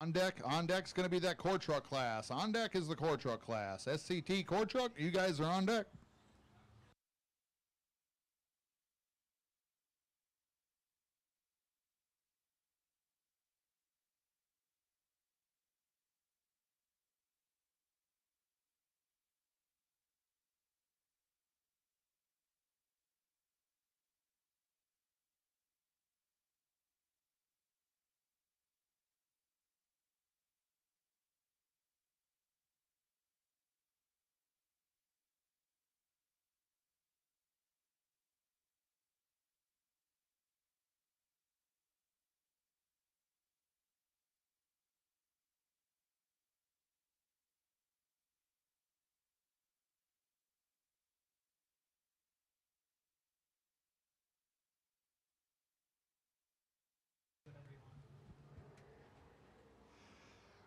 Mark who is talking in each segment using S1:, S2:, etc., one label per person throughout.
S1: On deck's going to be that core truck class. On deck is the core truck class. SCT core truck, you guys are on deck.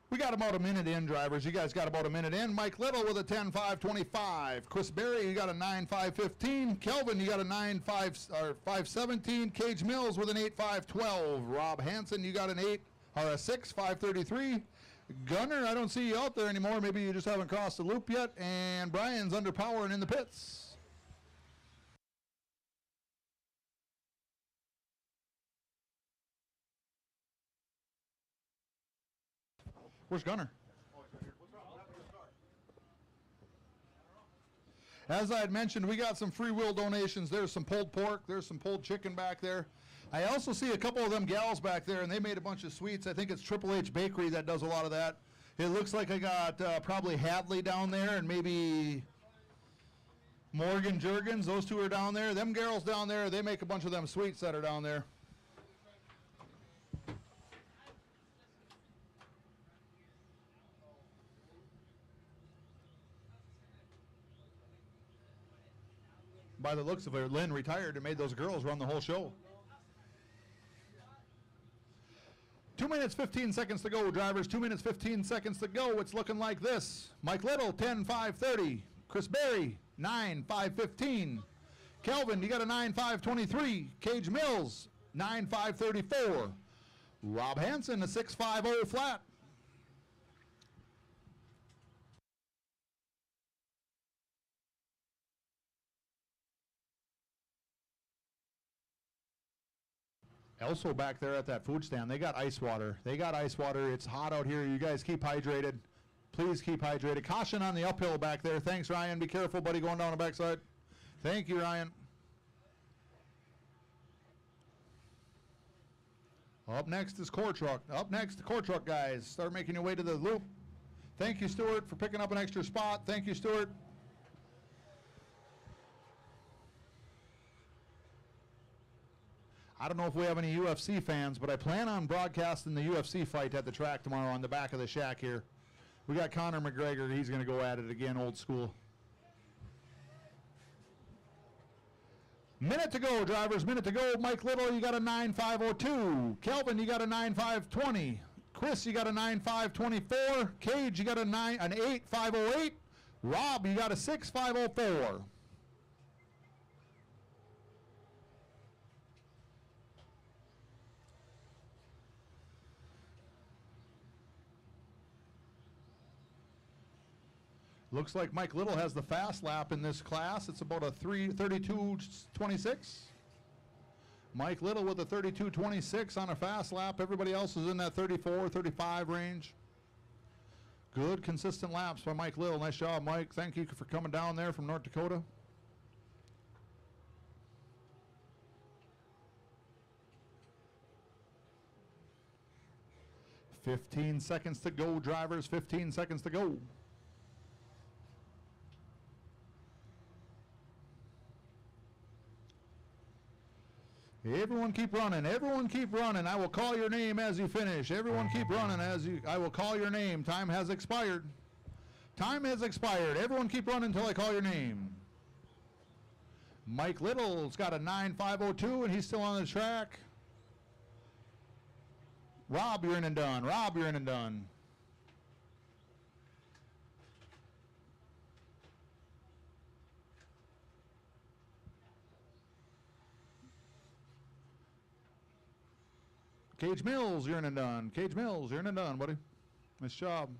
S1: We got about a minute in, drivers. You guys got about a minute in. Mike Little with a 10.525. Chris Berry, you got a 9.515. Kelvin, you got a 5.17. Cage Mills with an 8.512. Rob Hansen, you got an 6.533. Gunner, I don't see you out there anymore. Maybe you just haven't crossed the loop yet. And Brian's under power and in the pits. Where's Gunner? As I had mentioned, we got some free will donations. There's some pulled pork. There's some pulled chicken back there. I also see a couple of them gals back there, and they made a bunch of sweets. I think it's Triple H Bakery that does a lot of that. It looks like I got probably Hadley down there and maybe Morgan Jurgens. Those two are down there. Them girls down there, they make a bunch of them sweets that are down there. By the looks of it, Lynn retired and made those girls run the whole show. 2 minutes, 15 seconds to go, drivers. 2 minutes, 15 seconds to go. It's looking like this. Mike Little, 10.530. Chris Berry, 9.515. Kelvin, you got a 9.523. Cage Mills, 9.534. Rob Hansen, a 6.50 flat. Also back there at that food stand, they got ice water. They got ice water. It's hot out here. You guys keep hydrated. Please keep hydrated. Caution on the uphill back there. Thanks, Ryan. Be careful, buddy, going down the backside. Thank you, Ryan. Up next is core truck. Up next, the core truck guys. Start making your way to the loop. Thank you, Stuart, for picking up an extra spot. Thank you, Stuart. I don't know if we have any UFC fans, but I plan on broadcasting the UFC fight at the track tomorrow on the back of the shack here. We got Conor McGregor. He's going to go at it again, old school. Minute to go, drivers. Minute to go. Mike Little, you got a 9.502. Kelvin, you got a 9.520. Chris, you got a 9.524. Cage, you got an 8.508. Rob, you got a 6.504. Looks like Mike Little has the fast lap in this class. It's about a 32.26. Mike Little with a 32.26 on a fast lap. Everybody else is in that 34, 35 range. Good, consistent laps by Mike Little. Nice job, Mike. Thank you for coming down there from North Dakota. "15 seconds to go, drivers. 15 seconds to go." Everyone keep running. Everyone keep running. I will call your name as you finish. Everyone keep running I will call your name. Time has expired. Time has expired. Everyone keep running until I call your name. Mike Little's got a 9.502 and he's still on the track. Rob, you're in and done. Rob, you're in and done. Cage Mills, you're in and done. Cage Mills, you're in and done, buddy. Nice job.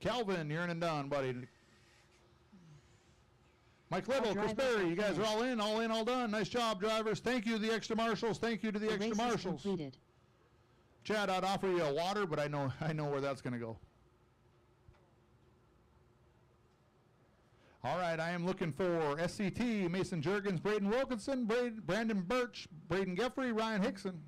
S1: Calvin, you're in and done, buddy. Mike Little, Chris Berry, you guys are all in, all done. Nice job, drivers. Thank you to the extra marshals. Thank you to the extra marshals.
S2: Completed.
S1: Chad, I'd offer you a water, but I know where that's going to go. All right, I am looking for SCT, Mason Jurgens, Braden Wilkinson, Brandon Birch, Braden Geffrey, Ryan Hickson.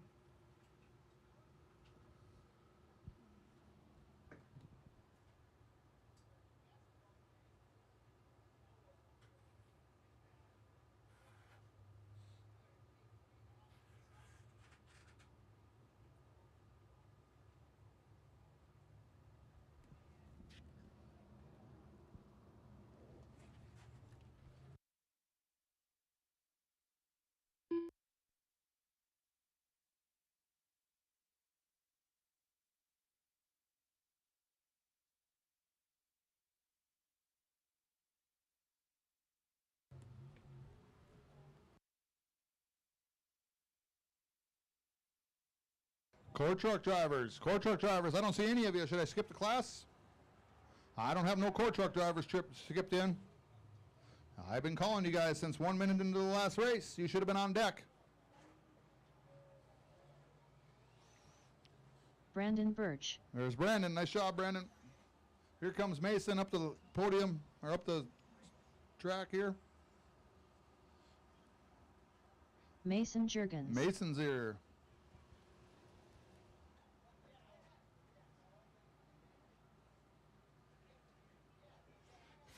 S1: Core truck drivers, I don't see any of you. Should I skip the class? I don't have no core truck drivers skipped in. I've been calling you guys since 1 minute into the last race. You should have been on deck.
S2: Brandon Birch.
S1: There's Brandon. Nice job, Brandon. Here comes Mason up to the podium, or up the track here.
S2: Mason Jurgens.
S1: Mason's here.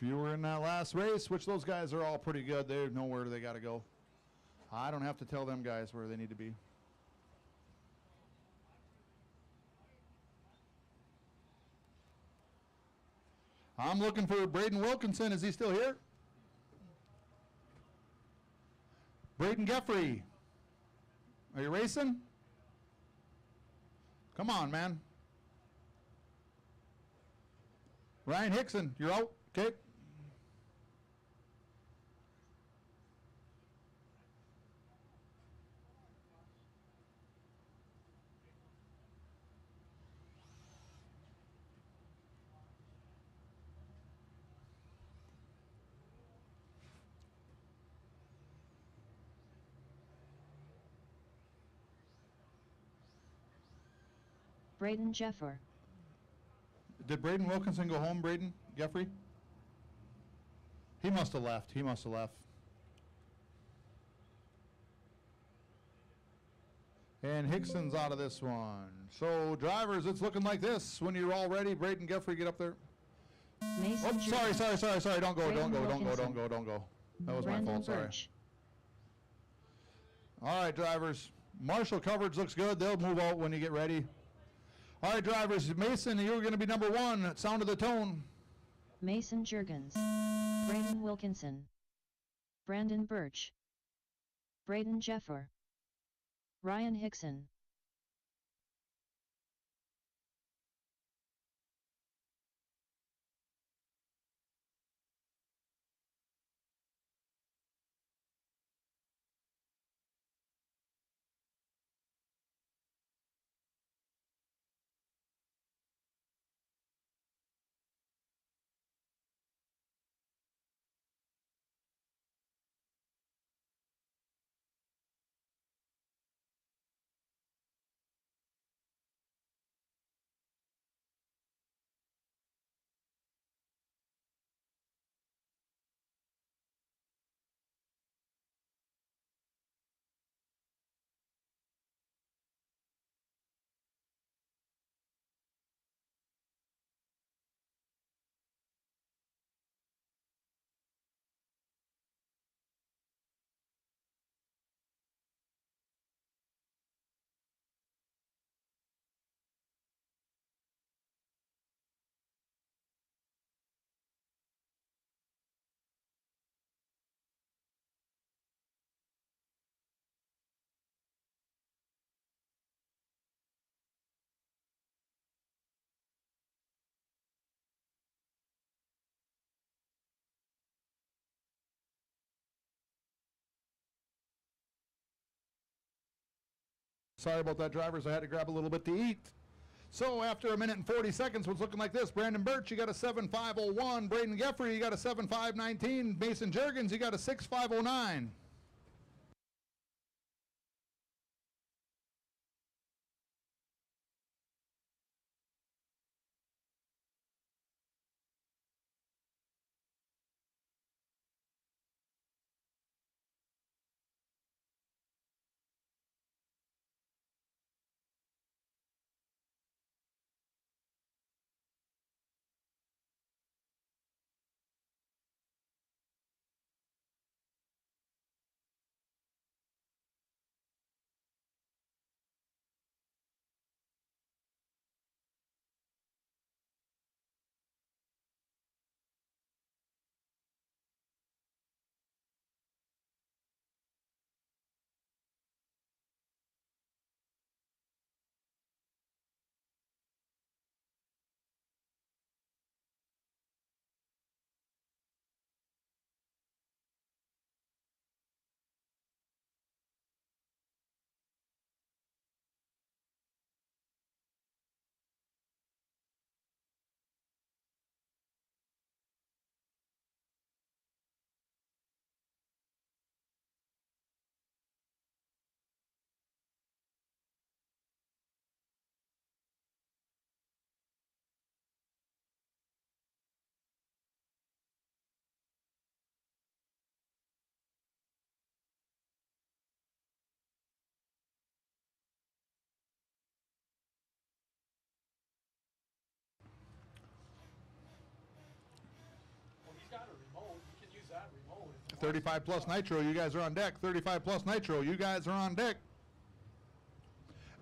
S1: If you were in that last race, which those guys are all pretty good, they know where they got to go. I don't have to tell them guys where they need to be. I'm looking for Braden Wilkinson. Is he still here? Braden Geffrey. Are you racing? Come on, man. Ryan Hickson, you're out. Okay.
S2: Braden Jeffer.
S1: Did Braden Wilkinson go home, Braden Geffrey? He must have left. He must have left. And Hickson's out of this one. So, drivers, it's looking like this. When you're all ready, Braden Geffrey, get up there.
S2: Mason
S1: Oh, sorry. Don't go.
S2: Braden
S1: Don't go. That was
S2: Brandon
S1: my fault. Sorry.
S2: Birch.
S1: All right, drivers. Marshall coverage looks good. They'll move out when you get ready. All right, drivers. Mason, you're going to be number one. Sound of the tone.
S2: Mason Jurgens. Braden Wilkinson. Brandon Birch. Braden Jeffer. Ryan Hickson.
S1: Sorry about that, drivers. I had to grab a little bit to eat. So after a minute and 40 seconds, what's looking like this. Brandon Birch, you got a 7.501. Braden Geffrey, you got a 7.519. Mason Jurgens, you got a 6.509.
S3: Got a remote. You can use that remote.
S1: 35 plus nitro, you guys are on deck. 35 plus nitro, you guys are on deck.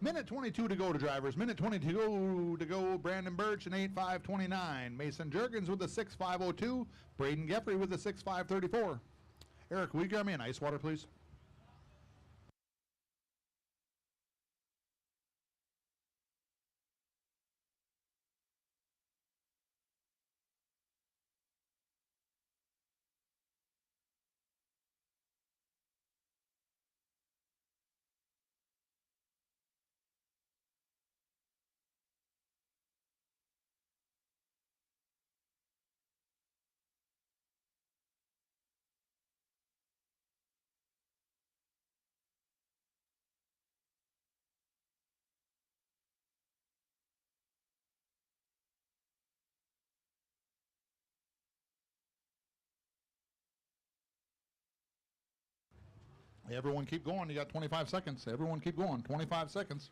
S1: Minute 22 to go to drivers. Minute 22 to go. Brandon Birch and 8.529. Mason Jurgens with the 6.502. Braden Geffrey with the 6.534. Eric, will you grab me an ice water, please? Everyone keep going. You got 25 seconds. Everyone keep going. 25 seconds.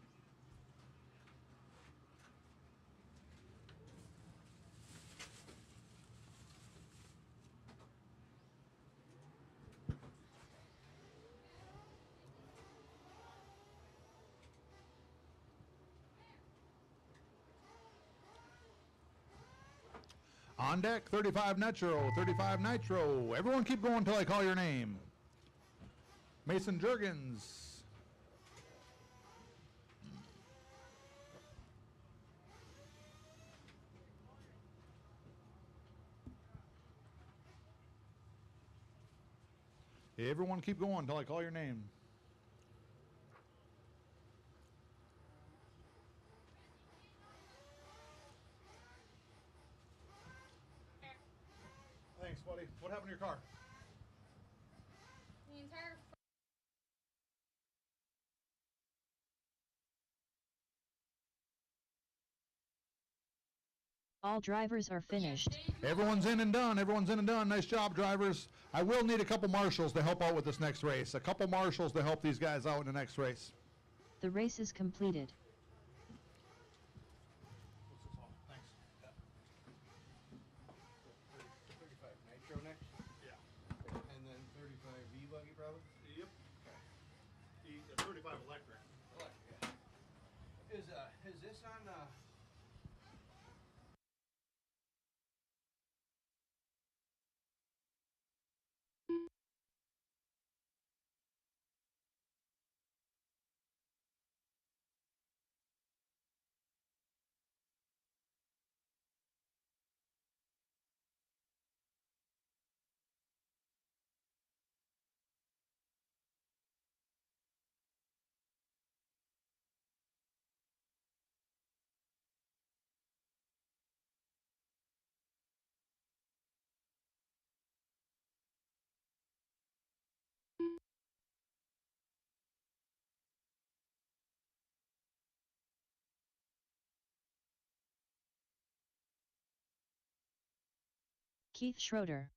S1: On deck, 35 nitro, 35 nitro. Everyone keep going until I call your name. Mason Jurgens. Everyone keep going until I call your name. Thanks, buddy. What happened to your car?
S4: The entire
S2: All drivers are finished.
S1: Everyone's in and done. Everyone's in and done. Nice job, drivers. I will need a couple marshals to help out with this next race. A couple marshals to help these guys out in the next race.
S2: The race is completed.
S1: Thanks.
S3: 35 nitro next.
S1: Yeah.
S3: And then 35 V buggy probably.
S1: Yep. 35 electric.
S3: Is this on
S2: Keith Schroeder.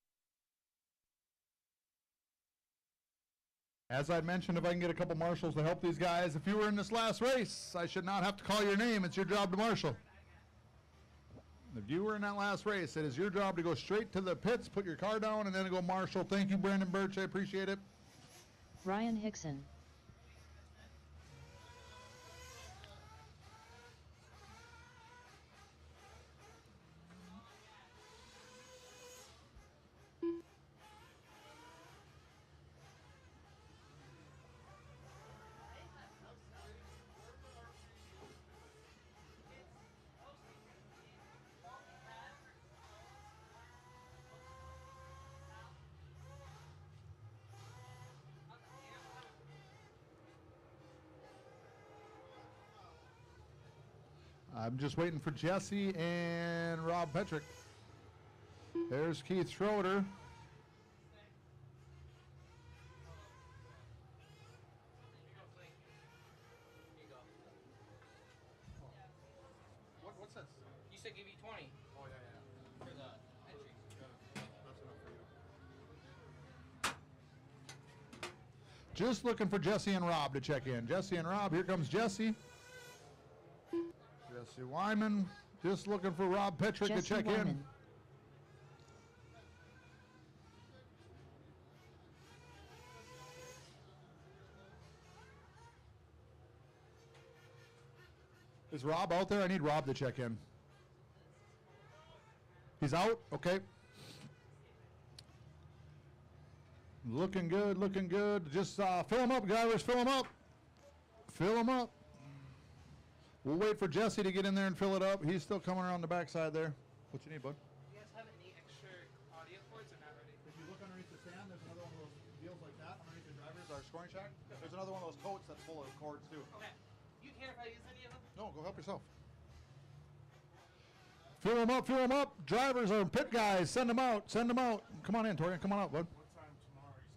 S1: As I mentioned, if I can get a couple marshals to help these guys, if you were in this last race, I should not have to call your name. It's your job to marshal. If you were in that last race, it is your job to go straight to the pits, put your car down, and then go marshal. Thank you, Brandon Birch. I appreciate it.
S2: Ryan Hickson.
S1: I'm just waiting for Jesse and Rob Petrick. There's Keith Schroeder. What's this?
S4: You said give you 20
S1: Oh, yeah.
S4: for the entry.
S1: That's enough for you. Just looking for Jesse and Rob to check in. Jesse and Rob, here comes Jesse. Jesse Wyman, just looking for Rob Petrick to
S2: Jesse
S1: check in.
S2: Wyman.
S1: Is Rob out there? I need Rob to check in. He's out? Okay. Looking good, looking good. Just fill him up, drivers, fill him up. Fill him up. We'll wait for Jesse to get in there and fill it up. He's still coming around the backside there. What you need, bud?
S4: You guys have any extra audio cords or not ready?
S1: If you look underneath the stand, there's another one of those deals like that underneath the drivers, our scoring shack. There's another one of those coats that's full of cords too.
S4: Okay. You care if I use any of them?
S1: No, go help yourself. Fill them up, fill them up. Drivers or pit guys, send them out, send them out. Come on in, Torian, come on out, bud.
S5: What time tomorrow is,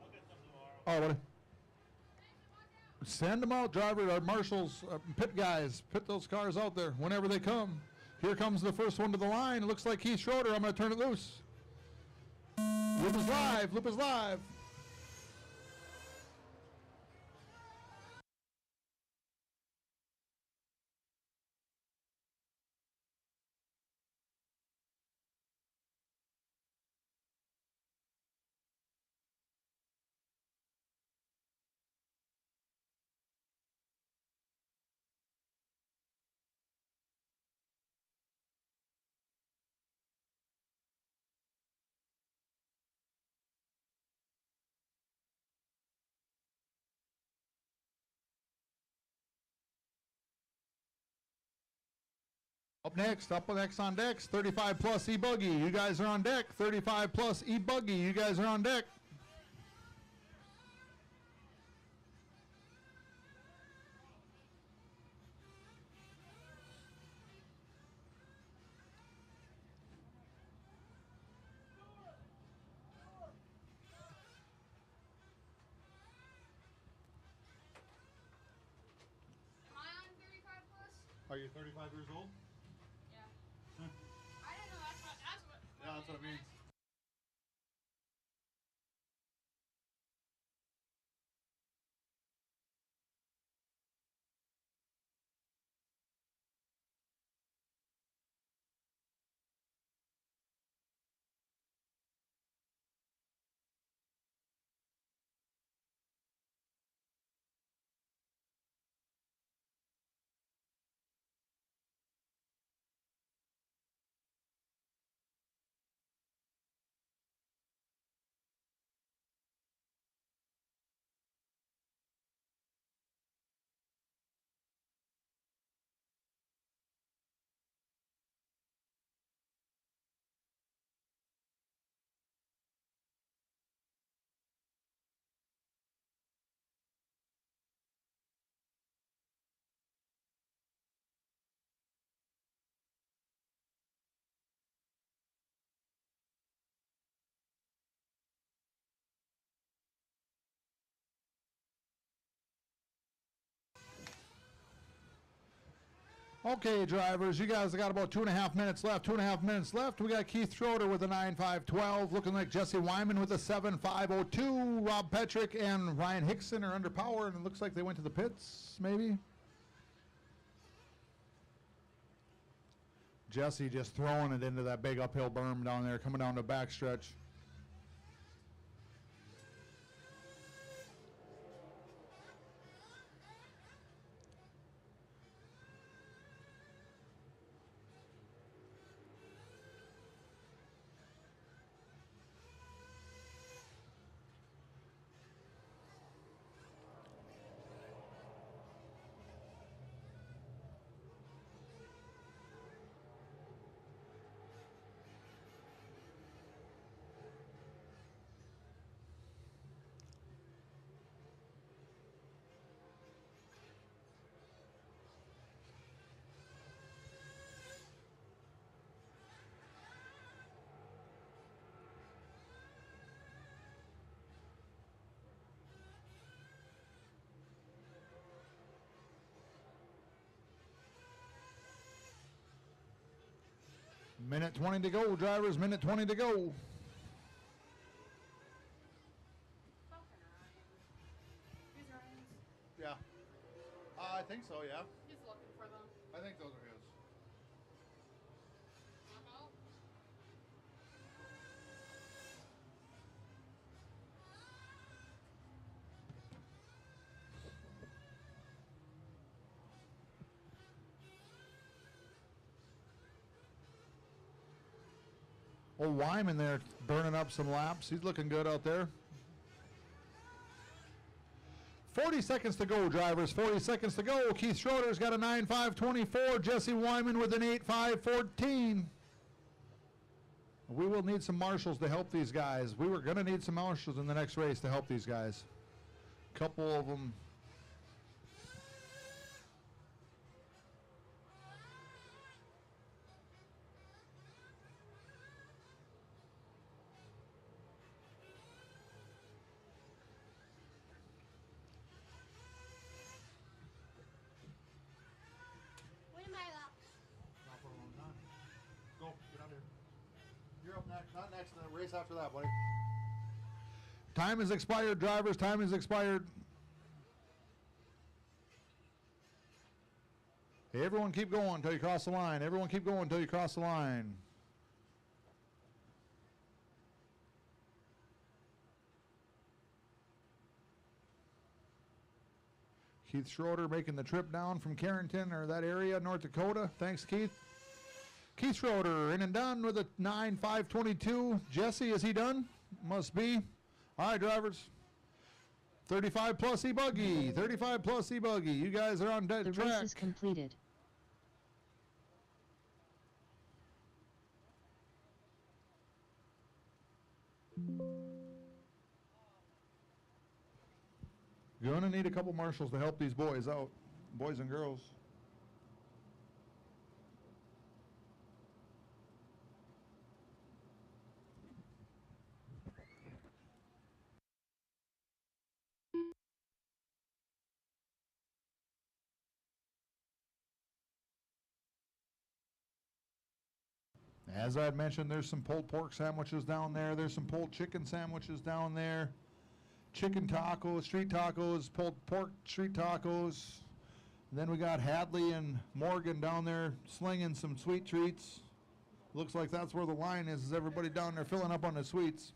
S5: I'll get them tomorrow.
S1: Oh, buddy. Send them out, driver, our marshals, pit guys. Pit those cars out there whenever they come. Here comes the first one to the line. It looks like Keith Schroeder. I'm going to turn it loose. Loop is live. Loop is live. Up next on decks, 35 plus E-Buggy. You guys are on deck. 35 plus E-Buggy. You guys are on deck.
S6: Am I on 35 plus?
S1: Are you 35 years old?
S6: Yeah. I didn't know that's what.
S1: Yeah, that's what it means. Okay, drivers, you guys have got about 2.5 minutes left. 2.5 minutes left. We got Keith Schroeder with a 9.512, looking like Jesse Wyman with a 7.502. Rob Petrick and Ryan Hickson are under power, and it looks like they went to the pits, maybe. Jesse just throwing it into that big uphill berm down there, coming down the backstretch. Minute 20 to go, drivers. Minute 20 to go.
S6: These Ryan's.
S1: Yeah. I think so, yeah.
S6: He's looking for them.
S1: I think those are his.
S6: Knock out.
S1: Old Wyman there burning up some laps. He's looking good out there. 40 seconds to go, drivers. 40 seconds to go. Keith Schroeder's got a 9.524. Jesse Wyman with an 8.514. We will need some marshals to help these guys. We were going to need some marshals in the next race to help these guys. Couple of them.
S6: When am I up?
S1: Not for a long time. Go, get out here. You're up next. Not next. The race after that, buddy. Time has expired, drivers. Time has expired. Hey, everyone keep going until you cross the line. Everyone keep going until you cross the line. Keith Schroeder making the trip down from Carrington or that area, North Dakota. Thanks, Keith. Keith Schroeder in and done with a 9.522. Jesse, is he done? Must be. All right, drivers. 35 plus E-Buggy. 35 plus E-Buggy. You guys are on
S2: The
S1: track.
S2: race is completed.
S1: Gonna need a couple marshals to help these boys out, boys and girls. As I had mentioned, there's some pulled pork sandwiches down there. There's some pulled chicken sandwiches down there. Chicken tacos, street tacos, pulled pork street tacos. And then we got Hadley and Morgan down there slinging some sweet treats. Looks like that's where the line is everybody down there filling up on the sweets.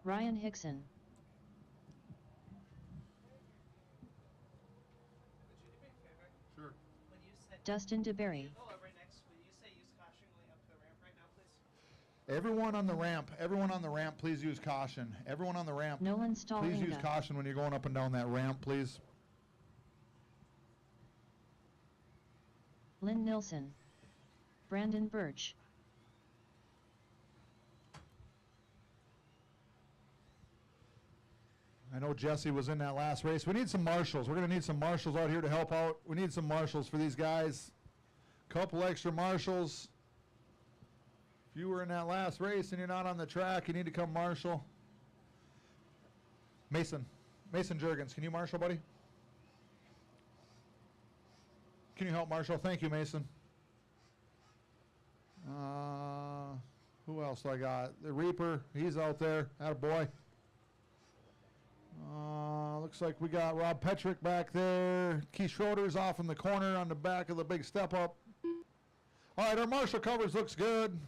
S2: Ryan Hickson.
S4: Would you do me a favor?
S1: Sure.
S4: When you said
S2: Dustin DeBerry.
S4: go over next, will you say use caution going up the ramp right now, please?
S1: Everyone on the ramp, please use caution. Everyone on the ramp,
S2: Nolan
S1: please use
S2: Stallinga.
S1: caution when you're going up and down that ramp, please.
S2: Lynn Nilsson. Brandon Birch.
S1: I know Jesse was in that last race. We need some marshals. We're going to need some marshals out here to help out. We need some marshals for these guys. Couple extra marshals. If you were in that last race and you're not on the track, you need to come marshal. Mason Jurgens, can you marshal, buddy? Can you help marshal? Thank you, Mason. Who else do I got? The Reaper, he's out there. Attaboy. Looks like we got Rob Petrick back there. Keith Schroeder's off in the corner on the back of the big step up. All right, our marshal covers looks good.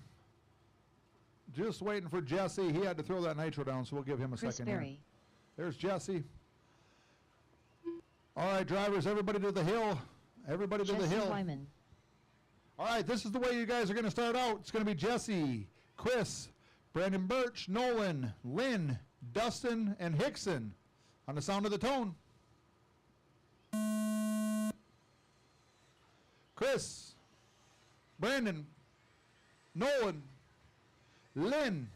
S1: Just waiting for Jesse. He had to throw that nitro down, so we'll give him a
S2: Chris
S1: second here.
S2: Berry.
S1: There's Jesse. All right, drivers, everybody to the hill. Everybody to the
S2: Jesse
S1: hill.
S2: Wyman.
S1: All right, this is the way you guys are going to start out. It's going to be Jesse, Chris, Brandon Birch, Nolan, Lynn, Dustin, and Hickson on the sound of the tone. Chris, Brandon, Nolan, Lynn,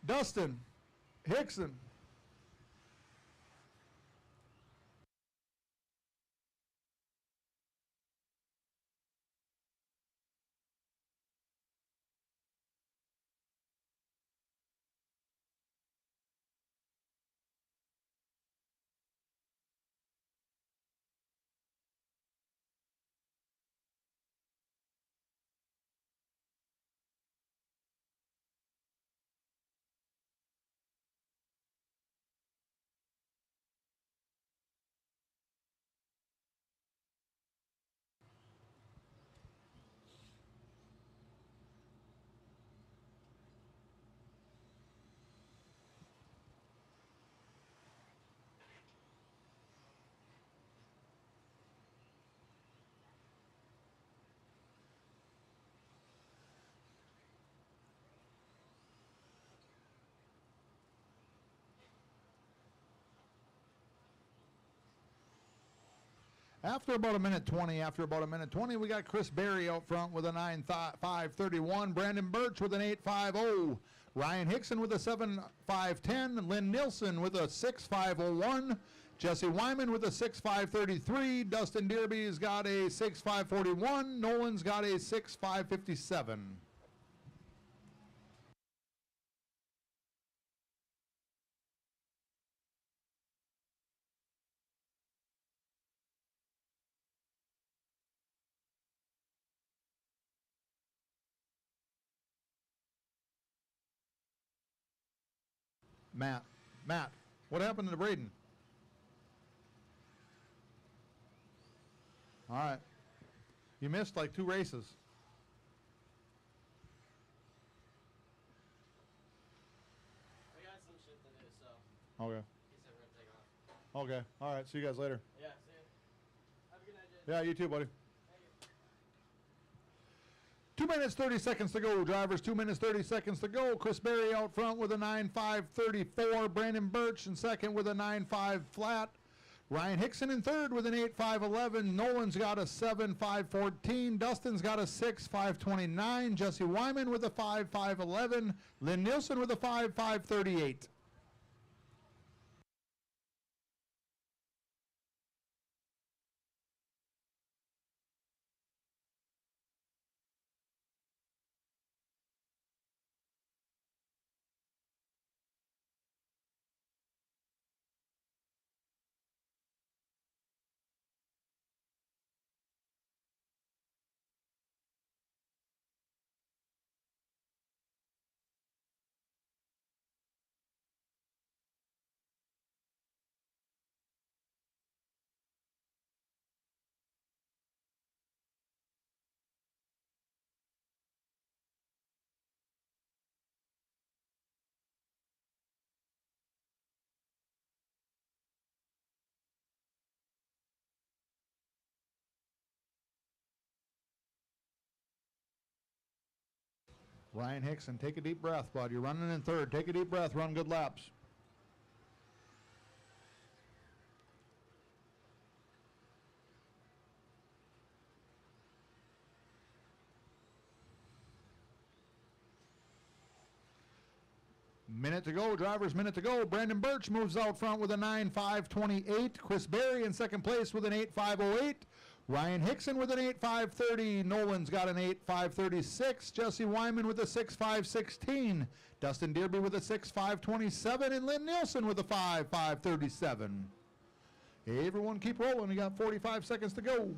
S1: Dustin, Hickson. After about a minute 20, we got Chris Berry out front with a 9.531. Brandon Birch with an 8.50. Ryan Hickson with a 7.510. Lynn Nilsson with a 6.501. Jesse Wyman with a 6.533. Dustin Dearby's got a 6.541. Nolan's got a 6.557. Matt, what happened to Braden? All right. You missed like 2 races.
S4: I got some shit to do, so
S1: Okay.
S4: he said we're gonna take off.
S1: Okay. All right. See you guys later.
S4: Yeah, see ya. Have a good night, Jay.
S1: Yeah, you too, buddy.
S4: Thank you.
S1: 2 minutes, 30 seconds to go, drivers. 2 minutes, 30 seconds to go. Chris Berry out front with a 9.534. Brandon Birch in second with a 9.5 flat. Ryan Hickson in third with an 8.511. Nolan's got a 7.514. Dustin's got a 6.529. Jesse Wyman with a 5.511. Lynn Nielsen with a 5.538. Ryan Hickson, take a deep breath, bud. You're running in third. Take a deep breath. Run good laps. Minute to go, drivers, minute to go. Brandon Birch moves out front with a 9.528. Chris Berry in second place with an 8.508. Ryan Hickson with an 8.530. Nolan's got an 8.536. Jesse Wyman with a 6.516. Dustin Dearby with a 6.527. And Lynn Nielsen with a 5.537. Everyone keep rolling. We got 45 seconds to go.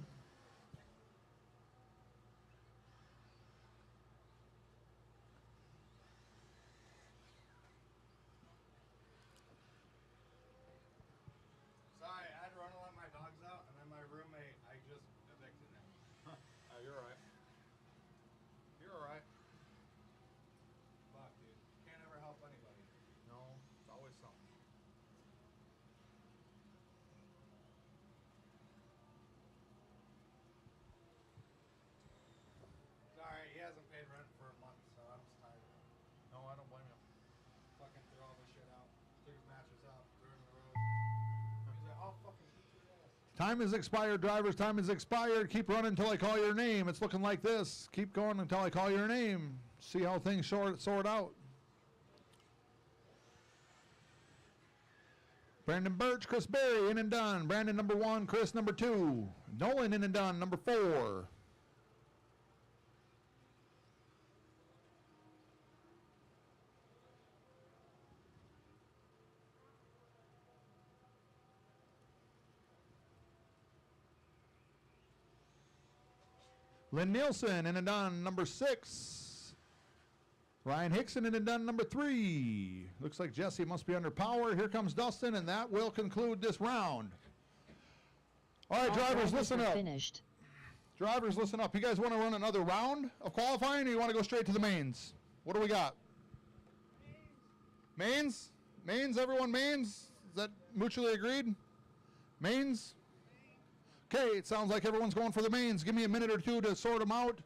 S7: Sorry, I had to run and let my dogs out, and then my roommate, I just evicted him.
S1: Oh, you're all right. You're all right.
S7: Fuck, dude. Can't ever help anybody.
S1: No, it's always something.
S7: Sorry, he hasn't paid rent for a month, so I'm just tired of him.
S1: No, I don't blame you.
S7: Fucking threw all this shit out. Took his mattress out, threw it in the road. He's like, I'll fucking beat your ass.
S1: Time is expired, drivers. Time is expired. Keep running until I call your name. It's looking like this. Keep going until I call your name. See how things sort out. Brandon Birch, Chris Berry, in and done. Brandon number 1, Chris number 2. Nolan in and done, number 4. Lynn Nielsen in and done, number 6. Ryan Hickson in and done, number 3. Looks like Jesse must be under power. Here comes Dustin, and that will conclude this round. All right,
S2: All
S1: drivers,
S2: drivers
S1: listen
S2: are
S1: up.
S2: Finished.
S1: Drivers, listen up. You guys want to run another round of qualifying, or you want to go straight to the mains? What do we got? Mains? Mains, everyone, mains? Is that mutually agreed? Mains? Okay, it sounds like everyone's going for the mains. Give me a minute or two to sort them out.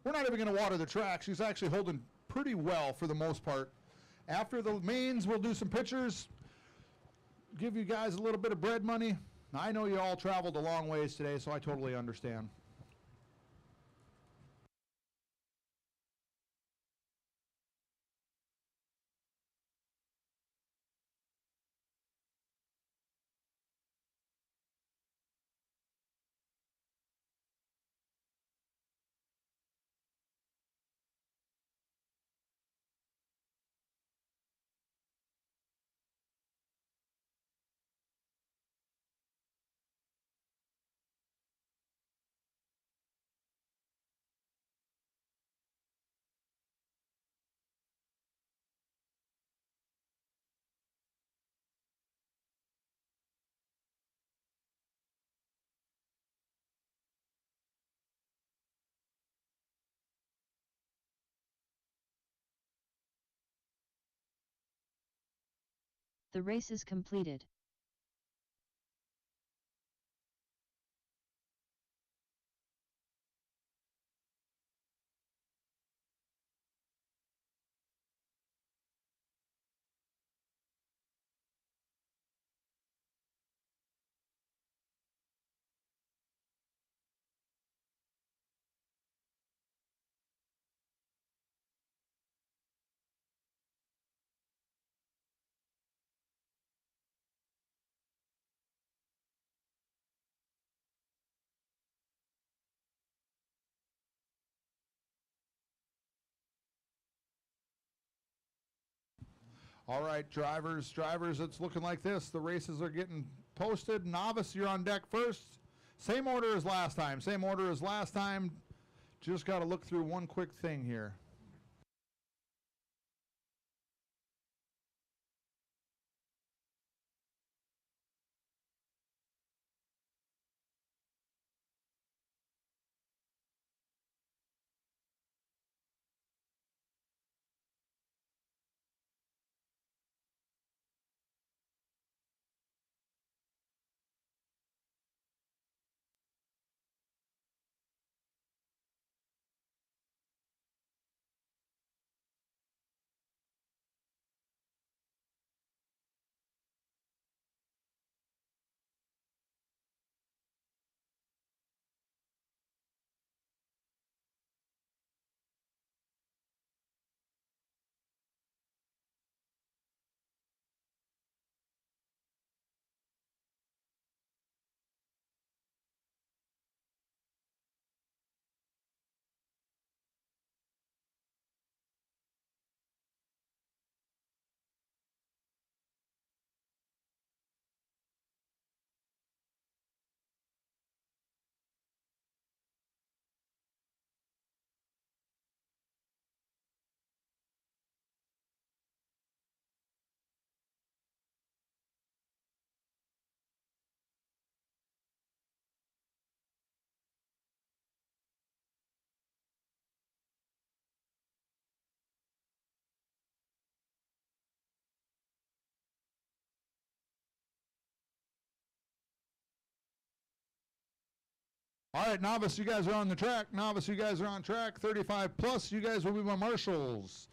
S1: We're not even going to water the track. She's actually holding pretty well for the most part. After the mains, we'll do some pictures, give you guys a little bit of bread money. I know you all traveled a long ways today, so I totally understand.
S2: The race is completed.
S1: All right, drivers, it's looking like this. The races are getting posted. Novice, you're on deck first. Same order as last time. Just got to look through one quick thing here. All right, novice, you guys are on the track. Novice, you guys are on track. 35 plus, you guys will be my marshals.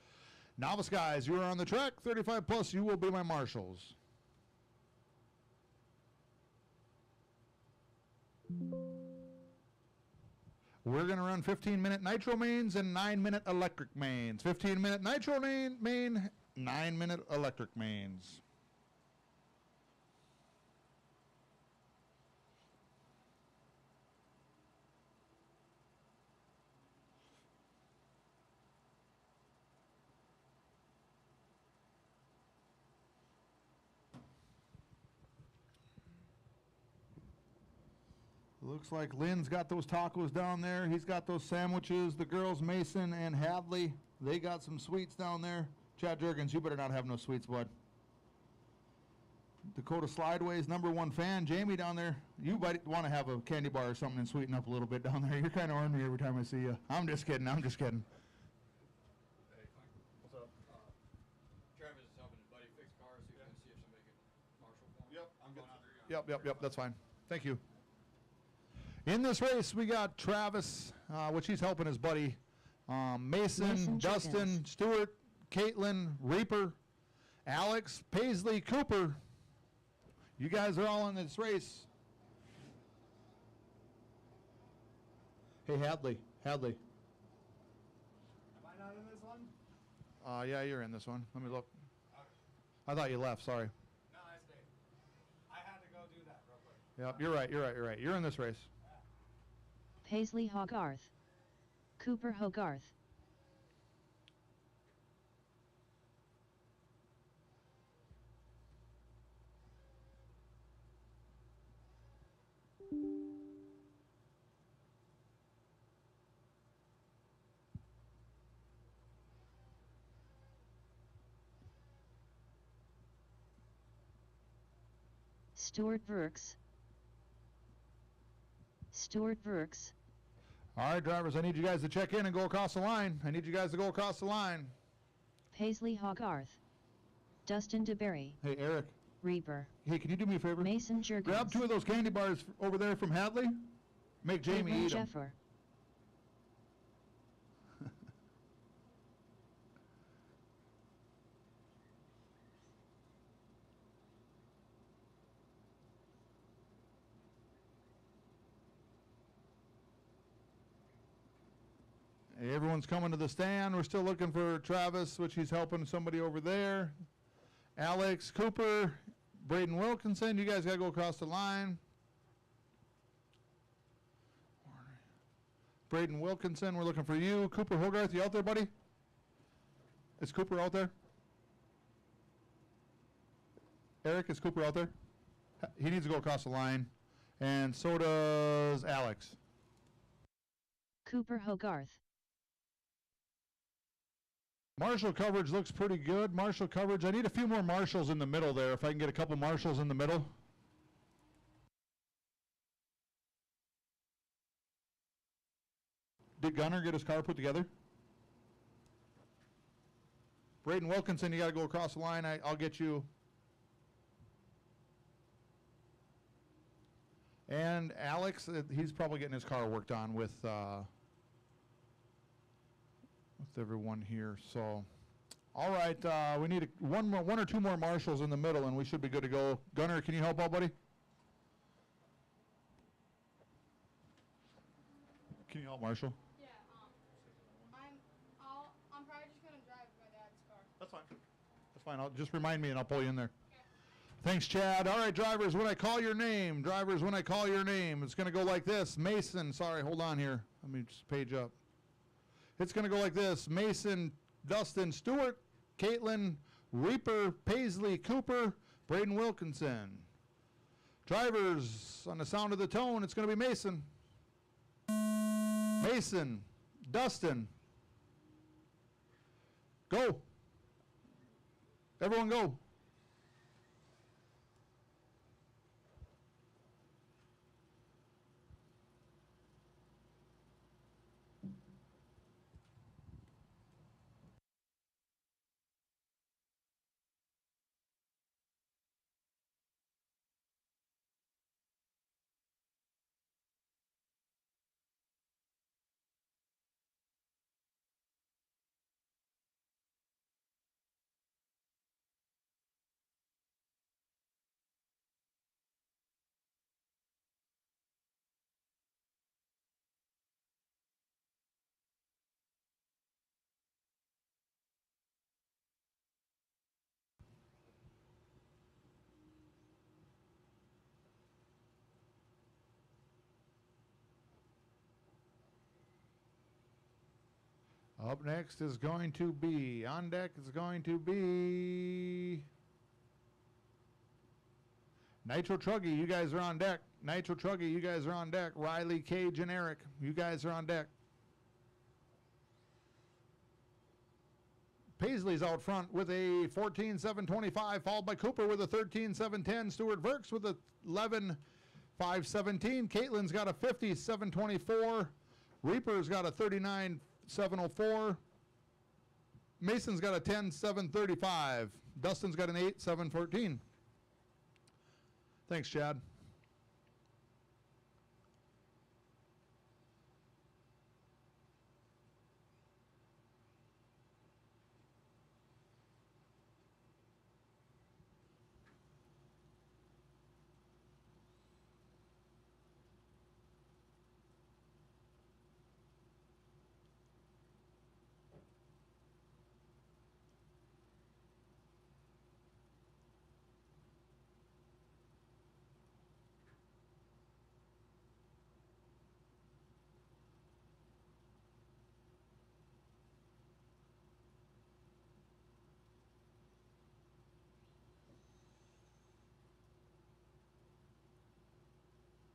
S1: Novice guys, you are on the track. 35 plus, you will be my marshals. We're going to run 15-minute nitro mains and 9-minute electric mains. 15-minute nitro main, 9-minute electric mains. Looks like Lynn's got those tacos down there. He's got those sandwiches. The girls, Mason and Hadley, they got some sweets down there. Chad Jurgens, you better not have no sweets, bud. Dakota Slideways, #1 fan. Jamie down there, you might want to have a candy bar or something and sweeten up a little bit down there. You're kind of ornery every time I see you. I'm just kidding. I'm just kidding.
S7: Hey, Clint. What's up?
S3: Travis is helping his buddy fix cars, so he's gonna see if somebody can marshal for him.
S7: Yep, I'm going out there.
S1: Yep. That's fine. Thank you. In this race, we got Travis, which he's helping his buddy. Mason, Dustin, Stewart, Caitlin, Reaper, Alex, Paisley, Cooper. You guys are all in this race. Hey, Hadley.
S7: Am I not in this one?
S1: Yeah, you're in this one. Let me look.
S7: Okay.
S1: I thought you left. Sorry.
S7: No, I stayed. I had to go do that real quick.
S1: Yep, you're right. You're in this race.
S2: Paisley Hogarth. Cooper Hogarth. Stuart Burks. Stuart Burks.
S1: All right, drivers, I need you guys to check in and go across the line.
S2: Paisley Hogarth. Dustin DeBerry.
S1: Hey, Eric.
S2: Reaper.
S1: Hey, can you do me a favor?
S2: Mason Jurgens.
S1: Grab 2 of those candy bars over there from Hadley. Make Jamie
S2: Caitlin
S1: eat them.
S2: Jeffer.
S1: Hey, everyone's coming to the stand. We're still looking for Travis, which he's helping somebody over there. Alex, Cooper, Braden Wilkinson. You guys got to go across the line. Braden Wilkinson, we're looking for you. Cooper Hogarth, you out there, buddy? Is Cooper out there? Eric, is Cooper out there? He needs to go across the line. And so does Alex.
S2: Cooper Hogarth.
S1: Marshal coverage looks pretty good. Marshal coverage. I need a few more marshals in the middle there, if I can get a couple marshals in the middle. Did Gunner get his car put together? Braden Wilkinson, you got to go across the line. I'll get you. And Alex, he's probably getting his car worked on with everyone here. So, all right, we need one or two more marshals in the middle, and we should be good to go. Gunner, can you help out, buddy? Can you help, Marshall?
S6: Yeah, I'm probably just gonna drive my dad's car.
S1: That's fine. That's fine. I'll just remind me, and I'll pull you in there. Okay. Thanks, Chad. All right, drivers, when I call your name, it's going to go like this. Mason, sorry, hold on here. Let me just page up. It's going to go like this. Mason, Dustin, Stewart, Caitlin, Reaper, Paisley, Cooper, Braden Wilkinson. Drivers, on the sound of the tone, it's going to be Mason. Mason, Dustin. Go. Everyone go. Up next is going to be, on deck is going to be Nitro Truggy. You guys are on deck. Nitro Truggy, you guys are on deck. Riley, Cage, and Eric, you guys are on deck. Paisley's out front with a 14.725, followed by Cooper with a 13.710. Stuart Verks with a 11.517. Caitlin's got a 50.724. Reaper's got a 39.704. Mason's got a 10.735. Dustin's got an 8.714. Thanks, Chad.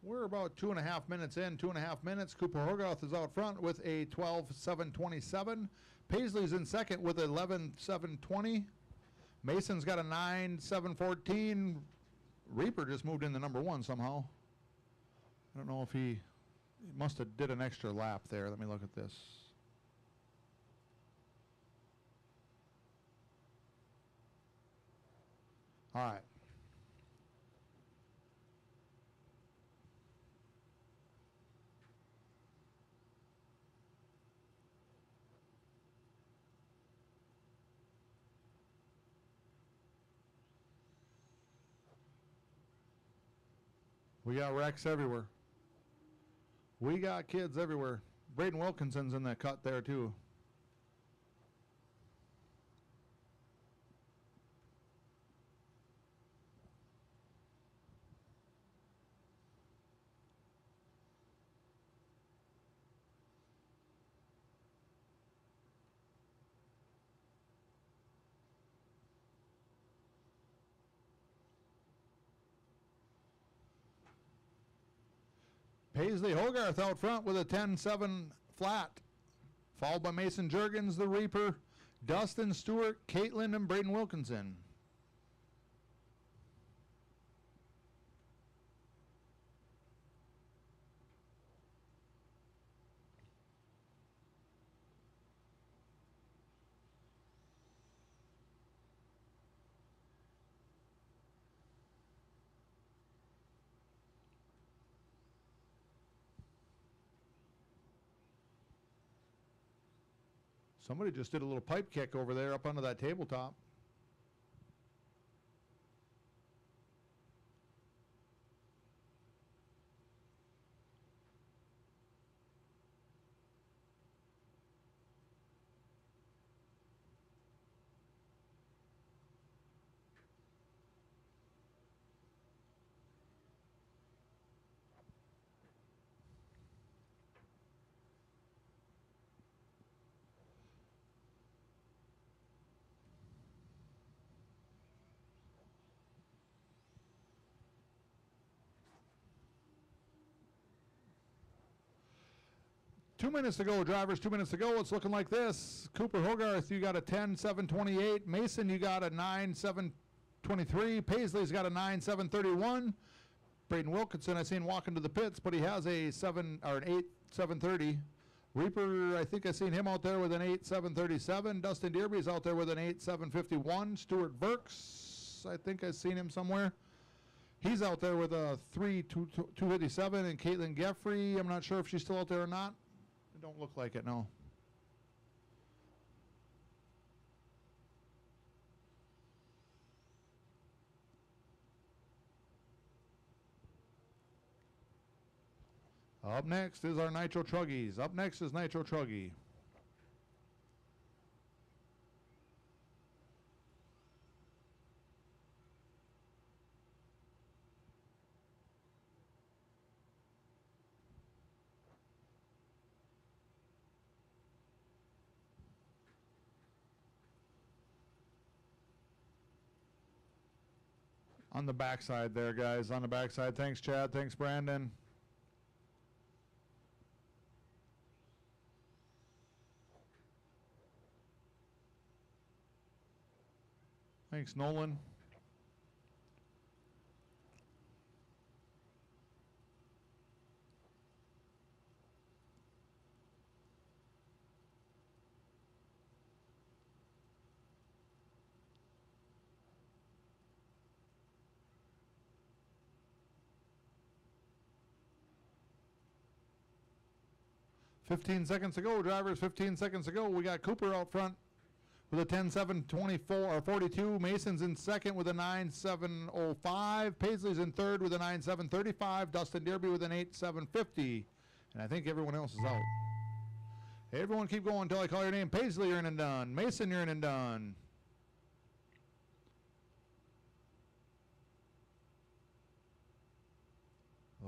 S1: We're about 2.5 minutes in, 2.5 minutes. Cooper Hogarth is out front with a 12.727. Paisley's in second with 11.720. Mason's got a 9.714. Reaper just moved into number one somehow. I don't know if he must have did an extra lap there. Let me look at this. All right. We got wrecks everywhere. We got kids everywhere. Braden Wilkinson's in that cut there too. Paisley Hogarth out front with a 10.7 flat, followed by Mason Jurgens, the Reaper, Dustin Stewart, Caitlin, and Braden Wilkinson. Somebody just did a little pipe kick over there up under that tabletop. Two minutes to go, drivers. 2 minutes to go. It's looking like this. Cooper Hogarth, you got a 10.728. Mason, you got a 9.723. Paisley's got a 9.731. Braden Wilkinson, I seen walking to the pits, but he has a 8.730. Reaper, I think I seen him out there with an 8.737. Dustin Dearby's out there with an 8.751. Stuart Burks, I think I seen him somewhere. He's out there with a 3.257. And Caitlin Geffrey, I'm not sure if she's still out there or not. It don't look like it, no. Up next is our Nitro Truggies. Up next is Nitro Truggy. On the backside there, guys. On the backside. Thanks, Chad. Thanks, Brandon. Thanks, Nolan. "15 seconds to go, drivers. 15 seconds to go. We got Cooper out front with a 10.724 or 42. Mason's in second with a 9.705. Paisley's in third with a 9.735. Dustin Derby with an 8.750. And I think everyone else is out. Hey, everyone keep going until I call your name. Paisley, you're in and done. Mason, you're in and done.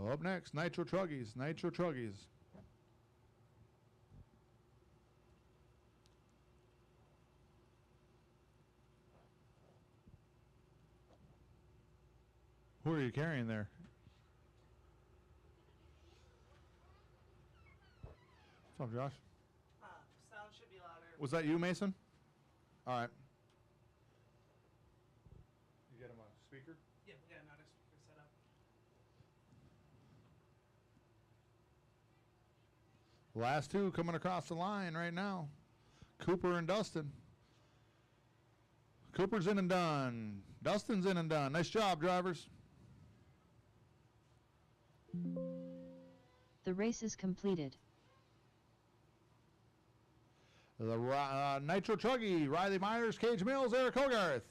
S1: Up next, Nitro Truggies. Nitro Truggies. Who are you carrying there? What's up, Josh?
S4: Sound should be louder.
S1: Was that you, Mason? All right. You get him a speaker?
S4: Yeah, we got another speaker set up.
S1: Last two coming across the line right now. Cooper and Dustin. Cooper's in and done. Dustin's in and done. Nice job, drivers.
S2: The race is completed.
S1: The Nitro Truggy, Riley Myers, Cage Mills, Eric Hogarth.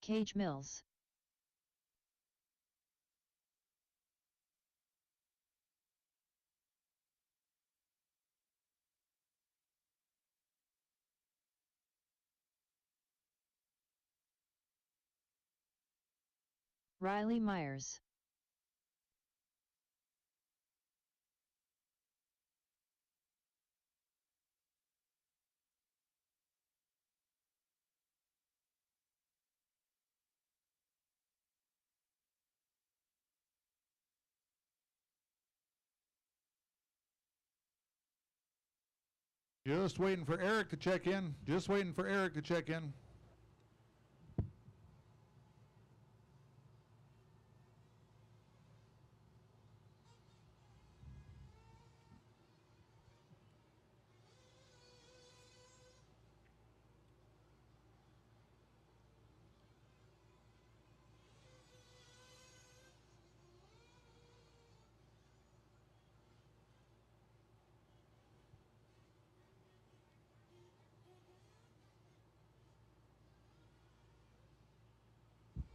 S2: Cage Mills. Riley Myers.
S1: Just waiting for Eric to check in. Just waiting for Eric to check in.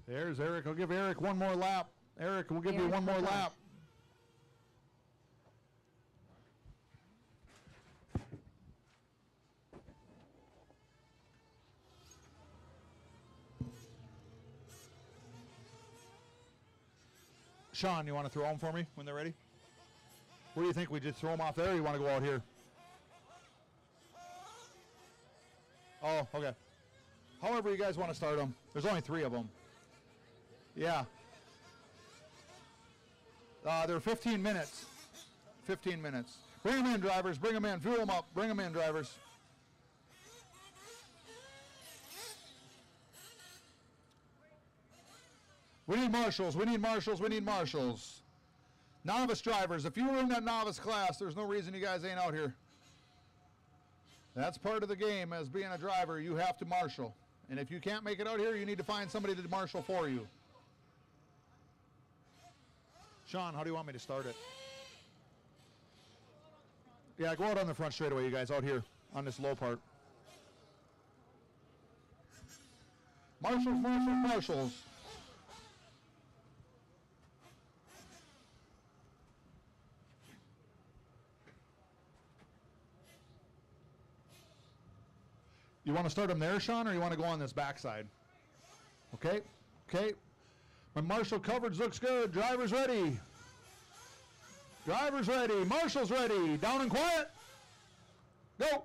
S1: There's Eric. I'll give Eric one more lap. Eric, we'll give you
S2: Eric
S1: one more
S2: Hogarth.
S1: lap. Sean, you want to throw them for me when they're ready? What do you think? We just throw them off there or you want to go out here? Oh, okay. However you guys want to start them. There's only 3 of them. Yeah. They're 15 minutes. 15 minutes. Bring them in, drivers. Bring them in. Fuel them up. Bring them in, drivers. We need marshals. We need marshals. We need marshals. Novice drivers, if you were in that novice class, there's no reason you guys ain't out here. That's part of the game. As being a driver, you have to marshal. And if you can't make it out here, you need to find somebody to marshal for you. Sean, how do you want me to start it? Yeah, go out on the front straightaway, you guys, out here on this low part. Marshals, marshals, marshals. You want to start them there, Sean, or you want to go on this backside? Okay, okay. My marshal coverage looks good. Driver's ready. Driver's ready. Marshal's ready. Down and quiet. Go.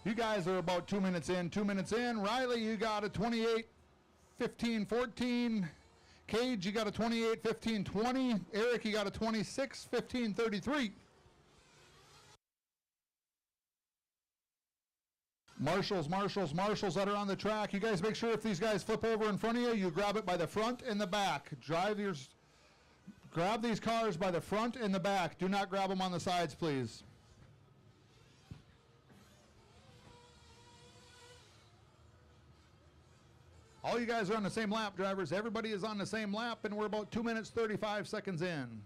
S1: You guys are about 2 minutes in. 2 minutes in. Riley, you got a 28, 15, 14. Cage, you got a 28, 15, 20. Eric, you got a 26, 15, 33. Marshals, marshals, marshals that are on the track. You guys make sure if these guys flip over in front of you, you grab it by the front and the back. Grab these cars by the front and the back. Do not grab them on the sides, please. All you guys are on the same lap, drivers. Everybody is on the same lap, and we're about 2 minutes, 35 seconds in.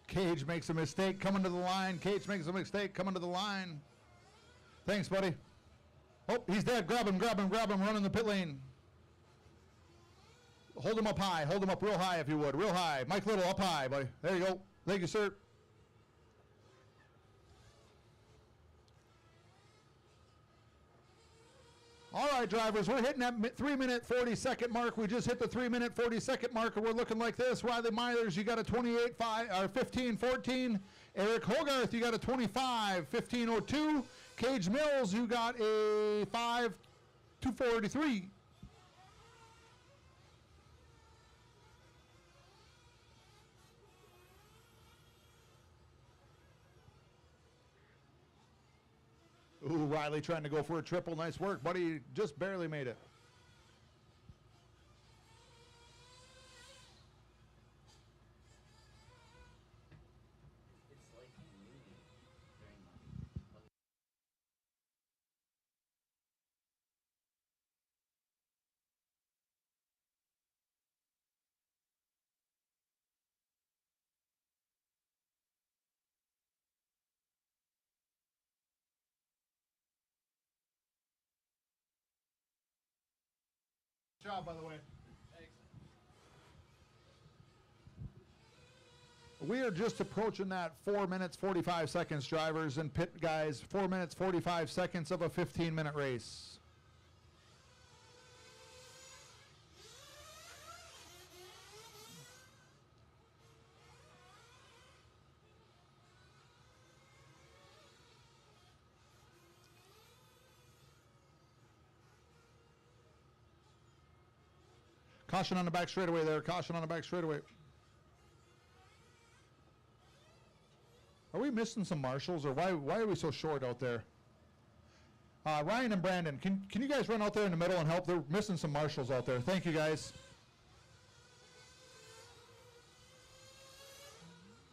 S1: Cage makes a mistake coming to the line. Cage makes a mistake coming to the line. Thanks, buddy. Oh, he's dead. Grab him, grab him, grab him. Run in the pit lane. Hold him up high. Hold him up real high if you would. Real high. Mike Little, up high, buddy. There you go. Thank you, sir. All right, drivers, we're hitting that 3 minute 40-second mark. We just hit the 3 minute 40-second mark, and we're looking like this. Riley Myers, you got a 15-14. Eric Hogarth, you got a 25-15-02. Cage Mills, you got a 5-243. Ooh, Riley trying to go for a triple. Nice work, buddy. Just barely made it. job, by the way. We are just approaching that 4 minutes, 45 seconds, drivers and pit guys. 4 minutes, 45 seconds of a 15-minute race. Caution on the back straightaway there. Caution on the back straightaway. Are we missing some marshals, or why are we so short out there? Ryan and Brandon, can you guys run out there in the middle and help? They're missing some marshals out there. Thank you, guys.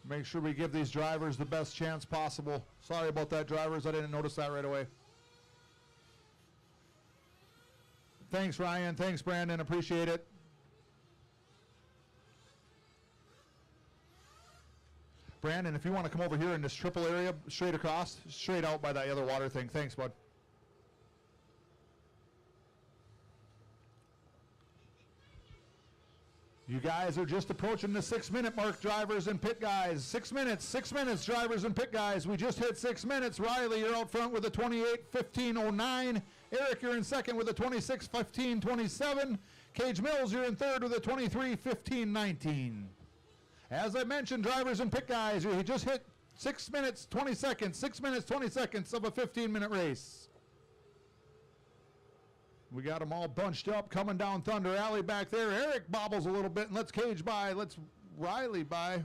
S1: Make sure we give these drivers the best chance possible. Sorry about that, drivers. I didn't notice that right away. Thanks, Ryan. Thanks, Brandon. Appreciate it. Brandon, if you want to come over here in this triple area, straight across, straight out by that other water thing. Thanks, bud. You guys are just approaching the 6-minute mark, drivers and pit guys. 6 minutes, drivers and pit guys. We just hit 6 minutes. Riley, you're out front with a 28:15:09. Eric, you're in second with a 26:15:27. Cage Mills, you're in third with a 23:15:19. As I mentioned, drivers and pit guys, you just hit 6 minutes, 20 seconds, 6 minutes, 20 seconds of a 15-minute race. We got them all bunched up, coming down Thunder Alley back there. Eric bobbles a little bit and lets Cage by, lets Riley by.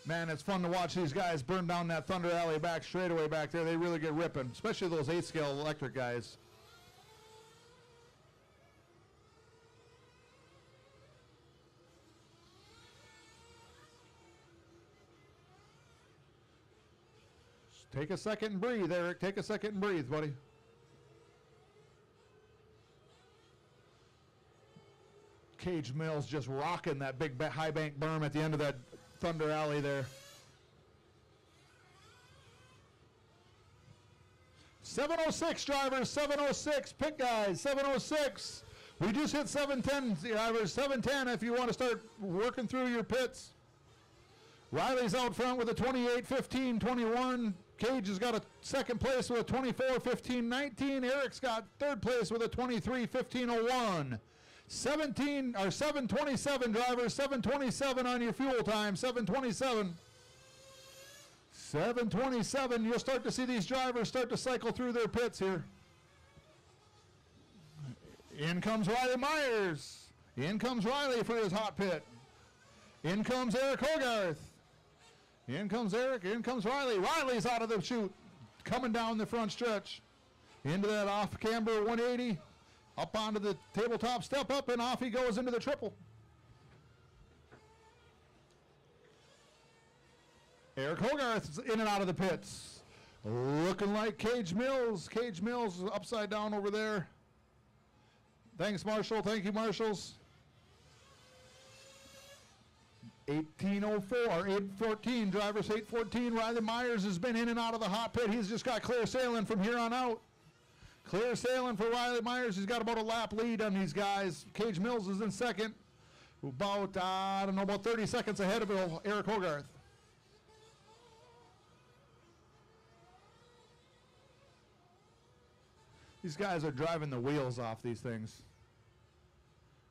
S1: Man, it's fun to watch these guys burn down that Thunder Alley back straightaway back there. They really get ripping, especially those 8-scale electric guys. Take a second and breathe, Eric. Take a second and breathe, buddy. Cage Mills just rocking that big high bank berm at the end of that Thunder Alley there. 706, drivers, 706, pit guys, 706. We just hit 710, drivers, 710 if you want to start working through your pits. Riley's out front with a 28:15:21. Cage has got a second place with a 24:15:19. Eric's got third place with a 23:15:01. 727 drivers, 727 on your fuel time, 727. 727, you'll start to see these drivers start to cycle through their pits here. In comes Riley Myers. In comes Riley for his hot pit. In comes Eric Hogarth. In comes Eric, in comes Riley. Riley's out of the chute, coming down the front stretch. Into that off-camber 180, up onto the tabletop, step up, and off he goes into the triple. Eric Hogarth's in and out of the pits. Looking like Cage Mills. Cage Mills upside down over there. Thanks, Marshall. Thank you, Marshals. 18:04, 8:14, drivers 8:14. Riley Myers has been in and out of the hot pit. He's just got clear sailing from here on out. Clear sailing for Riley Myers. He's got about a lap lead on these guys. Cage Mills is in second. About, I don't know, about 30 seconds ahead of Eric Hogarth. These guys are driving the wheels off these things.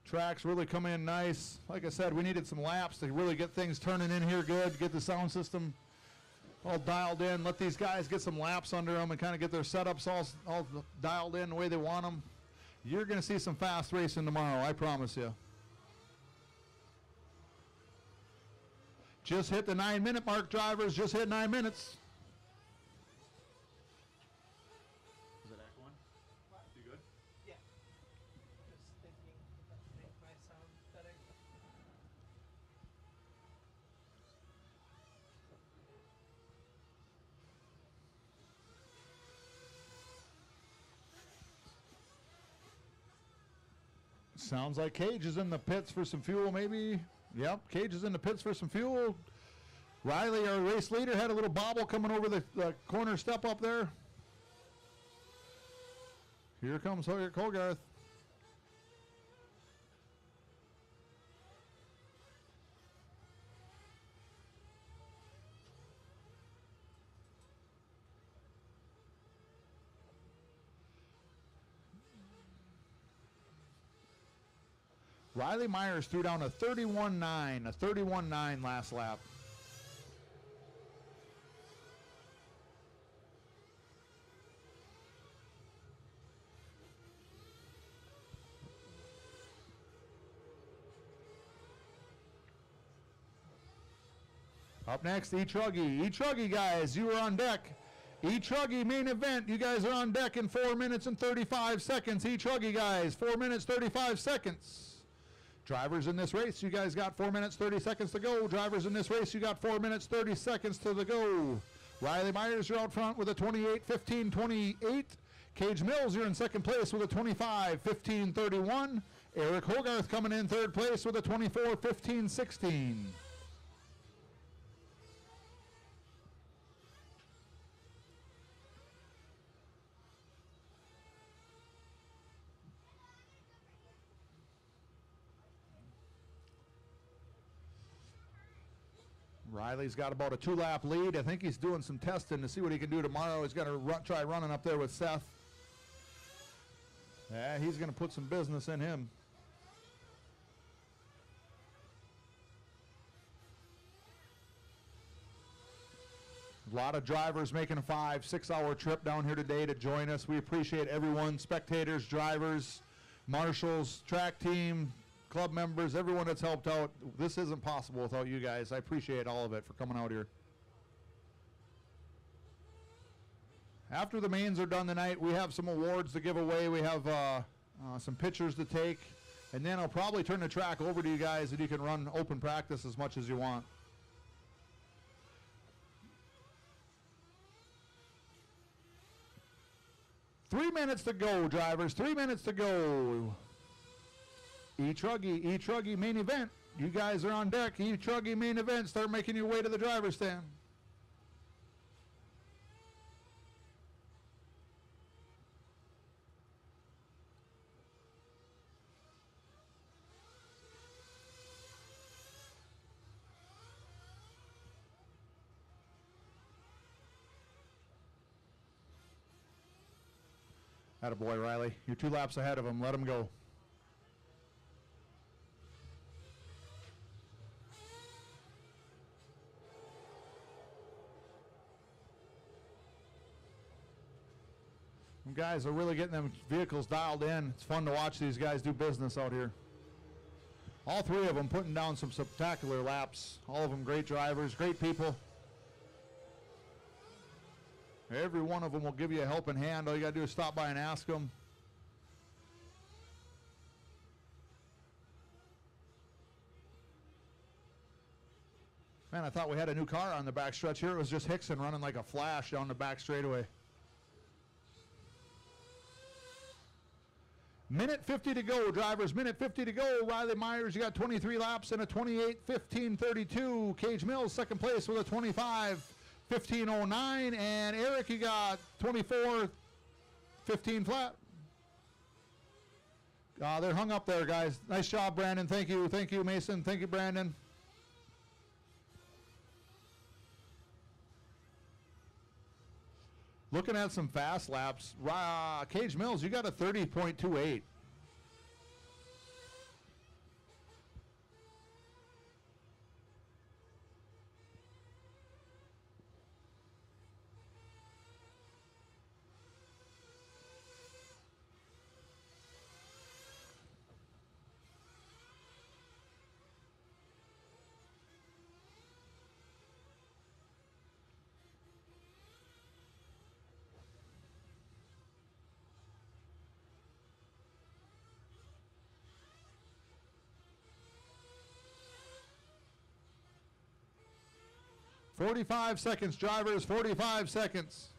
S1: Tracks really come in nice. Like I said, we needed some laps to really get things turning in here good, get the sound system all dialed in, let these guys get some laps under them and kind of get their setups all dialed in the way they want them. You're going to see some fast racing tomorrow, I promise you. Just hit the 9-minute mark, drivers. Just hit 9 minutes.
S5: Is it Act 1? You good?
S4: Yeah. Just thinking if that make my sound better.
S1: Sounds like Cage is in the pits for some fuel, maybe. Yep, Cage is in the pits for some fuel. Riley, our race leader, had a little bobble coming over the corner step up there. Here comes Hogarth. Riley Myers threw down a 31.9 last lap. Up next, E-Truggy. E-Truggy, guys, you are on deck. E-Truggy main event. You guys are on deck in 4 minutes and 35 seconds. E-Truggy, guys, 4 minutes, 35 seconds. Drivers in this race, you guys got 4 minutes, 30 seconds to go. Drivers in this race, you got 4 minutes, 30 seconds to the go. Riley Myers, you're out front with a 28.15.28. Cage Mills, you're in second place with a 25.15.31. Eric Hogarth coming in third place with a 24.15.16. Riley's got about a 2-lap lead. I think he's doing some testing to see what he can do tomorrow. He's going to try running up there with Seth. Yeah, he's going to put some business in him. A lot of drivers making a 5-6 hour trip down here today to join us. We appreciate everyone, spectators, drivers, marshals, track team, club members, everyone that's helped out. This isn't possible without you guys. I appreciate all of it for coming out here. After the mains are done tonight, we have some awards to give away. We have some pictures to take, and then I'll probably turn the track over to you guys and you can run open practice as much as you want. Three minutes to go, drivers. 3 minutes to go. E-Truggy main event. You guys are on deck. E-Truggy main event. Start making your way to the driver's stand. Attaboy, Riley. You're 2 laps ahead of him. Let him go. Guys are really getting them vehicles dialed in. It's fun to watch these guys do business out here. All 3 of them putting down some spectacular laps. All of them great drivers, great people. Every one of them will give you a helping hand. All you got to do is stop by and ask them. Man, I thought we had a new car on the back stretch here. It was just Hickson running like a flash down the back straightaway. Minute 50 to go, drivers. Minute 50 to go. Riley Myers, you got 23 laps and a 28.15.32. Cage Mills, second place with a 25.15.09. And Eric, you got 24.15 flat. They're hung up there, guys. Nice job, Brandon. Thank you. Thank you, Mason. Thank you, Brandon. Looking at some fast laps, Cage Mills, you got a 30.28. "45 seconds, drivers, 45 seconds.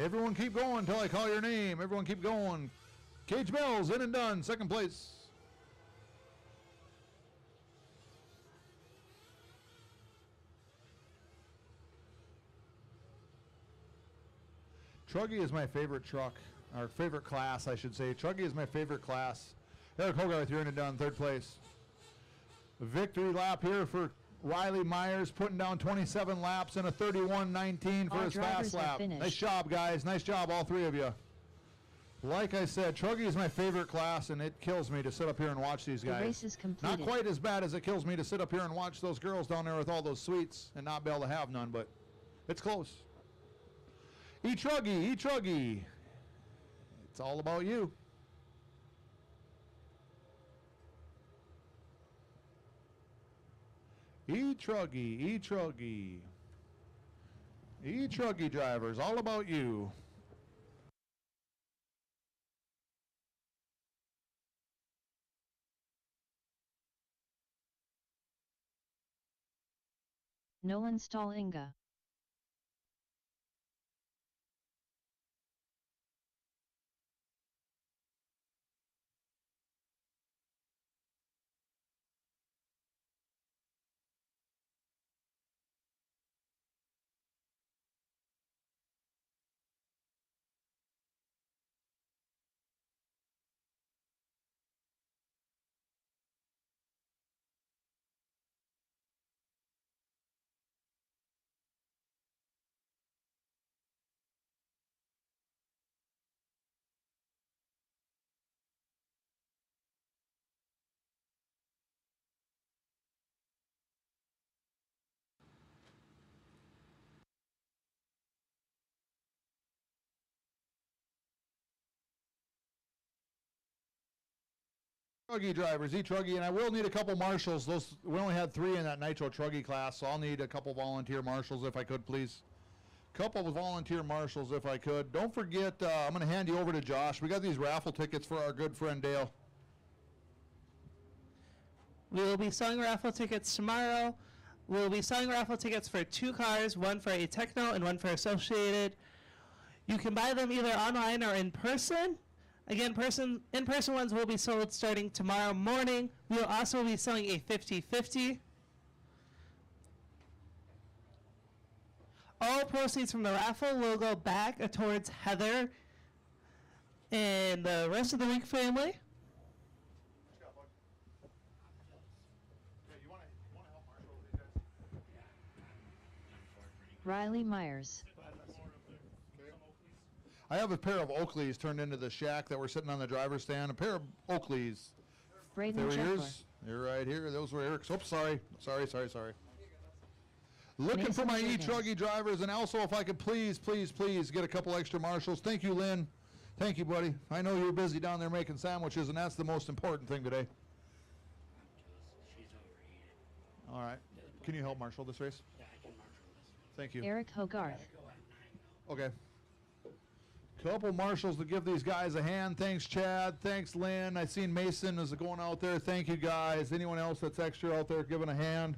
S1: Everyone keep going until I call your name. Everyone keep going. Cage Mills, in and done, second place. Truggy is my favorite truck, or favorite class, I should say. Truggy is my favorite class. Eric Hogarth, you're in and done, third place. Victory lap here for Riley Myers, putting down 27 laps and a 31:19 for
S2: All
S1: his
S2: drivers
S1: fast
S2: have
S1: lap.
S2: finished.
S1: Nice job, guys. Nice job, all three of you. Like I said, Truggy is my favorite class, and it kills me to sit up here and watch these
S2: The
S1: guys.
S2: race is completed.
S1: Not quite as bad as it kills me to sit up here and watch those girls down there with all those sweets and not be able to have none, but it's close. E-Truggy, E-Truggy. It's all about you. E-Truggy, E-Truggy. E-Truggy drivers, all about you.
S2: Nolan Stallinga.
S1: Truggy drivers, E-Truggy, and I will need a couple marshals. Those we only had 3 in that Nitro Truggy class, so I'll need a couple volunteer marshals if I could, please. Couple of volunteer marshals if I could. Don't forget, I'm going to hand you over to Josh. We got these raffle tickets for our good friend Dale.
S4: We will be selling raffle tickets tomorrow. We will be selling raffle tickets for 2 cars, one for a Techno and one for Associated. You can buy them either online or in person. Again, in-person ones will be sold starting tomorrow morning. We will also be selling a 50-50. All proceeds from the raffle will go back towards Heather and the rest of the Wink family.
S2: Riley Myers.
S1: I have a pair of Oakleys turned into the shack that were sitting on the driver's stand. A pair of Oakleys. They
S2: Braden
S1: were
S2: Scheffler.
S1: yours. You're right here. Those were Eric's. Oops, sorry. Sorry. Looking
S2: Mason
S1: for my
S2: Jr.
S1: E-Truggy drivers, and also if I could please get a couple extra marshals. Thank you, Lynn. Thank you, buddy. I know you're busy down there making sandwiches, and that's the most important thing today.
S8: She's overheated.
S1: All right. Can you help marshal this race?
S8: Yeah, I can marshal this.
S1: Thank you.
S2: Eric Hogarth.
S1: Okay. Couple marshals to give these guys a hand. Thanks, Chad. Thanks, Lynn. I seen Mason is going out there. Thank you, guys. Anyone else that's extra out there giving a hand?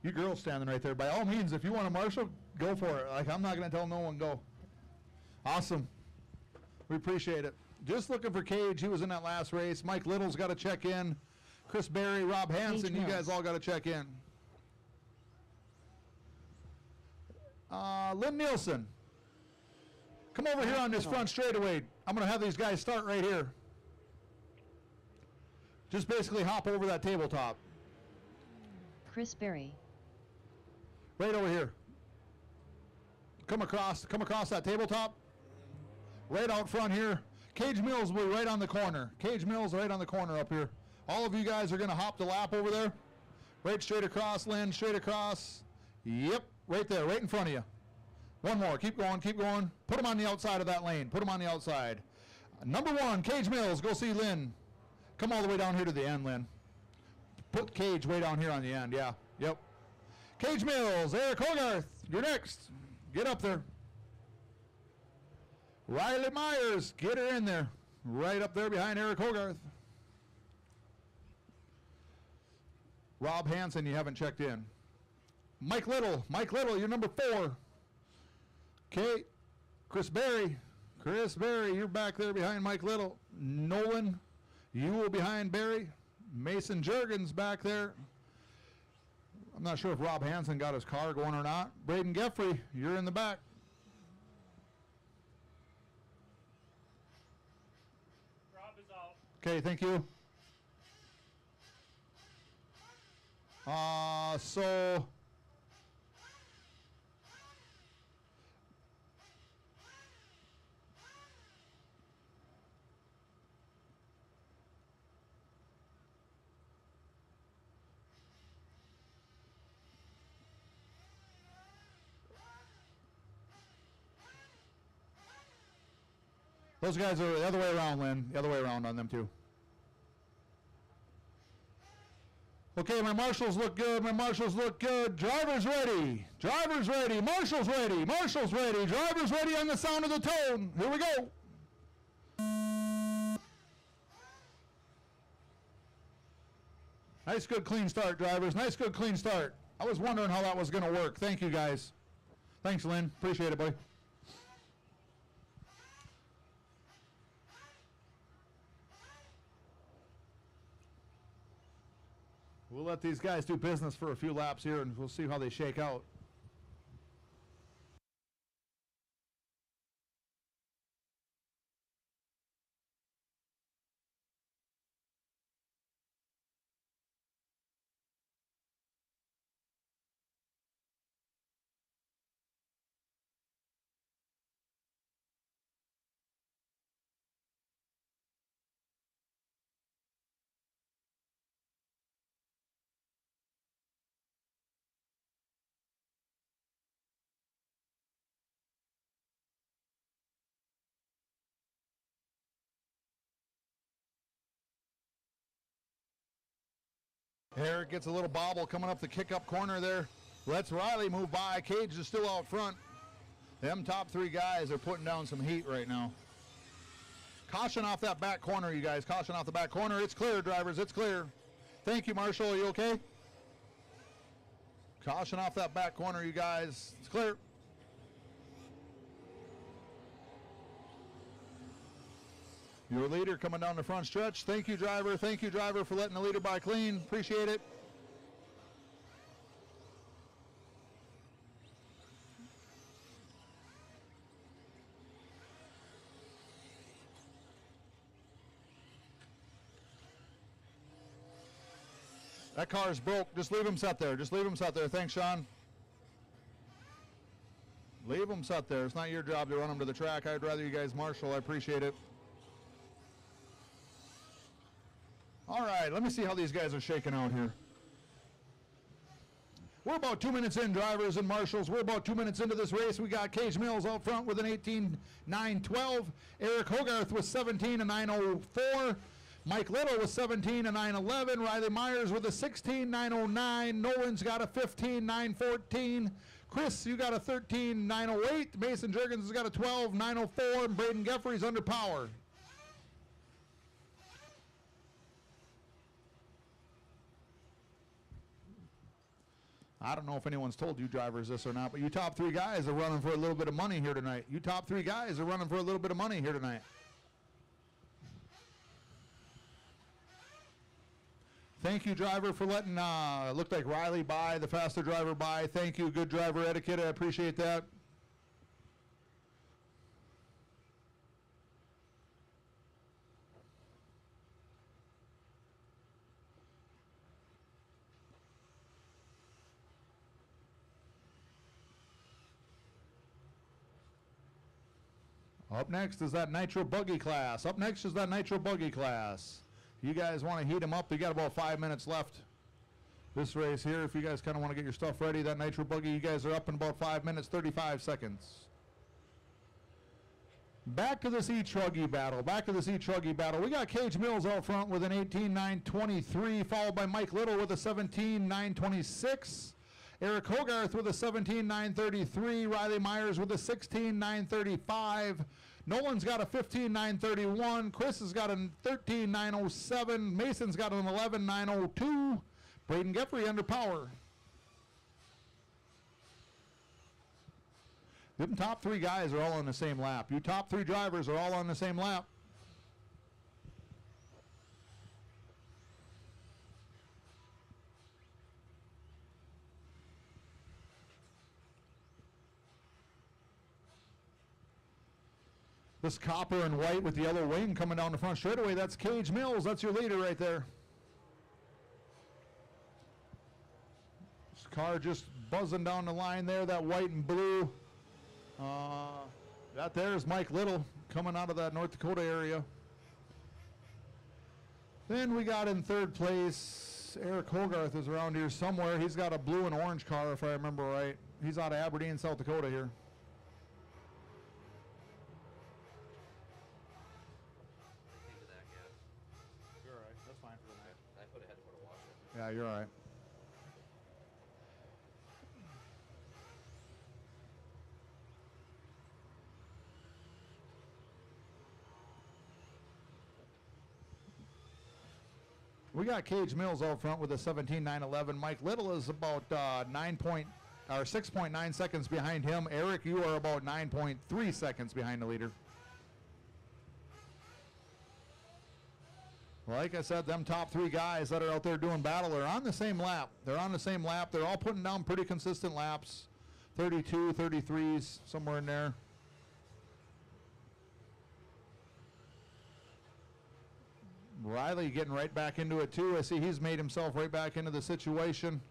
S1: You girls standing right there. By all means, if you want a marshal, go for it. Like, I'm not going to tell no one go. Awesome. We appreciate it. Just looking for Cage. He was in that last race. Mike Little's got to check in. Chris Berry, Rob Hansen, you guys all got to check in. Lynn Nielsen, come over here on this front straightaway. I'm going to have these guys start right here. Just basically hop over that tabletop.
S2: Chris Berry.
S1: Right over here. Come across that tabletop. Right out front here. Cage Mills will be right on the corner. Cage Mills right on the corner up here. All of you guys are going to hop the lap over there. Right straight across, Lynn, straight across. Yep, right there, right in front of you. One more, keep going. Put them on the outside of that lane. Put them on the outside. Number 1, Cage Mills, go see Lynn. Come all the way down here to the end, Lynn. Put Cage way down here on the end, yeah, yep. Cage Mills, Eric Hogarth, you're next. Get up there. Riley Myers, get her in there. Right up there behind Eric Hogarth. Rob Hansen, you haven't checked in. Mike Little. Mike Little, you're number 4. Okay. Chris Berry. Chris Berry, you're back there behind Mike Little. Nolan, you will behind Berry. Mason Jurgens back there. I'm not sure if Rob Hansen got his car going or not. Braden Geffrey, you're in the back.
S4: Rob is out.
S1: Okay, thank you. So those guys are the other way around, Lynn. The other way around on them too. Okay, my marshals look good. My marshals look good. Driver's ready. Driver's ready. Marshals ready. Marshals ready. Driver's ready on the sound of the tone. Here we go. Nice, good, clean start, drivers. Nice, good, clean start. I was wondering how that was going to work. Thank you, guys. Thanks, Lynn. Appreciate it, buddy. We'll let these guys do business for a few laps here, and we'll see how they shake out. Eric gets a little bobble coming up the kick-up corner there. Lets Riley move by. Cage is still out front. Them top 3 guys are putting down some heat right now. Caution off that back corner, you guys. Caution off the back corner. It's clear, drivers. It's clear. Thank you, Marshall. Are you okay? Caution off that back corner, you guys. It's clear. Your leader coming down the front stretch. Thank you, driver. Thank you, driver, for letting the leader by clean. Appreciate it. That car is broke. Just leave him set there. Just leave him set there. Thanks, Sean. Leave him set there. It's not your job to run him to the track. I'd rather you guys marshal. I appreciate it. All right, let me see how these guys are shaking out here. We're about 2 minutes in, drivers and marshals. We're about 2 minutes into this race. We got Cage Mills out front with an 18.912. Eric Hogarth with 17.904. Mike Little with 17.911. Riley Myers with a 16.909. Nolan's got a 15.914. Chris, you got a 13.908. Mason Jurgens has got a 12.904. And Braden Geffrey's under power. I don't know if anyone's told you drivers this or not, but you top 3 guys are running for a little bit of money here tonight. You top 3 guys are running for a little bit of money here tonight. Thank you, driver, for letting, looked like Riley by, the faster driver by. Thank you, good driver etiquette. I appreciate that. Up next is that Nitro Buggy class. Up next is that Nitro Buggy class. You guys want to heat them up? We got about 5 minutes left. This race here, if you guys kind of want to get your stuff ready, that Nitro Buggy, you guys are up in about 5 minutes, 35 seconds. Back to this E-Truggy battle. Back to this E-Truggy battle. We got Cage Mills out front with an 18.923, followed by Mike Little with a 17.926. Eric Hogarth with a 17.933. Riley Myers with a 16.935. Nolan's got a 15.931. Chris has got a 13.907. Mason's got an 11.902. Braden Geffrey under power. Them top 3 guys are all on the same lap. You top 3 drivers are all on the same lap. This copper and white with the yellow wing coming down the front straightaway, that's Cage Mills. That's your leader right there. This car just buzzing down the line there, that white and blue. That there is Mike Little coming out of that North Dakota area. Then we got in 3rd place, Eric Hogarth is around here somewhere. He's got a blue and orange car, if I remember right. He's out of Aberdeen, South Dakota here.
S3: Into that gas.
S1: You're all right. That's fine for the night.
S3: I had to put a washer.
S1: Yeah, you're all right. We got Cage Mills out front with a 17.911. Mike Little is about 6.9 seconds behind him. Eric, you are about 9.3 seconds behind the leader. Like I said, them top 3 guys that are out there doing battle are on the same lap. They're on the same lap. They're all putting down pretty consistent laps. 32, 33s, somewhere in there. Riley getting right back into it too. I see he's made himself right back into the situation.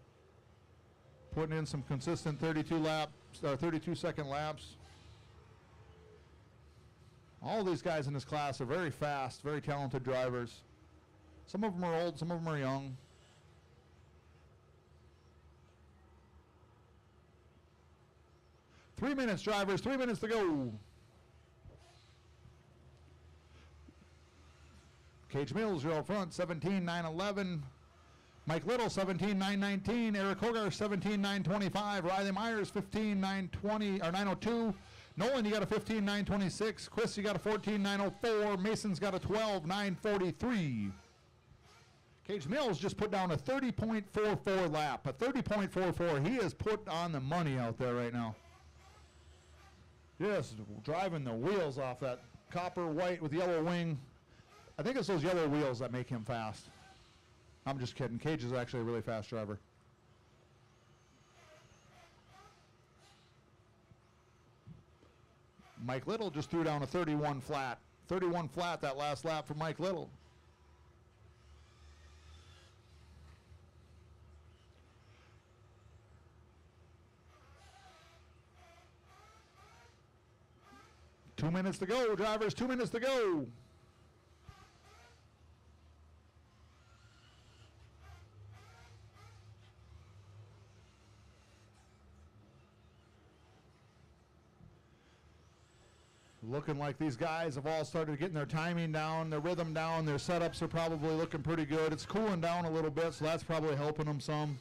S1: Putting in some consistent 32-second laps. All of these guys in this class are very fast, very talented drivers. Some of them are old, some of them are young. Three minutes, drivers, 3 minutes to go. Cage Mills, you're out front, 17.911. Mike Little, 17.919. Eric Hogarth, 17.925. Riley Myers, 15.920 or 902. Nolan, you got a 15.926. Chris, you got a 14.904. Mason's got a 12.943. Cage Mills just put down a 30.44 lap. A 30.44. He has put on the money out there right now. Just driving the wheels off that copper white with yellow wing. I think it's those yellow wheels that make him fast. I'm just kidding. Cage is actually a really fast driver. Mike Little just threw down a 31 flat. 31 flat that last lap for Mike Little. Two minutes to go, drivers. 2 minutes to go. Looking like these guys have all started getting their timing down, their rhythm down, their setups are probably looking pretty good. It's cooling down a little bit, so that's probably helping them some.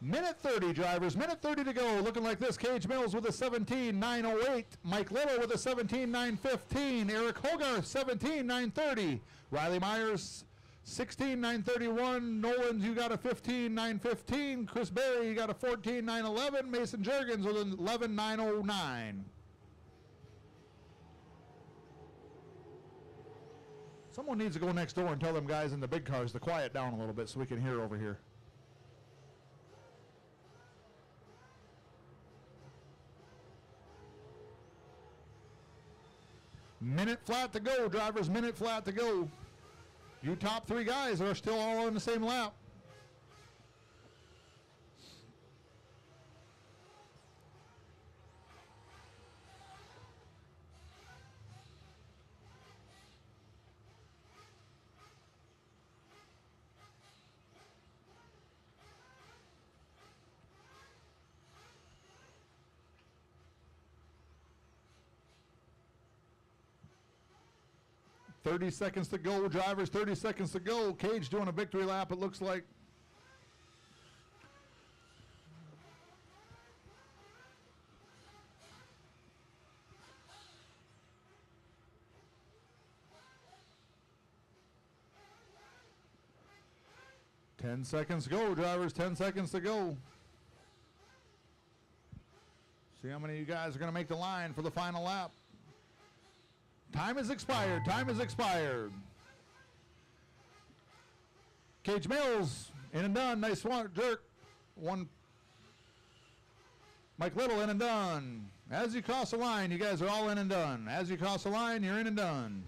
S1: Minute 30, drivers, minute 30 to go. Looking like this, Cage Mills with a 17.908. Mike Little with a 17.915. Eric Hogarth, 17.930. Riley Myers, 16.931. Nolan, you got a 15.915. Chris Berry, you got a 14.911. Mason Jurgens with an 11.909. Someone needs to go next door and tell them guys in the big cars to quiet down a little bit so we can hear over here. Minute flat to go, drivers, minute flat to go. You top 3 guys are still all on the same lap. .30 seconds to go, drivers, 30 seconds to go. Cage doing a victory lap, it looks like. Ten seconds to go, drivers, 10 seconds to go. See how many of you guys are going to make the line for the final lap. Time has expired. Time has expired. Cage Mills, in and done. Nice one, jerk. One. Mike Little, in and done. As you cross the line, you guys are all in and done. As you cross the line, you're in and done.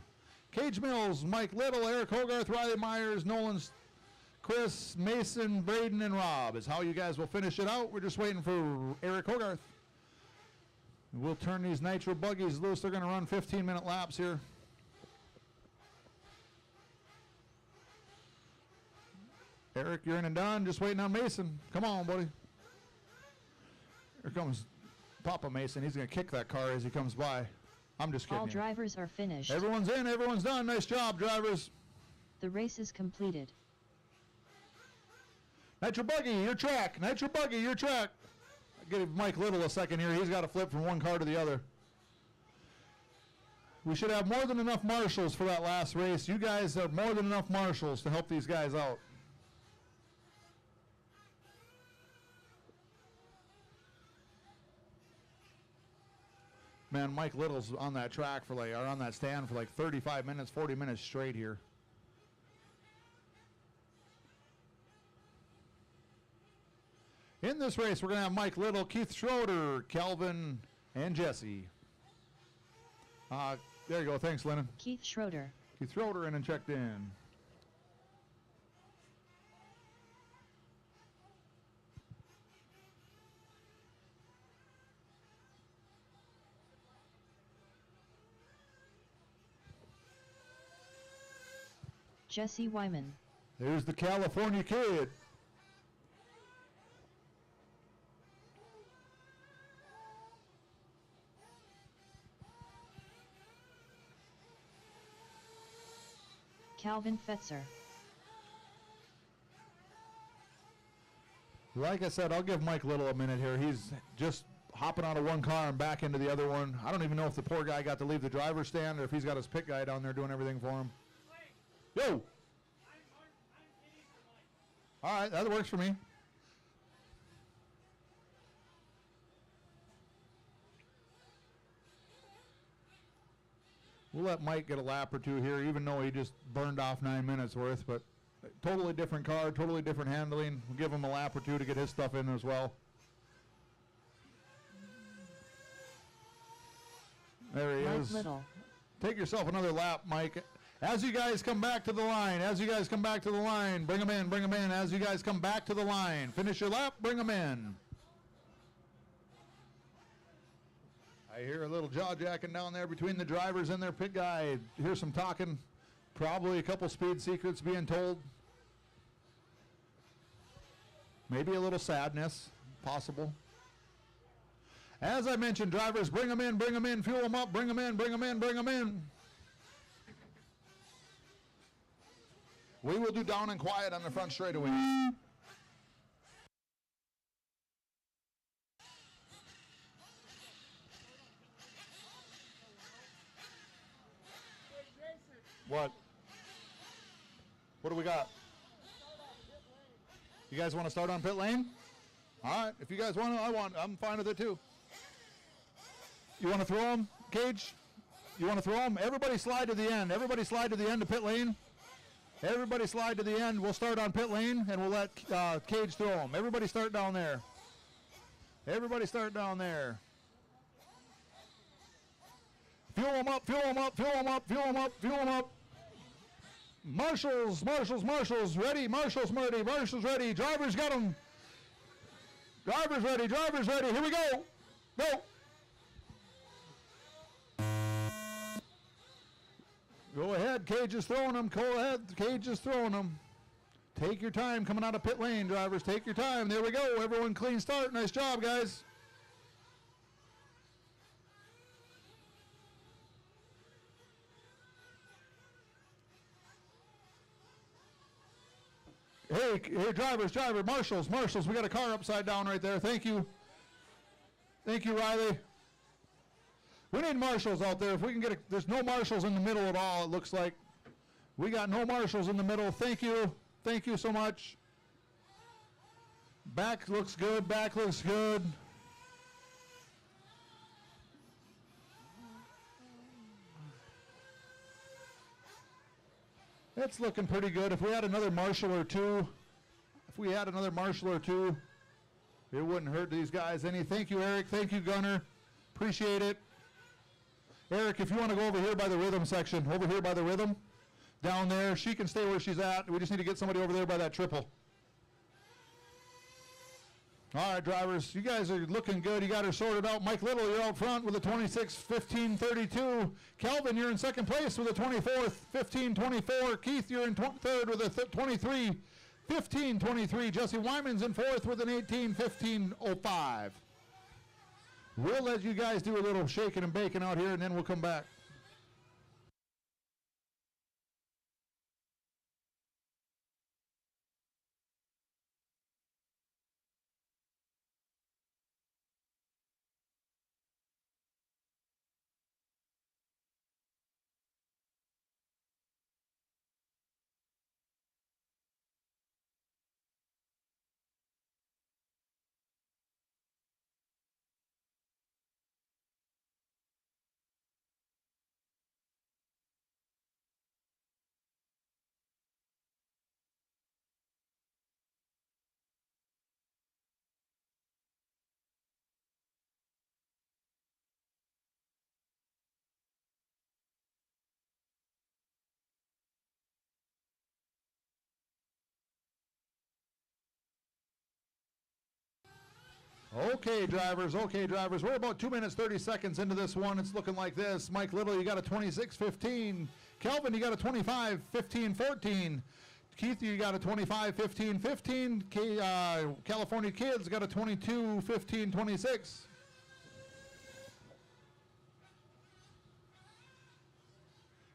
S1: Cage Mills, Mike Little, Eric Hogarth, Riley Myers, Nolan, Chris, Mason, Braden, and Rob is how you guys will finish it out. We're just waiting for Eric Hogarth. We'll turn these nitro buggies loose. They're going to run 15-minute laps here. Eric, you're in and done. Just waiting on Mason. Come on, buddy. Here comes Papa Mason. He's going to kick that car as he comes by. I'm just kidding.
S2: All
S1: you.
S2: drivers are finished.
S1: Everyone's in. Everyone's done. Nice job, drivers.
S2: The race is completed.
S1: Nitro Buggy, your track. Nitro Buggy, your track. Give Mike Little a second here. He's got to flip from one car to the other. We should have more than enough marshals for that last race. You guys have more than enough marshals to help these guys out. Man, Mike Little's on that track for like, or on that stand for like 35 minutes, 40 minutes straight here. In this race, we're going to have Mike Little, Keith Schroeder, Calvin, and Jesse. There you go. Thanks, Lennon.
S2: Keith Schroeder.
S1: Keith Schroeder in and checked in.
S2: Jesse Wyman.
S1: There's the California kid.
S2: Calvin Fetzer.
S1: Like I said, I'll give Mike Little a minute here. He's just hopping out of one car and back into the other one. I don't even know if the poor guy got to leave the driver's stand or if he's got his pit guy down there doing everything for him. Yo! All right, that works for me. We'll let Mike get a lap or two here, even though he just burned off 9 minutes worth, but totally different car, totally different handling. We'll give him a lap or two to get his stuff in as well. There he
S2: Mike
S1: is.
S2: Little.
S1: Take yourself another lap, Mike. As you guys come back to the line, bring them in. As you guys come back to the line, finish your lap, bring them in. I hear a little jaw-jacking down there between the drivers and their pit guy. Hear some talking, probably a couple speed secrets being told. Maybe a little sadness, possible. As I mentioned, drivers, bring them in, fuel them up, bring them in. We will do down and quiet on the front straightaway. What? What do we got? You guys want to start on pit lane? All right. If you guys want to, I'm fine with it too. You want to throw them, Cage? You want to throw them? Everybody slide to the end. Everybody slide to the end of pit lane. Everybody slide to the end. We'll start on pit lane, and we'll let Cage throw them. Everybody start down there. Everybody start down there. Fuel them up, fuel them up, fuel them up, fuel them up, fuel them up. Marshals, ready. Marshals ready. Drivers got them. Drivers ready. Here we go. Go. Go ahead, Cage is throwing them. Take your time coming out of pit lane, drivers. Take your time. There we go. Everyone clean start. Nice job, guys. Hey, drivers, marshals, we got a car upside down right there. Thank you, Riley. We need marshals out there. If we can get there's no marshals in the middle at all, it looks like. We got no marshals in the middle. Thank you so much. Back looks good. It's looking pretty good. If we had another marshal or two, it wouldn't hurt these guys any. Thank you, Eric. Thank you, Gunner. Appreciate it. Eric, if you want to go over here by the rhythm section, down there, she can stay where she's at. We just need to get somebody over there by that triple. All right, drivers, you guys are looking good. You got her sorted out. Mike Little, you're out front with a 26-15-32. Kelvin, you're in second place with a 24-15-24. Keith, you're in third with a 23-15-23. Jesse Wyman's in fourth with an 18-15-05. We'll let you guys do a little shaking and baking out here, and then we'll come back. Okay, drivers. We're about 2 minutes, 30 seconds into this one. It's looking like this. Mike Little, you got a 26-15. Kelvin, you got a 25-15-14. Keith, you got a 25-15-15. California Kids got a 22-15-26.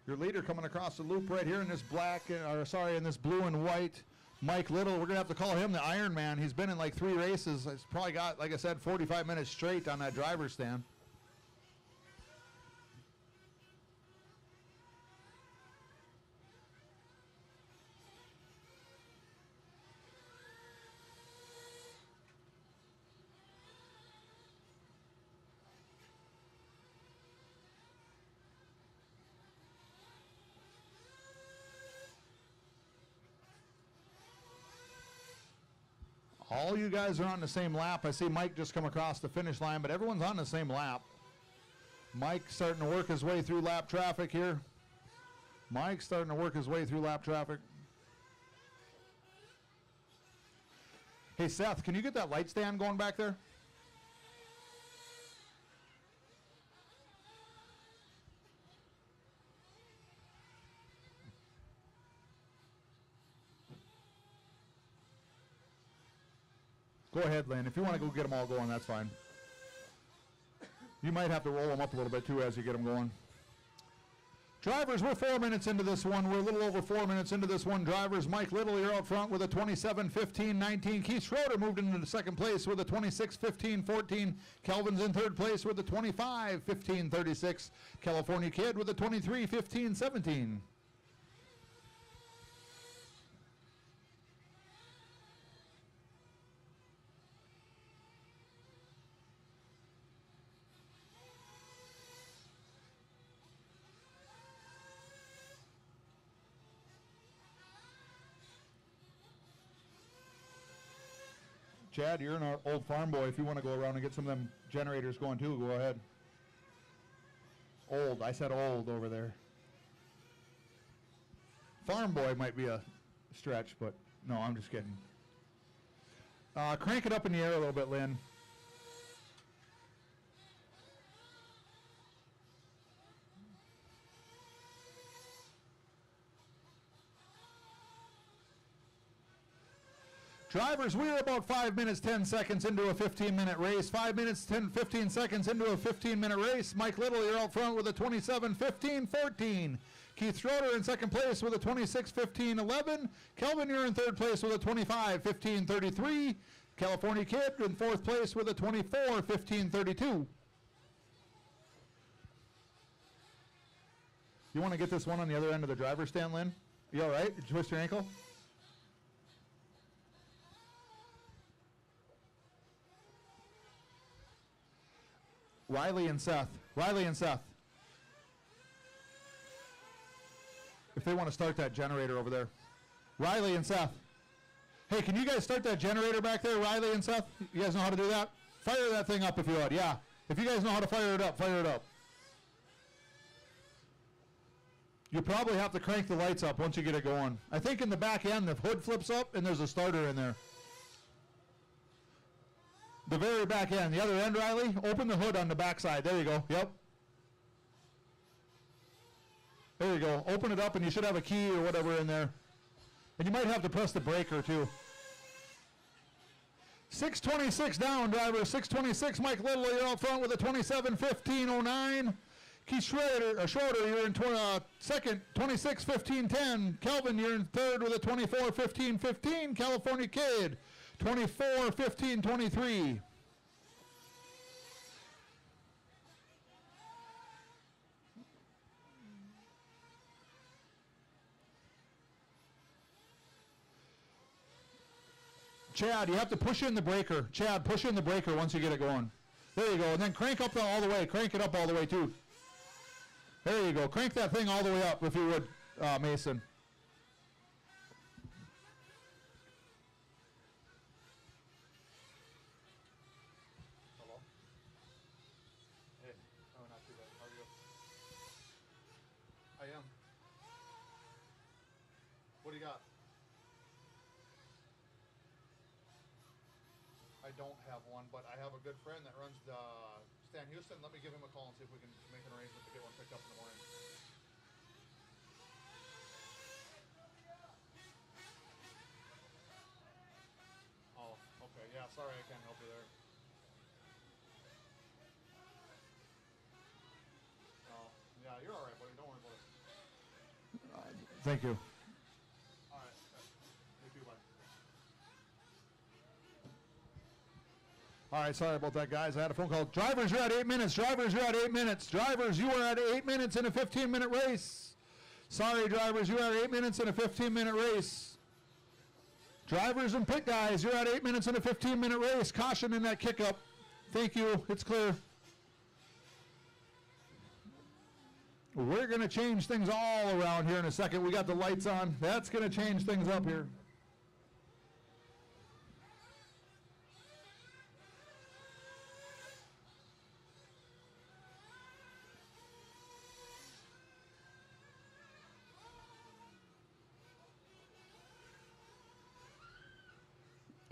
S1: Your leader coming across the loop right here in this in this blue and white. Mike Little, we're going to have to call him the Iron Man. He's been in like 3 races. He's probably got, like I said, 45 minutes straight on that driver's stand. All you guys are on the same lap. I see Mike just come across the finish line, but everyone's on the same lap. Mike's starting to work his way through lap traffic here. Hey, Seth, can you get that light stand going back there? Go ahead, Lynn. If you want to go get them all going, that's fine. You might have to roll them up a little bit, too, as you get them going. Drivers, we're 4 minutes into this one. We're a little over 4 minutes into this one. Drivers, Mike Little, you're out front with a 27-15-19. Keith Schroeder moved into the second place with a 26-15-14. Kelvin's in third place with a 25-15-36. California Kid with a 23-15-17. Chad, you're an old farm boy. If you want to go around and get some of them generators going too, go ahead. Old. I said old over there. Farm boy might be a stretch, but no, I'm just kidding. Crank it up in the air a little bit, Lynn. Drivers, we are about 5 minutes, 10 seconds into a 15-minute race. 5 minutes, 15 seconds into a 15-minute race. Mike Little, you're out front with a 27-15-14. Keith Schroeder in second place with a 26-15-11. Kelvin, you're in third place with a 25-15-33. California Kid in fourth place with a 24-15-32. You want to get this one on the other end of the driver's stand, Lynn? You all right? Did you twist your ankle? Riley and Seth. if they want to start that generator over there. Riley and Seth. Hey, can you guys start that generator back there, Riley and Seth? You guys know how to do that? Fire that thing up if you would. Yeah. If you guys know how to fire it up, fire it up. You probably have to crank the lights up once you get it going. I think in the back end, the hood flips up and there's a starter in there. The very back end. The other end, Riley, open the hood on the back side. There you go. Yep. There you go. Open it up and you should have a key or whatever in there. And you might have to press the breaker too. 626 down, driver. 626, Mike Little, you're out front with a 27:15.09. Keith Schroeder, you're in second, 26:15.10. Kelvin, you're in third with a 24:15.15. California Kid, 24:15.23. Chad, you have to push in the breaker. Chad, push in the breaker once you get it going. There you go. And then crank up all the way. Crank it up all the way, too. There you go. Crank that thing all the way up, if you would, Mason. Hello? Hey. Oh, not too bad. How are you? I am. What do you got? I don't have one, but I have a good friend that runs the Stan Houston. Let me give him a call and see if we can make an arrangement to get one picked up in the morning. Oh, okay. Yeah, sorry I can't help you there. Oh, yeah, you're all right, buddy. Don't worry about it. Thank you. All right. You too, bye. All right, sorry about that, guys. I had a phone call. Drivers, you're at 8 minutes. Drivers, you're at 8 minutes. Drivers, you are at 8 minutes in a 15-minute race. Sorry, drivers, you are at 8 minutes in a 15-minute race. Drivers and pit guys, you're at 8 minutes in a 15-minute race. Caution in that kick up. Thank you. It's clear. We're going to change things all around here in a second. We got the lights on. That's going to change things up here.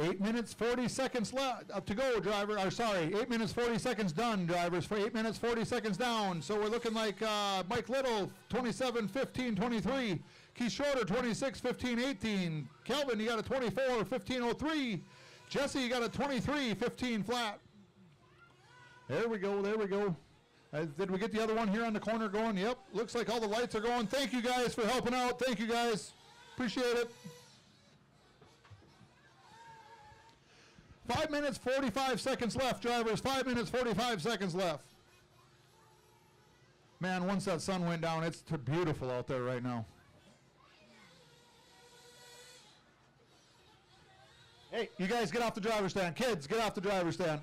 S1: Eight minutes, 40 seconds left up to go, driver. Or sorry, 8 minutes, 40 seconds done, drivers. For 8 minutes, 40 seconds down. So we're looking like Mike Little, 27:15.23. Keith Schroeder, 26:15.18. Kelvin, you got a 24:15.03. Jesse, you got a 23:15 flat. There we go. There we go. Did we get the other one here on the corner going? Yep. Looks like all the lights are going. Thank you guys for helping out. Thank you guys. Appreciate it. 5 minutes, 45 seconds left, drivers. 5 minutes, 45 seconds left. Man, once that sun went down, it's beautiful out there right now. Hey, you guys get off the driver's stand. Kids, get off the driver's stand.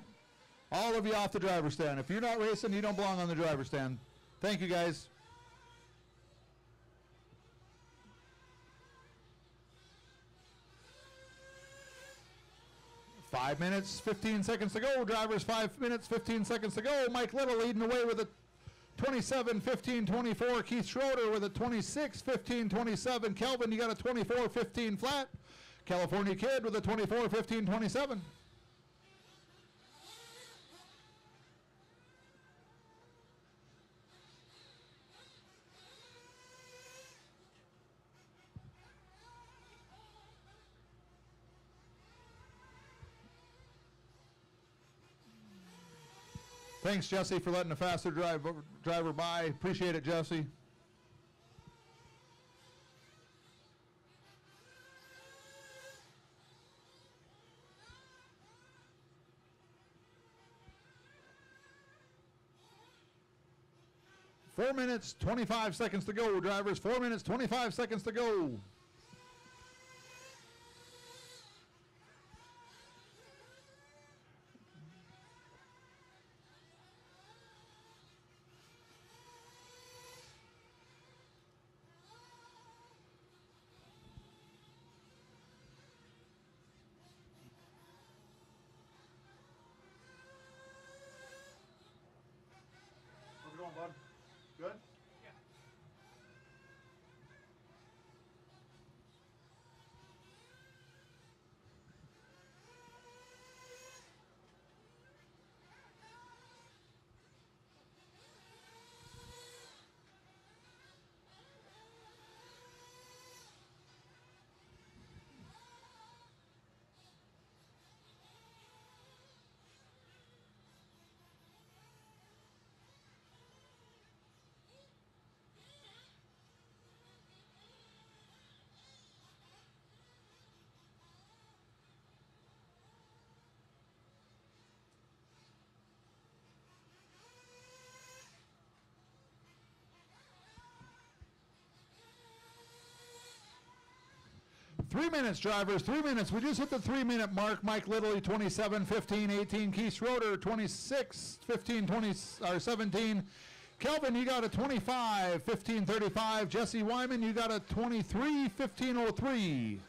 S1: All of you off the driver's stand. If you're not racing, you don't belong on the driver's stand. Thank you, guys. Five minutes, 15 seconds to go, drivers. 5 minutes, 15 seconds to go. Mike Little leading the way with a 27:15.24. Keith Schroeder with a 26:15.27. Kelvin, you got a 24:15 flat. California Kid with a 24:15.27. Thanks, Jesse, for letting the faster driver by. Appreciate it, Jesse. Four minutes, 25 seconds to go, drivers. 4 minutes, 25 seconds to go. 3 minutes, drivers, 3 minutes. We just hit the 3-minute mark. Mike Little, 27, 15, 18. Keith Schroeder, 26, 15, 20, or 17. Kelvin, you got a 25, 15, 35. Jesse Wyman, you got a 23, 15, 03.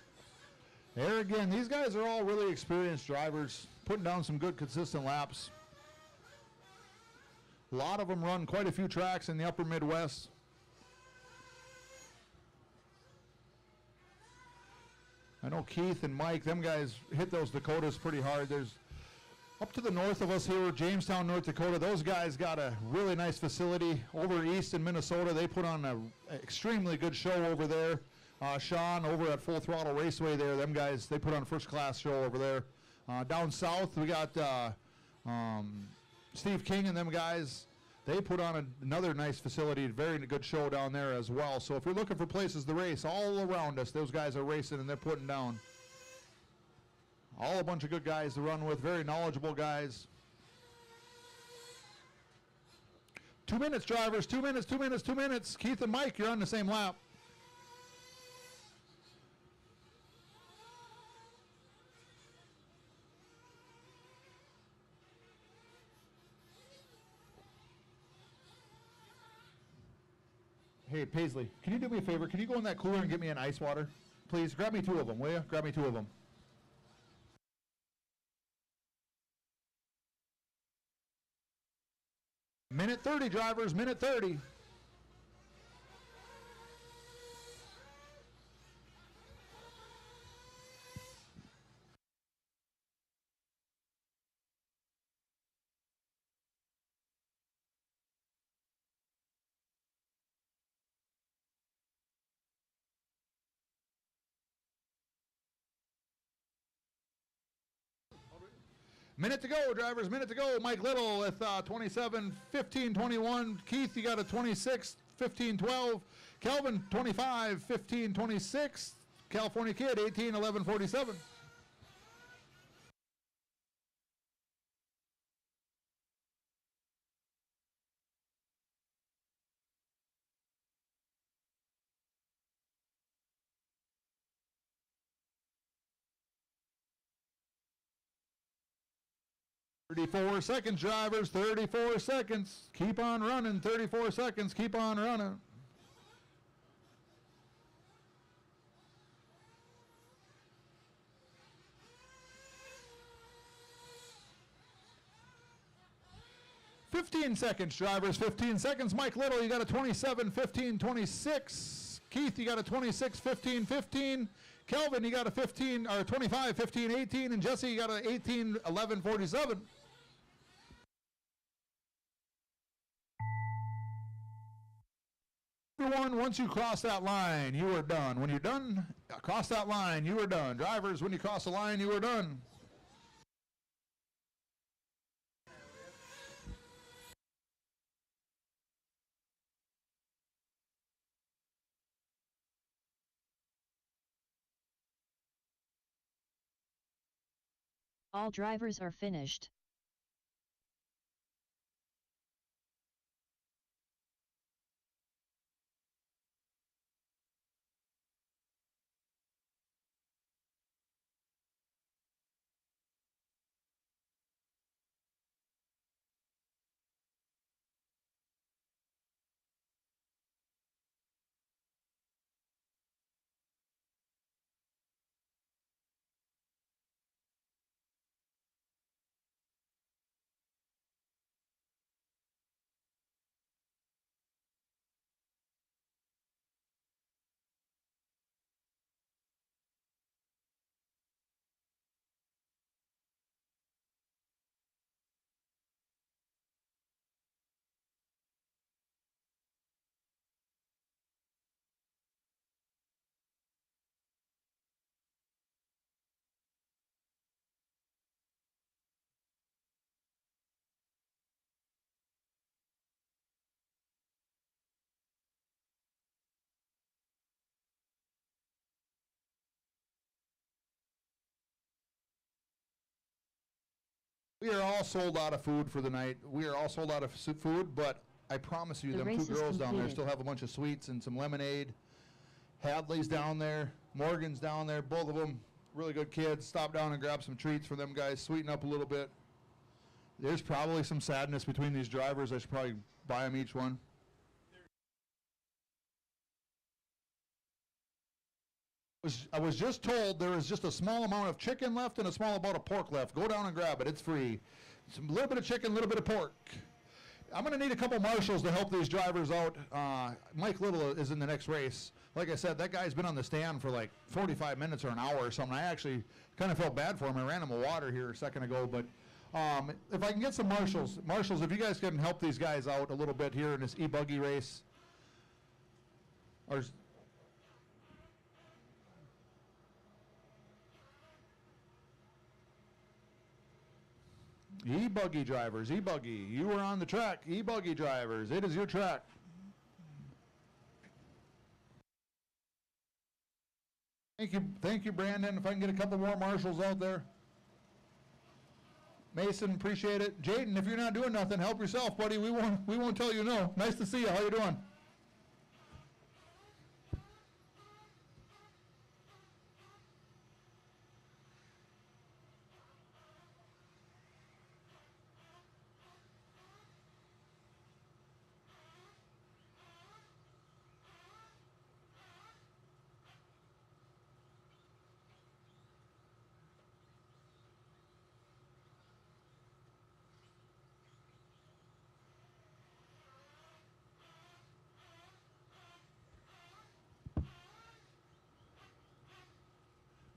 S1: There again, these guys are all really experienced drivers, putting down some good, consistent laps. A lot of them run quite a few tracks in the upper Midwest. I know Keith and Mike, them guys hit those Dakotas pretty hard. There's up to the north of us here, Jamestown, North Dakota. Those guys got a really nice facility over east in Minnesota. They put on an extremely good show over there. Sean over at Full Throttle Raceway there, them guys, they put on a first-class show over there. Down south, we got Steve King and them guys. They put on another nice facility, very good show down there as well. So if you're looking for places to race, all around us, those guys are racing and they're putting down. All a bunch of good guys to run with, very knowledgeable guys. 2 minutes, drivers, 2 minutes, 2 minutes, 2 minutes. Keith and Mike, you're on the same lap. Hey, Paisley, can you do me a favor? Can you go in that cooler and get me an ice water? Please, grab me 2 of them, will you? Grab me 2 of them. Minute 30, drivers, minute 30. Minute to go, drivers, minute to go. Mike Little with 27, 15, 21. Keith, you got a 26, 15, 12. Kelvin, 25, 15, 26. California Kid, 18, 11, 47. "34 seconds, drivers, 34 seconds. Keep on running, 34 seconds, keep on running." "15 seconds, drivers, 15 seconds. Mike Little, you got a 27, 15, 26. Keith, you got a 26, 15, 15. Kelvin, you got a 15, or 25, 15, 18. And Jesse, you got a 18, 11, 47. Everyone, once you cross that line, you are done. When you're done, cross that line, you are done. Drivers, when you cross the line, you are done.
S2: All drivers are finished.
S1: We are all sold out of food for the night. We are all sold out of food, but I promise you,
S2: The
S1: them
S2: race
S1: 2
S2: is
S1: girls down there
S2: completed.
S1: still have a bunch of sweets and some lemonade. Hadley's down there. Morgan's down there, both of them really good kids. Stop down and grab some treats for them guys, sweeten up a little bit. There's probably some sadness between these drivers. I should probably buy them each one. I was just told there is just a small amount of chicken left and a small amount of pork left. Go down and grab it. It's free. It's a little bit of chicken, a little bit of pork. I'm going to need a couple marshals to help these drivers out. Mike Little is in the next race. Like I said, that guy's been on the stand for like 45 minutes or an hour or something. I actually kind of felt bad for him. I ran him a water here a second ago. But if I can get some marshals, if you guys can help these guys out a little bit here in this e-buggy race. Or e-buggy drivers, e-buggy, you are on the track. E-buggy drivers, it is your track. Thank you, Brandon. If I can get a couple more marshals out there. Mason, appreciate it. Jaden, if you're not doing nothing, help yourself, buddy. We won't tell you no. Nice to see you. How you doing?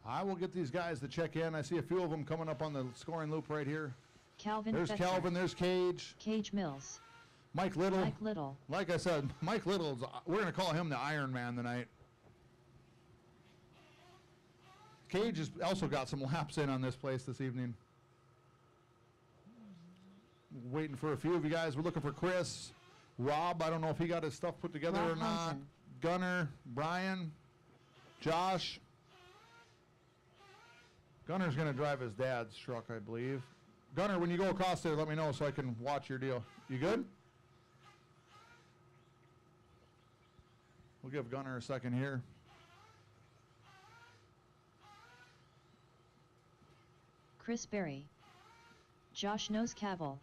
S1: I will get these guys to check in. I see a few of them coming up on the scoring loop right here.
S2: Calvin
S1: There's
S2: Fetzer.
S1: Calvin, there's Cage.
S2: Cage Mills.
S1: Mike Little.
S2: Mike Little.
S1: Like I said, Mike Little's, we're going to call him the Iron Man tonight. Cage has also got some laps in on this place this evening. Waiting for a few of you guys. We're looking for Chris. Rob, I don't know if he got his stuff put together
S2: Rob
S1: or not.
S2: Hansen.
S1: Gunner, Brian, Josh. Gunner's going to drive his dad's truck, I believe. Gunner, when you go across there, let me know so I can watch your deal. You good? We'll give Gunner a second here.
S2: Chris Berry. Josh Nose Cavill.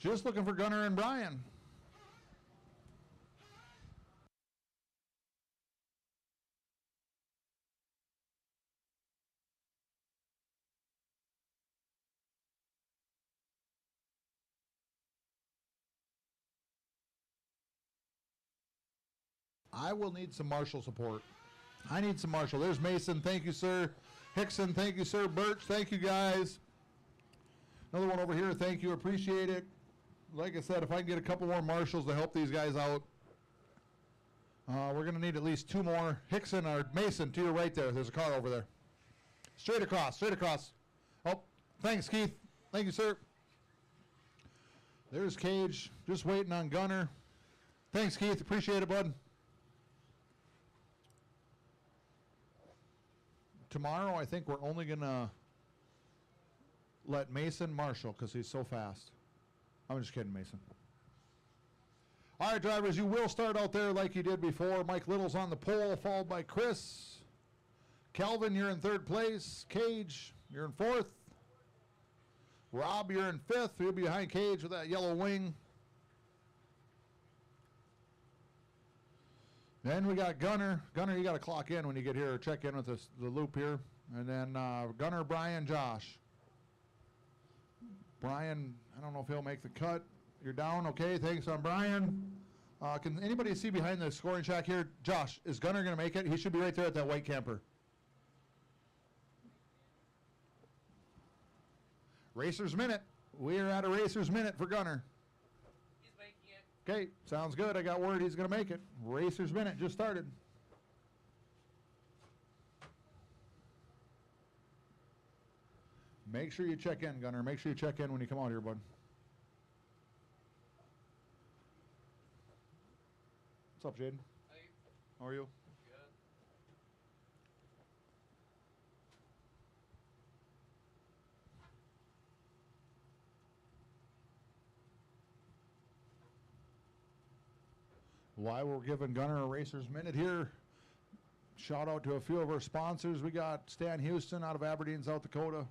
S1: Just looking for Gunner and Brian. I will need some marshal support. I need some marshal. There's Mason. Thank you, sir. Hickson. Thank you, sir. Birch. Thank you, guys. Another one over here. Thank you. Appreciate it. Like I said, if I can get a couple more marshals to help these guys out, we're going to need at least two more. Hickson or Mason to your right there. There's a car over there. Straight across. Straight across. Oh, thanks, Keith. Thank you, sir. There's Cage. Just waiting on Gunner. Thanks, Keith. Appreciate it, bud. Tomorrow, I think we're only going to let Mason marshal because he's so fast. I'm just kidding, Mason. All right, drivers, you will start out there like you did before. Mike Little's on the pole, followed by Chris. Calvin, you're in third place. Cage, you're in fourth. Rob, you're in fifth. You'll be behind Cage with that yellow wing. Then we got Gunner. Gunner, you got to clock in when you get here or check in with the loop here. And then Gunner, Brian, Josh. Brian, I don't know if he'll make the cut. You're down. Okay, thanks on Brian. Can anybody see behind the scoring shack here? Josh, is Gunner going to make it? He should be right there at that white camper. Racer's Minute. We are at a Racer's Minute for Gunner.
S4: He's making it.
S1: Okay, sounds good. I got word he's going to make it. Racer's Minute just started. Make sure you check in, Gunner. Make sure you check in when you come out here, bud. What's up, Jaden?
S3: Hey,
S1: How are you?
S3: good.
S1: Why we're giving Gunner a Racer's Minute here. Shout out to a few of our sponsors. We got Stan Houston out of Aberdeen, South Dakota.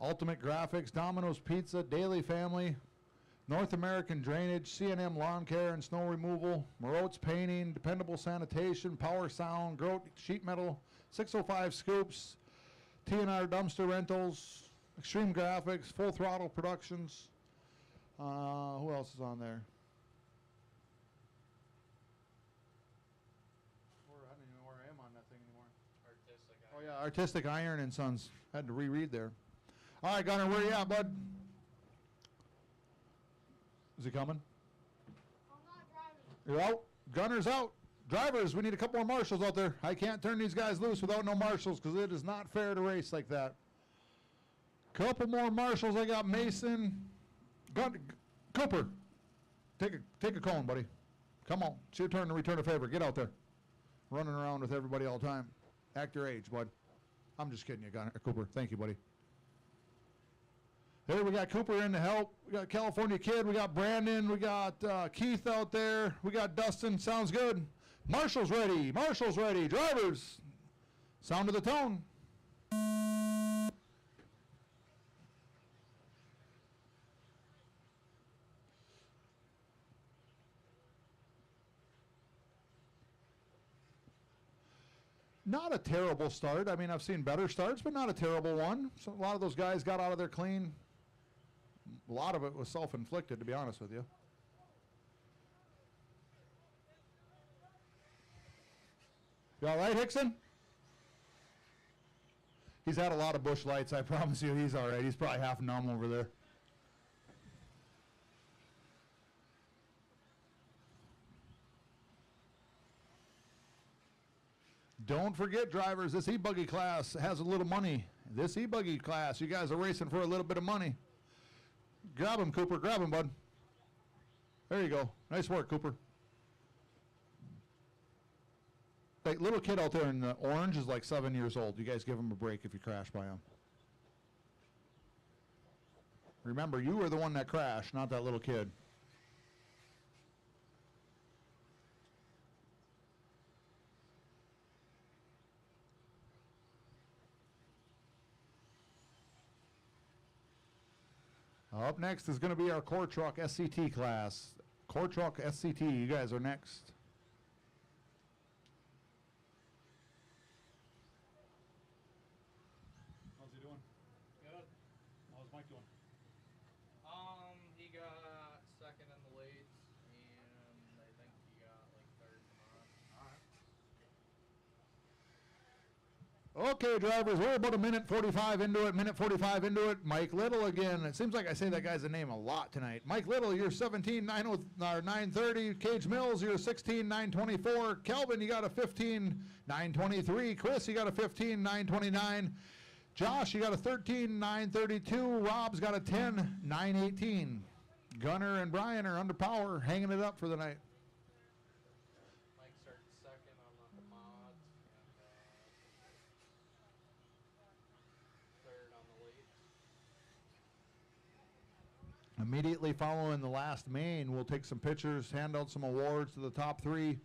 S1: Ultimate Graphics, Domino's Pizza, Daily Family, North American Drainage, C&M Lawn Care and Snow Removal, Moreau's Painting, Dependable Sanitation, Power Sound, Grote Sheet Metal, 605 Scoops, T&R Dumpster Rentals, Extreme Graphics, Full Throttle Productions. Who else is on there? I don't even know where I am on that thing anymore.
S3: Artistic.
S1: Oh yeah, Artistic Iron and Sons. Had to reread there. All right, Gunner, where you at, bud? Is he coming?
S6: I'm not driving.
S1: You're out. Gunner's out. Drivers, we need a couple more marshals out there. I can't turn these guys loose without no marshals because it is not fair to race like that. Couple more marshals. I got Mason. Cooper. Take a cone, buddy. Come on. It's your turn to return a favor. Get out there. Running around with everybody all the time. Act your age, bud. I'm just kidding you, Gunner. Cooper. Thank you, buddy. Here we got Cooper in to help. We got California Kid. We got Brandon. We got Keith out there. We got Dustin. Sounds good. Marshall's ready. Marshall's ready. Drivers. Sound of the tone. Not a terrible start. I mean, I've seen better starts, but not a terrible one. So a lot of those guys got out of there clean. A lot of it was self-inflicted, to be honest with you. You all right, Hickson? He's had a lot of bush lights. I promise you he's all right. He's probably half numb over there. Don't forget, drivers, this e-buggy class has a little money. This e-buggy class, you guys are racing for a little bit of money. Grab him, Cooper. Grab him, bud. There you go. Nice work, Cooper. That little kid out there in the orange is like 7 years old. You guys give him a break if you crash by him. Remember, you were the one that crashed, not that little kid. Up next is going to be our Core Truck SCT class. Core Truck SCT, you guys are next.
S5: How's he doing? Good. How's Mike doing?
S3: He got second in the late, and I think he got like third tomorrow.
S5: All right.
S1: Okay, drivers, we're about a minute 45 into it. Mike Little again. It seems like I say that guy's name a lot tonight. Mike Little, you're 930. Cage Mills, you're 924. Kelvin, you got a 923. Chris, you got a 929. Josh, you got a 932. Rob's got a 918. Gunner and Brian are under power, hanging it up for the night.
S3: Mike started second on the mods, and third on the late.
S1: Immediately following the last main, we'll take some pictures, hand out some awards to the top three.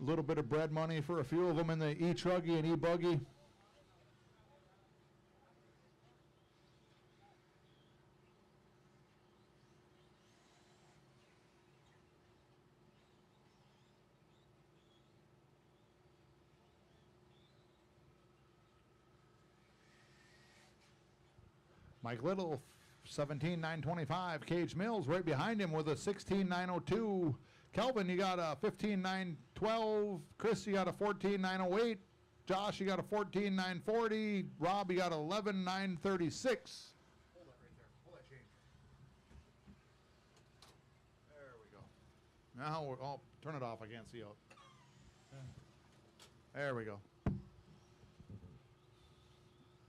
S1: A little bit of bread money for a few of them in the e-truggy and e-buggy. Mike Little, 925. Cage Mills right behind him with a 902. Kelvin, you got a 912. Chris, you got a 908. Josh, you got a 940. Rob, you got a 936.
S7: Hold that right there. Hold that chain.
S1: There we go. Now, oh, turn it off. I can't see out. There we go.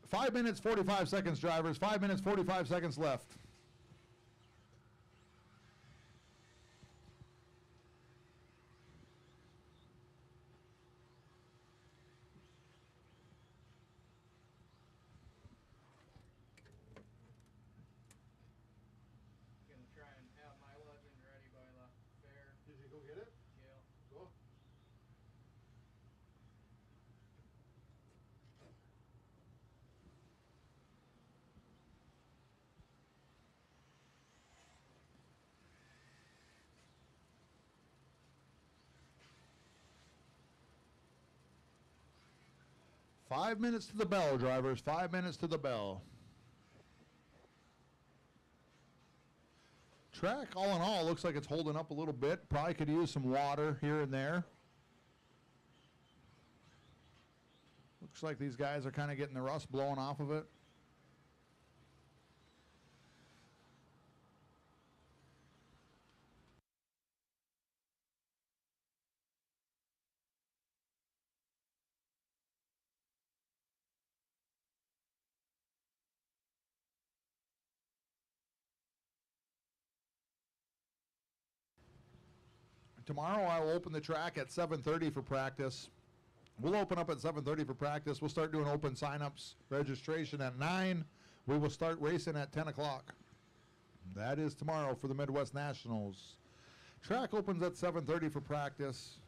S1: 5 minutes, 45 seconds, drivers. 5 minutes, 45 seconds left.
S3: Gonna try and have my legend ready by the fair.
S1: Did you go get it?
S3: Yeah.
S1: Go. 5 minutes to the bell, drivers. 5 minutes to the bell. Track, all in all, looks like it's holding up a little bit. Probably could use some water here and there. Looks like these guys are kind of getting the rust blowing off of it. Tomorrow I will open the track at 7:30 for practice. We'll open up at 7:30 for practice. We'll start doing open signups, registration at 9. We will start racing at 10 o'clock. That is tomorrow for the Midwest Nationals. Track opens at 7:30 for practice.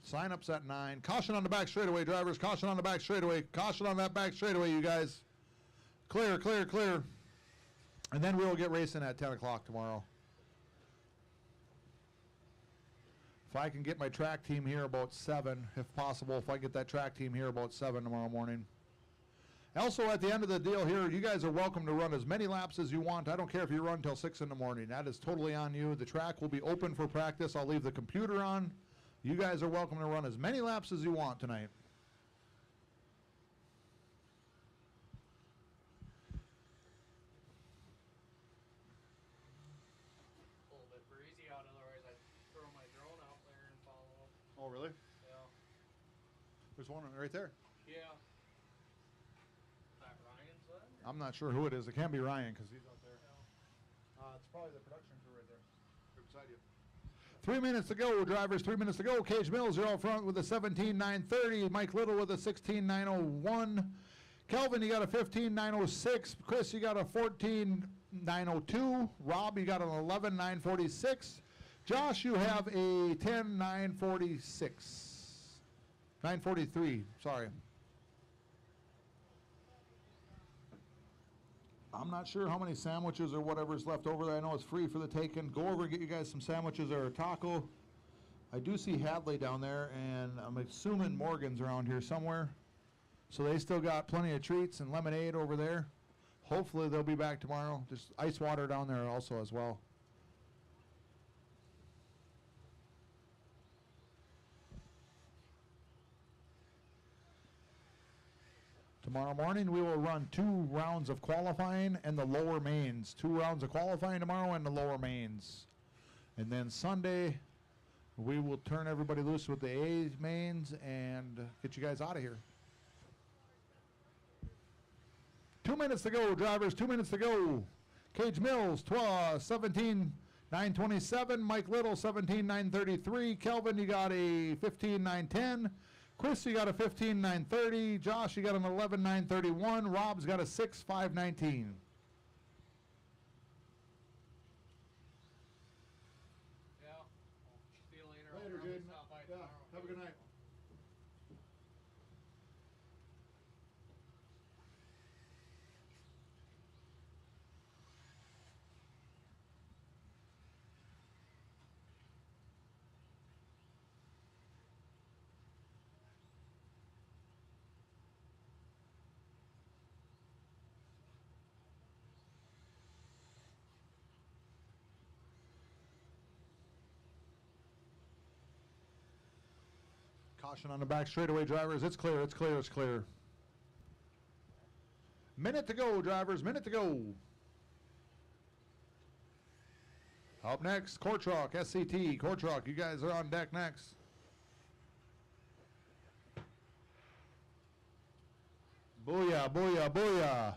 S1: Signups at 9. Caution on the back straightaway, drivers. Caution on the back straightaway. Caution on that back straightaway, you guys. Clear, clear, clear. And then we'll get racing at 10 o'clock tomorrow. If I can get my track team here about 7, if possible, if I get that track team here about 7 tomorrow morning. Also, at the end of the deal here, you guys are welcome to run as many laps as you want. I don't care if you run until 6 in the morning. That is totally on you. The track will be open for practice. I'll leave the computer on. You guys are welcome to run as many laps as you want tonight.
S3: A little bit breezy out, otherwise I'd throw my drone out there and follow up.
S1: Oh, really?
S3: Yeah.
S1: There's one right there.
S3: Yeah. That Ryan's then?
S1: I'm not sure who it is. It can't be Ryan because he's out there.
S3: Yeah.
S1: It's probably the production crew right there. Right beside you. 3 minutes to go, drivers. 3 minutes to go. Cage Mills, you're out front with a 17.930. Mike Little with a 16.901. Kelvin, you got a 15.906. Chris, you got a 14.902. Rob, you got an 11.946. Josh, you have a 10.946. 943, sorry. I'm not sure how many sandwiches or whatever's left over there. I know it's free for the taking. Go over and get you guys some sandwiches or a taco. I do see Hadley down there, and I'm assuming Morgan's around here somewhere. So they still got plenty of treats and lemonade over there. Hopefully they'll be back tomorrow. There's ice water down there also as well. Tomorrow morning, we will run 2 rounds of qualifying and the lower mains. 2 rounds of qualifying tomorrow and the lower mains. And then Sunday, we will turn everybody loose with the A mains and get you guys out of here. 2 minutes to go, drivers. 2 minutes to go. Cage Mills, 17.927. Mike Little, 17.933. Kelvin, you got a 15.910. Chris, you got a 15.930. Josh, you got an 11.931. Rob's got a 6.519.
S3: Yeah. See you later.
S1: Later,
S3: I'll probably
S1: Jaden.
S3: stop by
S1: Yeah,
S3: tomorrow.
S1: have a good night. Caution on the back straightaway, drivers. It's clear, it's clear, it's clear. Minute to go, drivers. Minute to go. Up next, Kortrok, SCT. Kortrok, you guys are on deck next. Booyah, booyah, booyah.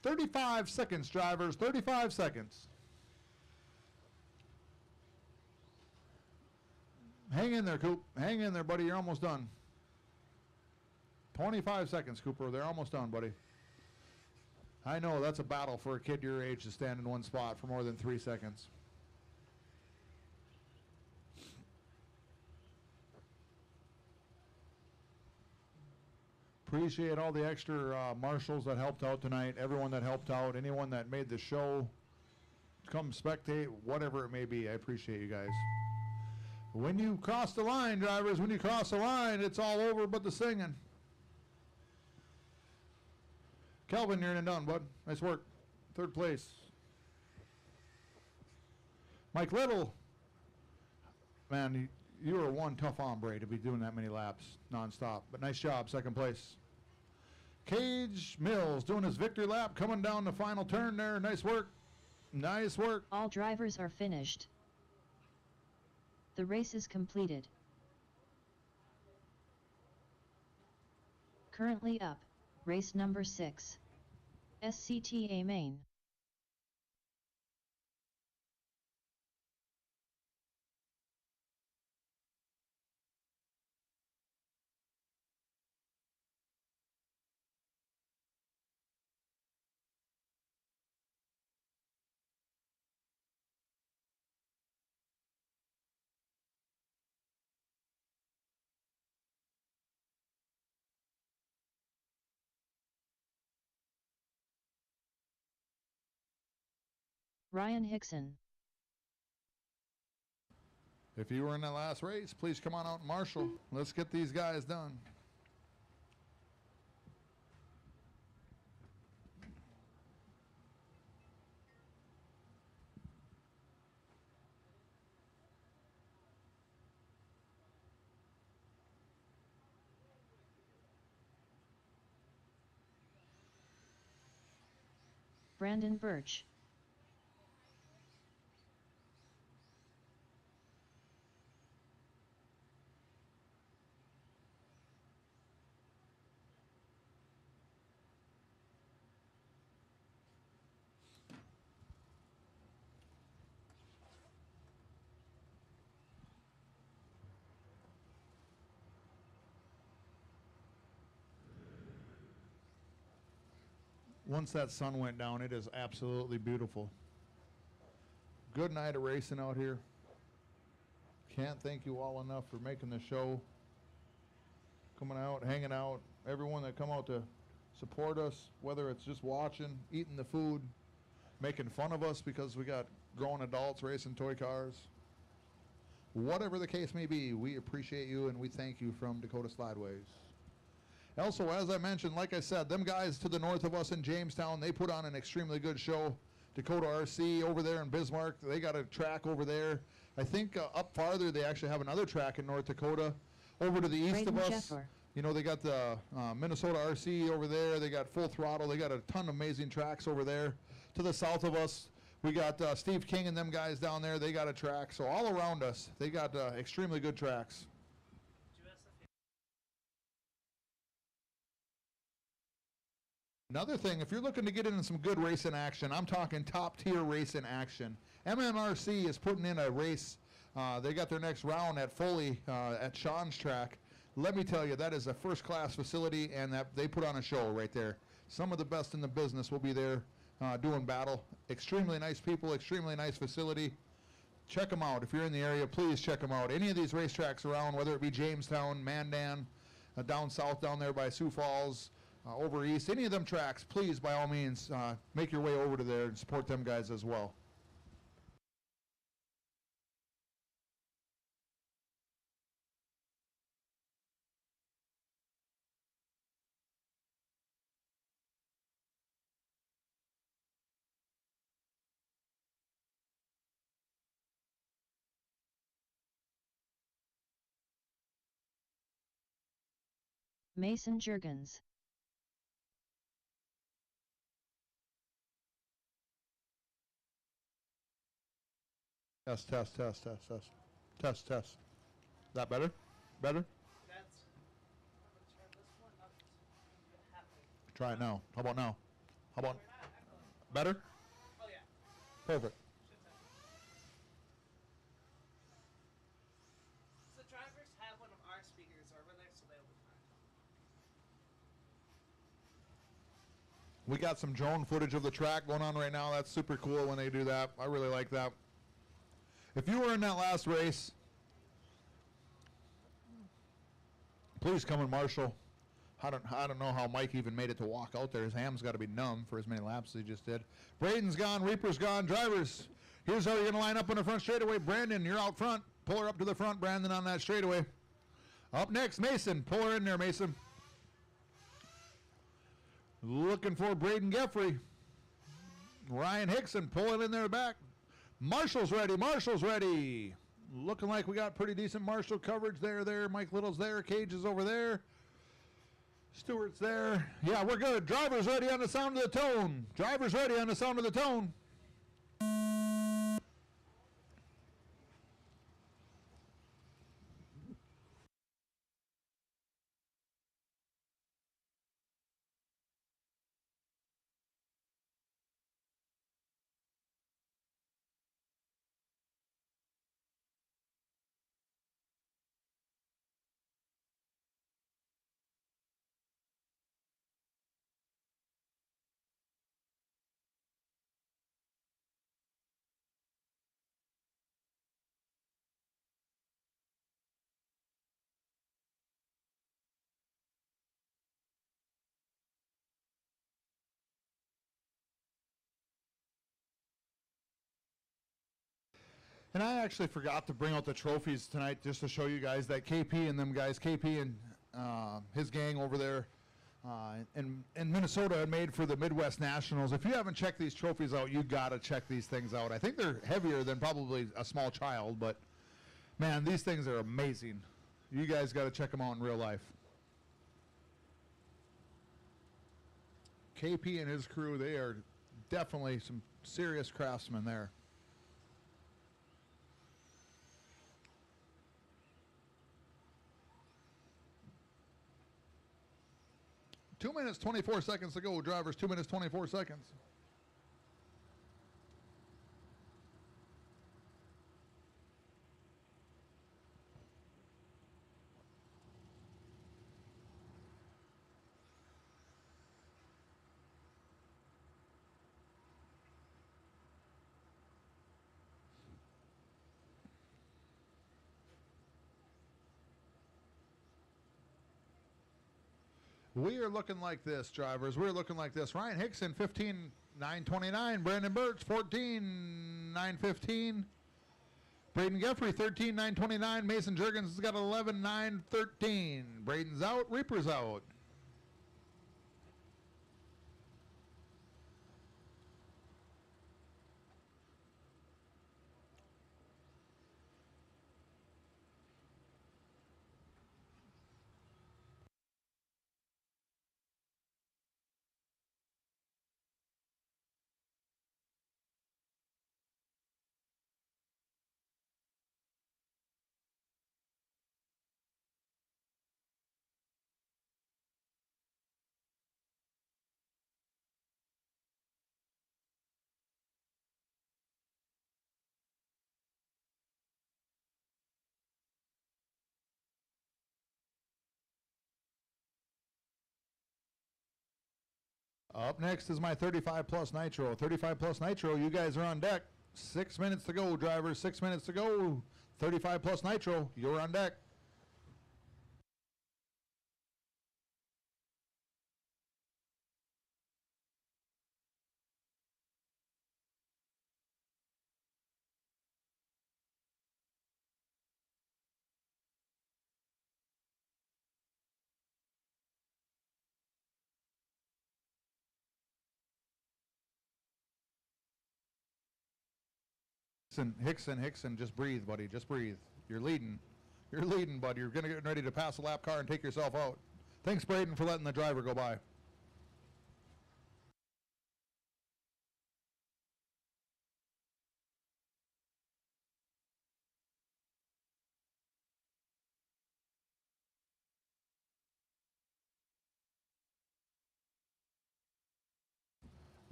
S1: "35 seconds, drivers. 35 seconds. Hang in there, Coop. Hang in there, buddy. You're almost done. 25 seconds, Cooper. They're almost done, buddy. I know that's a battle for a kid your age to stand in one spot for more than 3 seconds. Appreciate all the extra marshals that helped out tonight, everyone that helped out, anyone that made the show come spectate, whatever it may be. I appreciate you guys. When you cross the line, drivers, when you cross the line, it's all over but the singing. Kelvin, you're in and done, bud. Nice work. Third place. Mike Little. Man, you are one tough hombre to be doing that many laps nonstop. But nice job, second place. Cage Mills doing his victory lap, coming down the final turn there. Nice work. Nice work.
S2: All drivers are finished. The race is completed. Currently up, race number 6. SCTA main. Ryan Hickson.
S1: If you were in that last race, please come on out and marshal. Let's get these guys done.
S2: Brandon Birch.
S1: Once that sun went down, it is absolutely beautiful. Good night of racing out here. Can't thank you all enough for making the show. Coming out, hanging out. Everyone that come out to support us, whether it's just watching, eating the food, making fun of us because we got grown adults racing toy cars. Whatever the case may be, we appreciate you and we thank you from Dakota Slideways. Also, as I mentioned, like I said, them guys to the north of us in Jamestown, they put on an extremely good show. Dakota RC over there in Bismarck, they got a track over there. I think up farther, they actually have another track in North Dakota. Over to the east of us, you know, they got the Minnesota RC over there. They got Full Throttle. They got a ton of amazing tracks over there. To the south of us, we got Steve King and them guys down there. They got a track. So all around us, they got extremely good tracks. Another thing, if you're looking to get into some good racing action, I'm talking top tier racing action. MMRC is putting in a race. They got their next round at Foley at Sean's track. Let me tell you, that is a first class facility and that they put on a show right there. Some of the best in the business will be there doing battle. Extremely nice people, extremely nice facility. Check them out. If you're in the area, please check them out. Any of these racetracks around, whether it be Jamestown, Mandan, down south down there by Sioux Falls, over east, any of them tracks, please, by all means, make your way over to there and support them guys as well.
S2: Mason Jurgens.
S1: Test, test, test, test, test. Test, test. Is that better? Better?
S4: That's. I'm gonna turn this one up to halfway.
S1: Try it now. How about now? How about better?
S4: Oh yeah.
S1: Perfect.
S4: The drivers have one of our speakers over there, so they'll be fine.
S1: We got some drone footage of the track going on right now. That's super cool when they do that. I really like that. If you were in that last race, please come and marshal. I don't know how Mike even made it to walk out there. His ham's got to be numb for as many laps as he just did. Braden's gone. Reaper's gone. Drivers, here's how you're going to line up on the front straightaway. Brandon, you're out front. Pull her up to the front, Brandon, on that straightaway. Up next, Mason. Pull her in there, Mason. Looking for Braden Geffrey. Ryan Hickson pulling in there back. Marshall's ready. Marshall's ready. Looking like we got pretty decent Marshall coverage there. Mike Little's there. Cage is over there. Stewart's there. Yeah, we're good. Driver's ready on the sound of the tone. Driver's ready on the sound of the tone. And I actually forgot to bring out the trophies tonight just to show you guys that KP and them guys, KP and his gang over there in Minnesota had made for the Midwest Nationals. If you haven't checked these trophies out, you got to check these things out. I think they're heavier than probably a small child, but man, these things are amazing. You guys got to check them out in real life. KP and his crew, they are definitely some serious craftsmen there. 2 minutes, 24 seconds to go, drivers. 2 minutes, 24 seconds. We are looking like this, drivers. We're looking like this. Ryan Hickson, 15,929. Brandon Birch, 14,915. Braden Geffrey, 13,929. Mason Jurgens has got 11,913. Braden's out. Reaper's out. Up next is my 35 plus nitro. 35 plus nitro, you guys are on deck. 6 minutes to go, drivers. 6 minutes to go. 35 plus nitro, you're on deck. Hickson, just breathe, buddy. Just breathe. You're leading. You're leading, buddy. You're going to get ready to pass a lap car and take yourself out. Thanks, Braden, for letting the driver go by.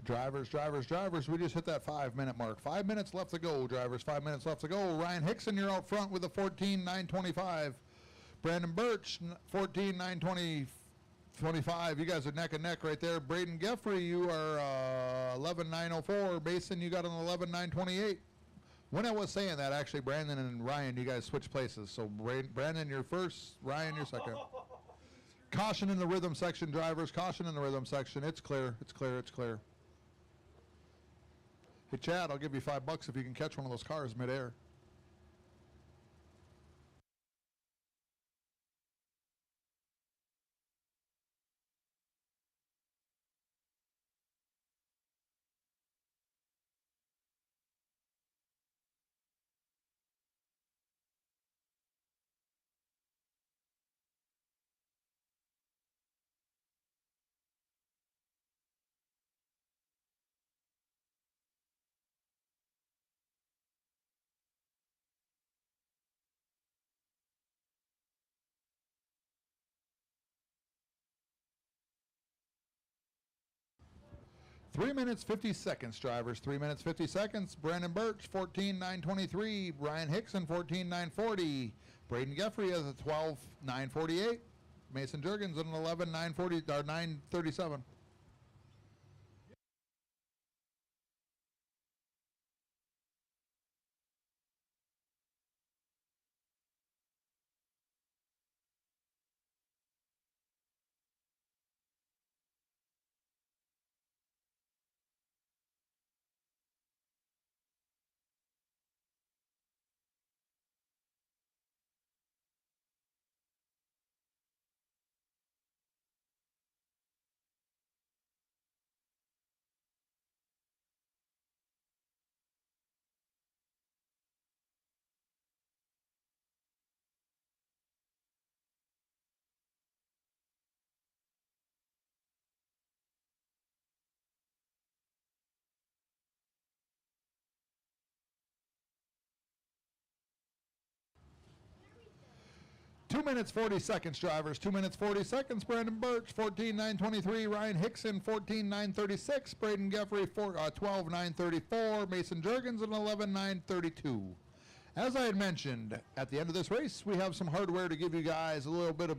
S1: Drivers. We just hit that 5 minute mark. 5 minutes left to go, drivers. 5 minutes left to go. Ryan Hickson, you're out front with a 14,925. Brandon Birch, 14,925. You guys are neck and neck right there. Braden Geffrey, you are 11,904. Basin, you got an 11,928. When I was saying that, actually, Brandon and Ryan, you guys switched places. So Brandon, you're first. Ryan, you're second. Caution in the rhythm section, drivers. Caution in the rhythm section. It's clear. It's clear. It's clear. Hey, Chad, I'll give you $5 if you can catch one of those cars midair. Three minutes, 50 seconds, drivers. 3 minutes, 50 seconds. Brandon Birch, 14.923. Ryan Hickson, 14.940. Braden Geffrey has a 12.948. Mason Jurgens at an 11.940 or 937. Two minutes, 40 seconds, drivers. 2 minutes, 40 seconds. Brandon Birch, 14.923. Ryan Hickson, 14.936. Braden Geffrey, 12.934. Mason Jurgens, an 11.932. As I had mentioned, at the end of this race, we have some hardware to give you guys a little bit of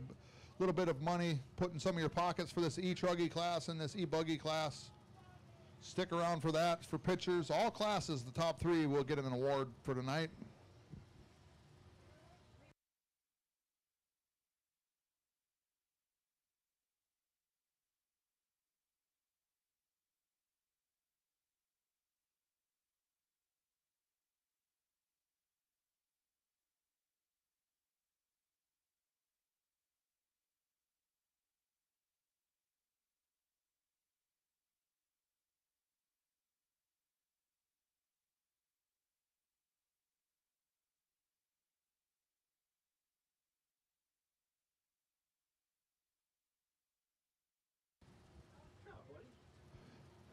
S1: money, put in some of your pockets for this e-truggy class and this e-buggy class. Stick around for that, for pictures. All classes, the top three, will get an award for tonight.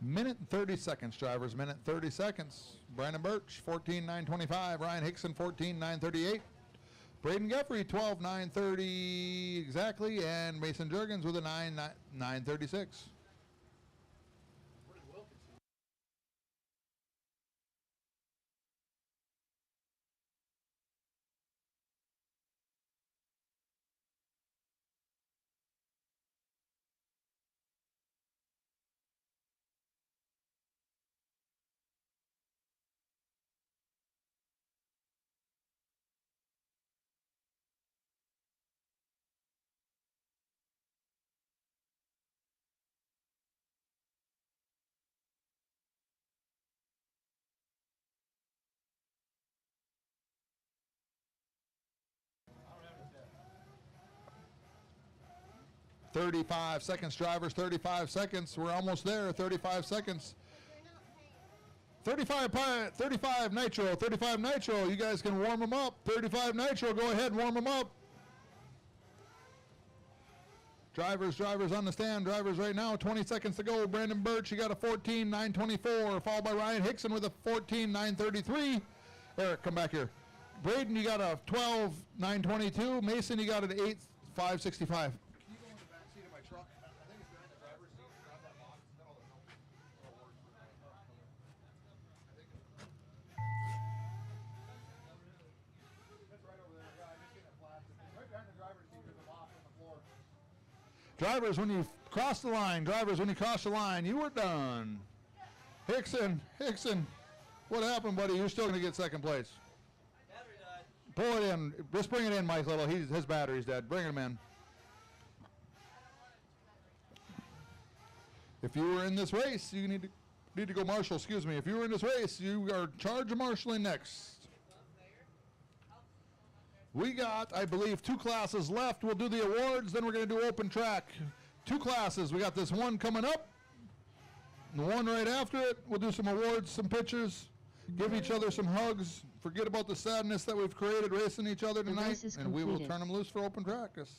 S1: Minute and 30 seconds, drivers. Minute 30 seconds. Brandon Birch, 14.925. Ryan Hickson, 14.938. Braden Geffrey, 12.930 exactly. And Mason Jurgens with a 9.36. $35 drivers. 35 seconds. We're almost there. 35 seconds. 35 nitro. 35 nitro. You guys can warm them up. 35 nitro. Go ahead and warm them up. Drivers on the stand. Drivers right now. 20 seconds to go. Brandon Birch, you got a 14.924, followed by Ryan Hickson with a 14.933. Eric, come back here. Braden, you got a 12.922. Mason, you got an 8.565. Drivers, when you cross the line, you were done. Hickson, what happened, buddy? You're still going to get second place.
S3: Battery died.
S1: Pull it in. Just bring it in, Mike Little. His battery's dead. Bring him in. If you were in this race, you need to go marshal. Excuse me. If you were in this race, you are in charge of marshaling next. We got, I believe, 2 classes left. We'll do the awards, then we're going to do open track. 2 classes. We got this one coming up, and the one right after it. We'll do some awards, some pictures, give each other some hugs, forget about the sadness that we've created racing each other
S2: The
S1: tonight,
S2: race is
S1: and we will
S2: completed.
S1: turn them loose for open practice.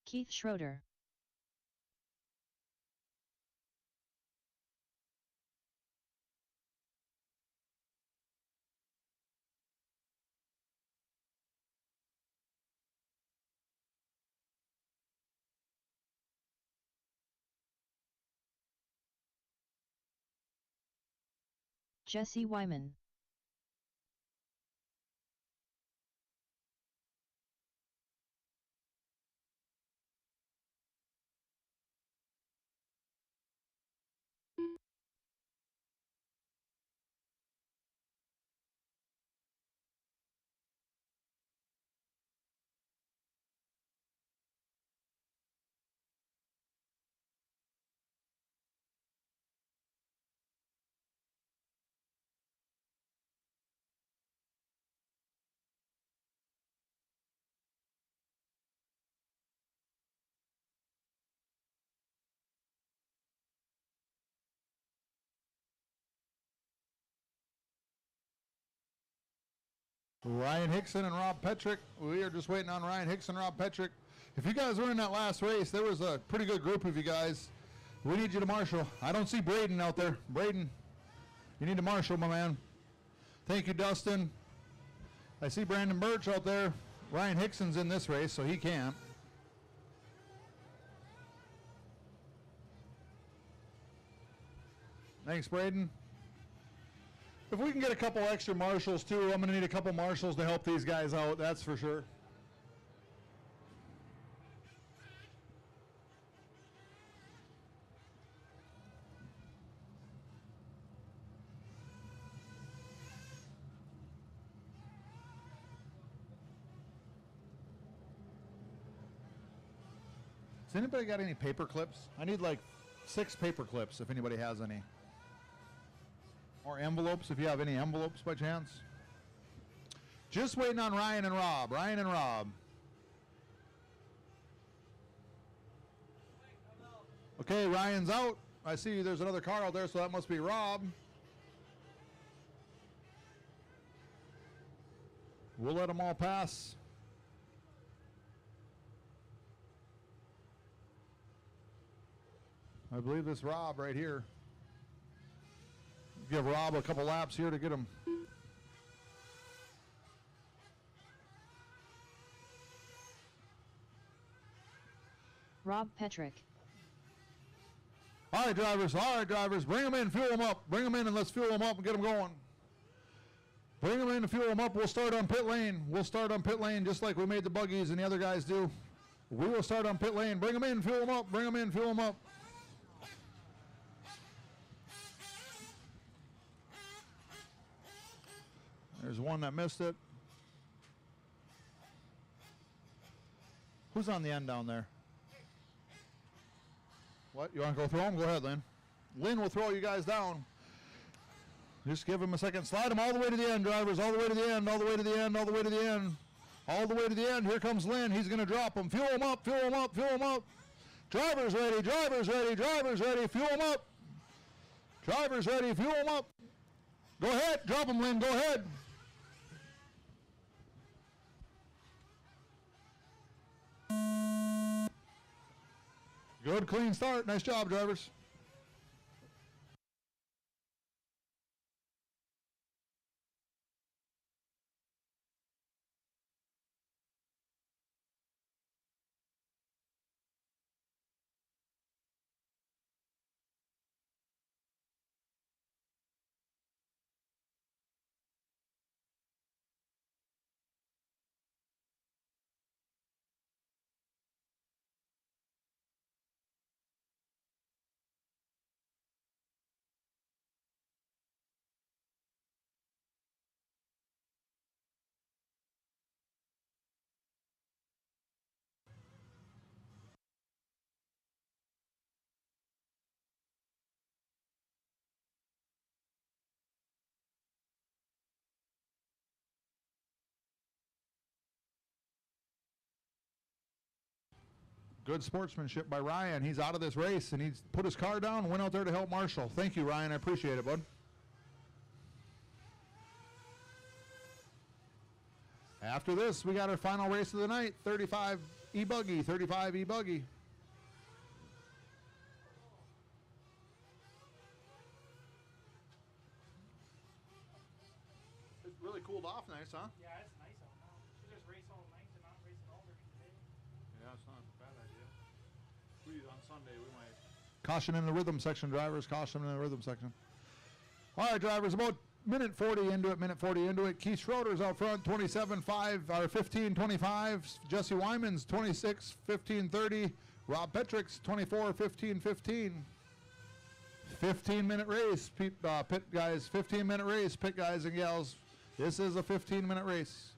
S2: Keith Schroeder. Jesse Wyman.
S1: Ryan Hickson and Rob Petrick. We are just waiting on Ryan Hickson and Rob Petrick. If you guys were in that last race, there was a pretty good group of you guys. We need you to marshal. I don't see Braden out there. Braden, you need to marshal, my man. Thank you, Dustin. I see Brandon Birch out there. Ryan Hickson's in this race, so he can't. Thanks, Braden. If we can get a couple extra marshals too, I'm going to need a couple marshals to help these guys out, that's for sure. Has anybody got any paper clips? I need like 6 paper clips if anybody has any. Or envelopes, if you have any envelopes by chance. Just waiting on Ryan and Rob. Ryan and Rob. Okay, Ryan's out. I see there's another car out there, so that must be Rob. We'll let them all pass. I believe this Rob right here. Give Rob a couple laps here to get him.
S2: Rob Petrick.
S1: All right, drivers, bring them in, fuel them up. Bring them in and let's fuel them up and get them going. Bring them in and fuel them up. We'll start on pit lane. We'll start on pit lane just like we made the buggies and the other guys do. We will start on pit lane. Bring them in, fuel them up. Bring them in, fuel them up. There's one that missed it. Who's on the end down there? What? You want to go throw him? Go ahead, Lynn. Lynn will throw you guys down. Just give him a second. Slide him all the way to the end, drivers. All the way to the end. All the way to the end. All the way to the end. All the way to the end. Here comes Lynn. He's going to drop him. Fuel him up. Fuel him up. Fuel him up. Drivers ready. Drivers ready. Drivers ready. Fuel him up. Drivers ready. Fuel him up. Go ahead. Drop him, Lynn. Go ahead. Good, clean start. Nice job, drivers. Good sportsmanship by Ryan. He's out of this race, and he's put his car down and went out there to help Marshall. Thank you, Ryan. I appreciate it, bud. After this, we got our final race of the night, 35 E-Buggy, 35 E-Buggy. It really cooled off nice, huh?
S7: Yeah, it's nice out now. Should just race all night and not race it all during the day.
S1: Yeah, it's not a bad idea. On Sunday, we might. Caution in the rhythm section, drivers. Caution in the rhythm section. All right, drivers, about minute 40 into it, Keith Schroeder's out front, 27.5, or 15.25. Jesse Wyman's 26.15.30. Rob Petrick's 24.15.15. 15-minute race, pit guys, 15-minute race, pit guys and gals. This is a 15-minute race.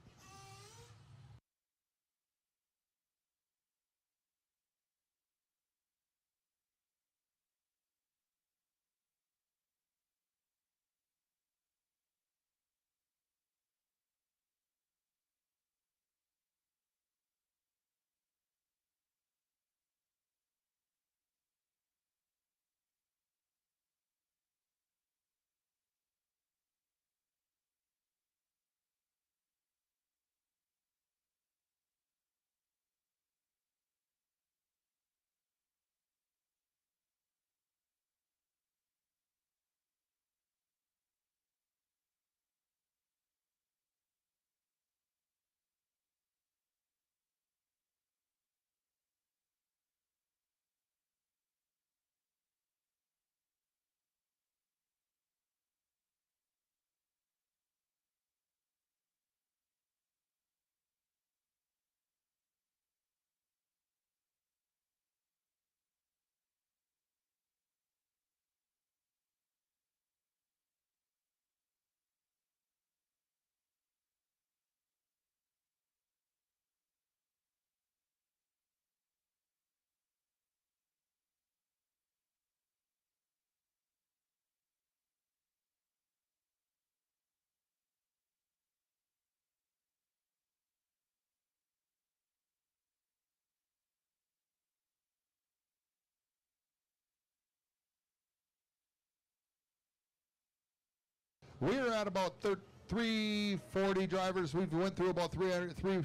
S1: We're at about 340 drivers. We've went through about 3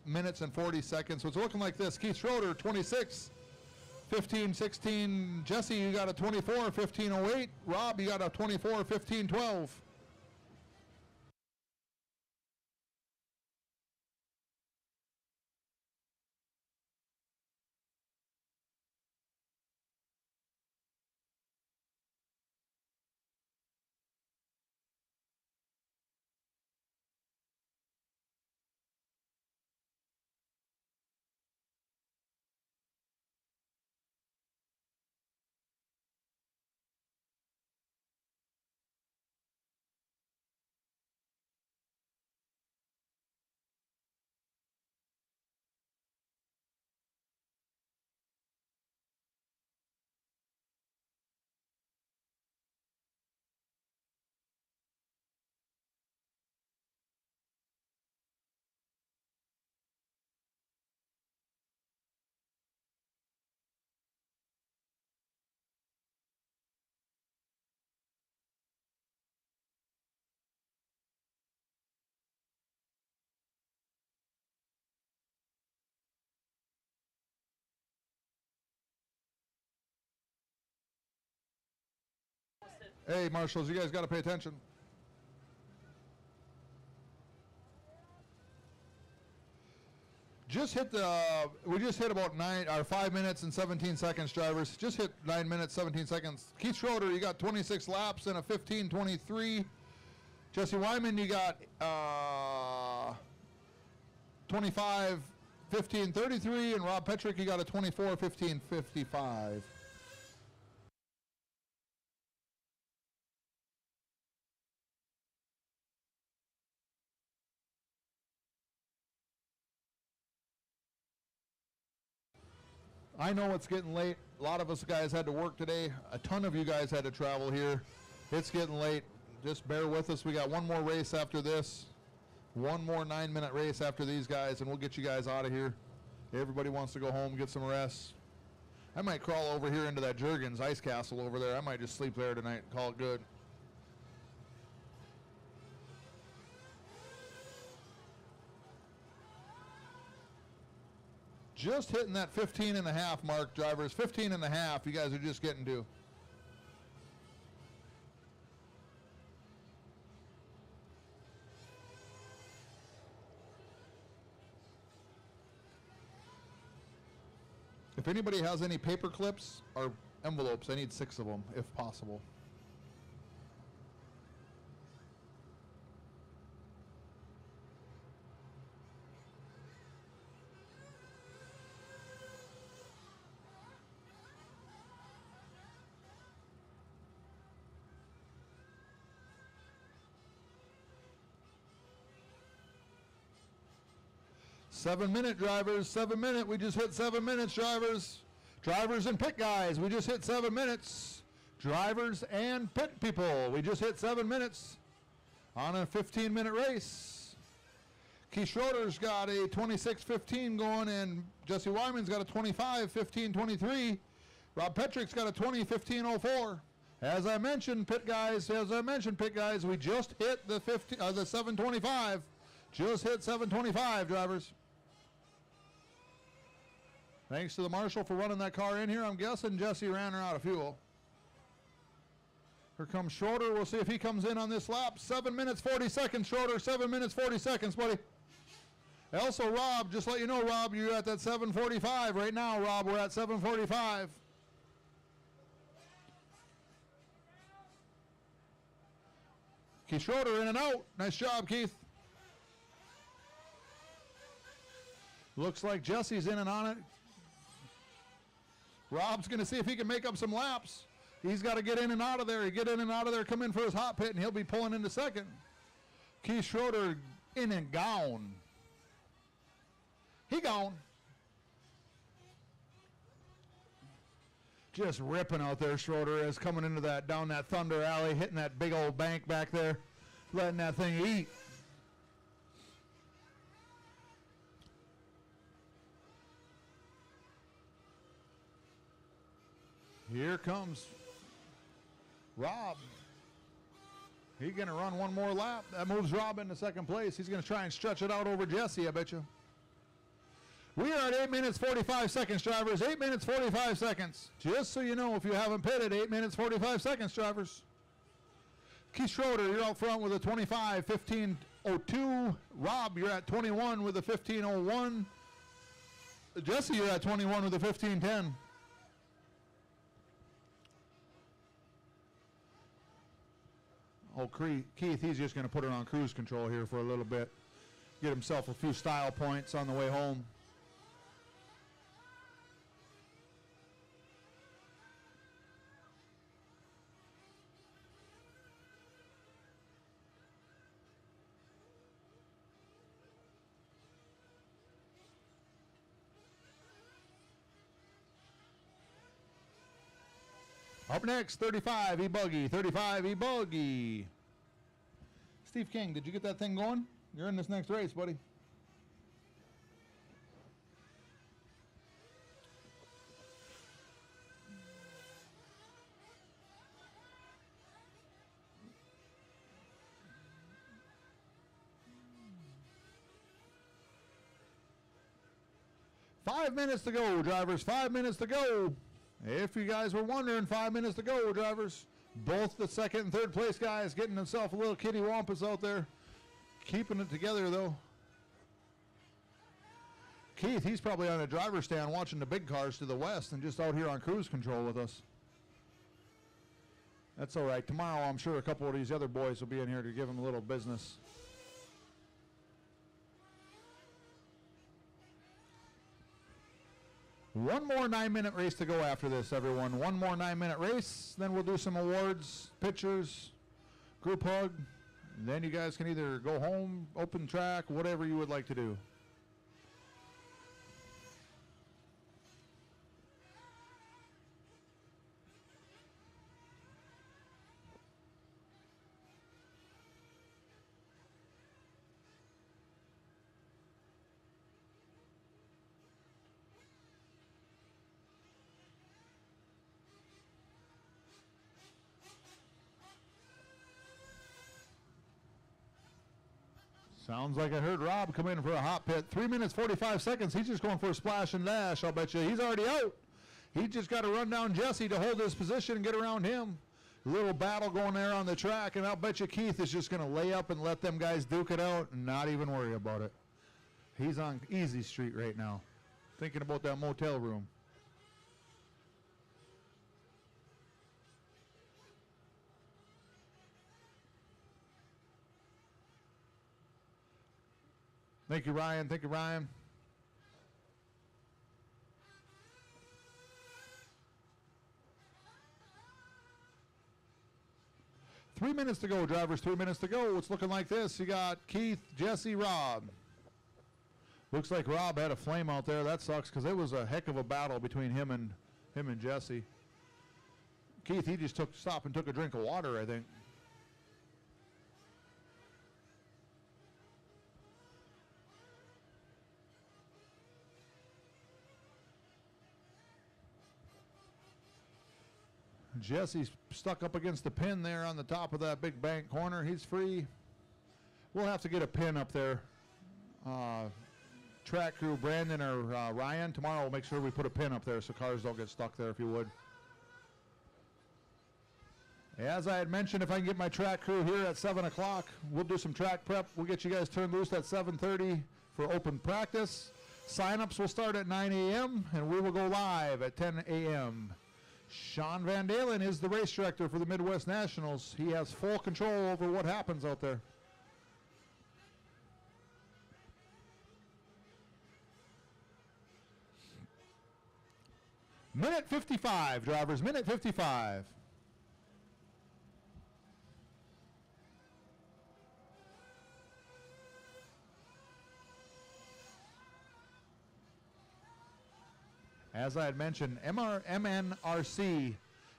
S1: minutes and 40 seconds. So it's looking like this. Keith Schroeder, 26, 15-16. Jesse, you got a 24, 15-08. Rob, you got a 24, 15-12. Hey, marshals, you guys got to pay attention. Just hit the, we just hit about 5 minutes and 17 seconds, drivers. Just hit 9 minutes, 17 seconds. Keith Schroeder, you got 26 laps and a 15:23. Jesse Wyman, you got 25, 15:33, and Rob Petrick, you got a 24, 15:55. I know it's getting late. A lot of us guys had to work today. A ton of you guys had to travel here. It's getting late. Just bear with us. We got one more race after this. One more 9-minute race after these guys, and we'll get you guys out of here. Everybody wants to go home, get some rest. I might crawl over here into that Jurgens ice castle over there. I might just sleep there tonight and call it good. Just hitting that 15.5 mark, drivers. 15.5, you guys are just getting to. If anybody has any paper clips or envelopes, I need 6 of them, if possible. Seven-minute drivers, 7 minute. We just hit 7 minutes, drivers. Drivers and pit guys, we just hit 7 minutes. Drivers and pit people, we just hit 7 minutes on a 15-minute race. Keith Schroeder's got a 26:15 going, and Jesse Wyman's got a 25:15:23. Rob Petrick's got a 20:15:04. As I mentioned, pit guys, we just hit the 7:25. Just hit 7:25, drivers. Thanks to the marshal for running that car in here. I'm guessing Jesse ran her out of fuel. Here comes Schroeder. We'll see if he comes in on this lap. 7 minutes, 40 seconds, Schroeder. 7 minutes, 40 seconds, buddy. Also, Rob, just let you know, Rob, you're at that 7:45 right now, Rob. We're at 7:45. Keith Schroeder in and out. Nice job, Keith. Looks like Jesse's in and on it. Rob's going to see if he can make up some laps. He's got to get in and out of there. He get in and out of there, come in for his hot pit, and he'll be pulling into second. Keith Schroeder in and gone. He gone. Just ripping out there, Schroeder is coming into that, down that Thunder Alley, hitting that big old bank back there, letting that thing eat. Here comes Rob. He's going to run one more lap. That moves Rob into second place. He's going to try and stretch it out over Jesse, I bet you. We are at 8 minutes, 45 seconds, drivers. 8 minutes, 45 seconds. Just so you know, if you haven't pitted, 8 minutes, 45 seconds, drivers. Keith Schroeder, you're out front with a 25:15:02. Rob, you're at 21 with a 15:01. Jesse, you're at 21 with a 15:10. Oh, Keith, he's just going to put it on cruise control here for a little bit. Get himself a few style points on the way home. Up next, 35 E-Buggy, 35 E-Buggy. Steve King, did you get that thing going? You're in this next race, buddy. Five minutes to go, drivers. 5 minutes to go. If you guys were wondering, 5 minutes to go, drivers. Both the second and third place guys getting themselves a little kitty wampus out there. Keeping it together, though. Keith, he's probably on a driver's stand watching the big cars to the west and just out here on cruise control with us. That's all right. Tomorrow, I'm sure a couple of these other boys will be in here to give him a little business. One more 9-minute race to go after this, everyone. One more 9-minute race. Then we'll do some awards, pictures, group hug. And then you guys can either go home, open track, whatever you would like to do. Sounds like I heard Rob come in for a hot pit. 3 minutes, 45 seconds. He's just going for a splash and dash, I'll bet you. He's already out. He just got to run down Jesse to hold his position and get around him. A little battle going there on the track, and I'll bet you Keith is just going to lay up and let them guys duke it out and not even worry about it. He's on easy street right now, thinking about that motel room. Thank you, Ryan. Thank you, Ryan. Three minutes to go, drivers. 3 minutes to go. It's looking like this. You got Keith, Jesse, Rob. Looks like Rob had a flame out there. That sucks because it was a heck of a battle between him and Jesse. Keith, he just stopped and took a drink of water, I think. Jesse's stuck up against the pin there on the top of that big bank corner. He's free. We'll have to get a pin up there. Track crew, Brandon or Ryan, tomorrow we'll make sure we put a pin up there so cars don't get stuck there, if you would. As I had mentioned, if I can get my track crew here at 7 o'clock, we'll do some track prep. We'll get you guys turned loose at 7:30 for open practice. Sign-ups will start at 9 a.m. and we will go live at 10 a.m. Sean Van Dalen is the race director for the Midwest Nationals. He has full control over what happens out there. Minute 55, drivers, minute 55. As I had mentioned, MNRC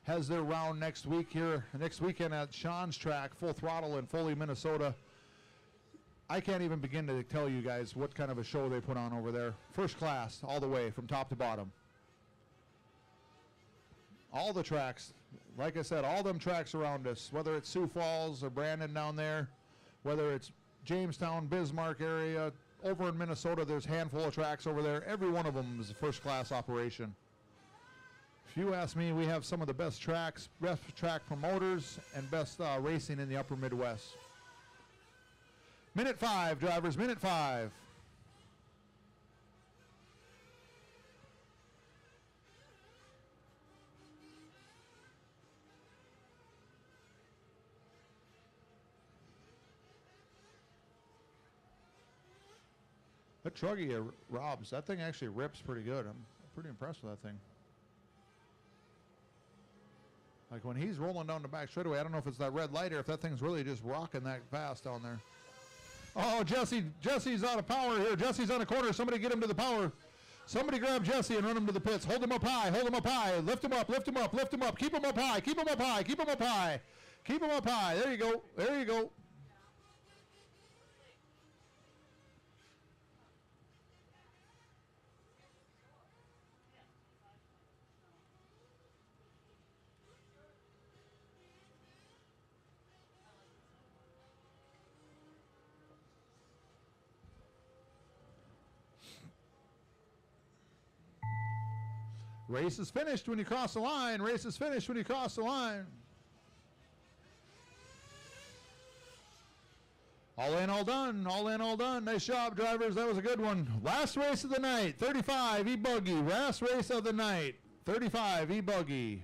S1: has their round next weekend at Sean's track, Full Throttle in Foley, Minnesota. I can't even begin to tell you guys what kind of a show they put on over there. First class, all the way, from top to bottom. All the tracks, like I said, all them tracks around us, whether it's Sioux Falls or Brandon down there, whether it's Jamestown, Bismarck area, over in Minnesota, there's a handful of tracks over there. Every one of them is a first-class operation. If you ask me, we have some of the best tracks, best track promoters, and best racing in the upper Midwest. Minute 5, drivers, minute 5. That truggy of Rob's, that thing actually rips pretty good. I'm pretty impressed with that thing. Like when he's rolling down the back straightaway, I don't know if it's that red light or if that thing's really just rocking that fast down there. Oh, Jesse's out of power here. Jesse's on a corner. Somebody get him to the power. Somebody grab Jesse and run him to the pits. Hold him up high. Hold him up high. Lift him up. Lift him up. Lift him up. Keep him up high. Keep him up high. Keep him up high. Keep him up high. There you go. There you go. Race is finished when you cross the line. Race is finished when you cross the line. All in, all done. All in, all done. Nice job, drivers. That was a good one. Last race of the night, 35 E-Buggy. Last race of the night, 35 E-Buggy.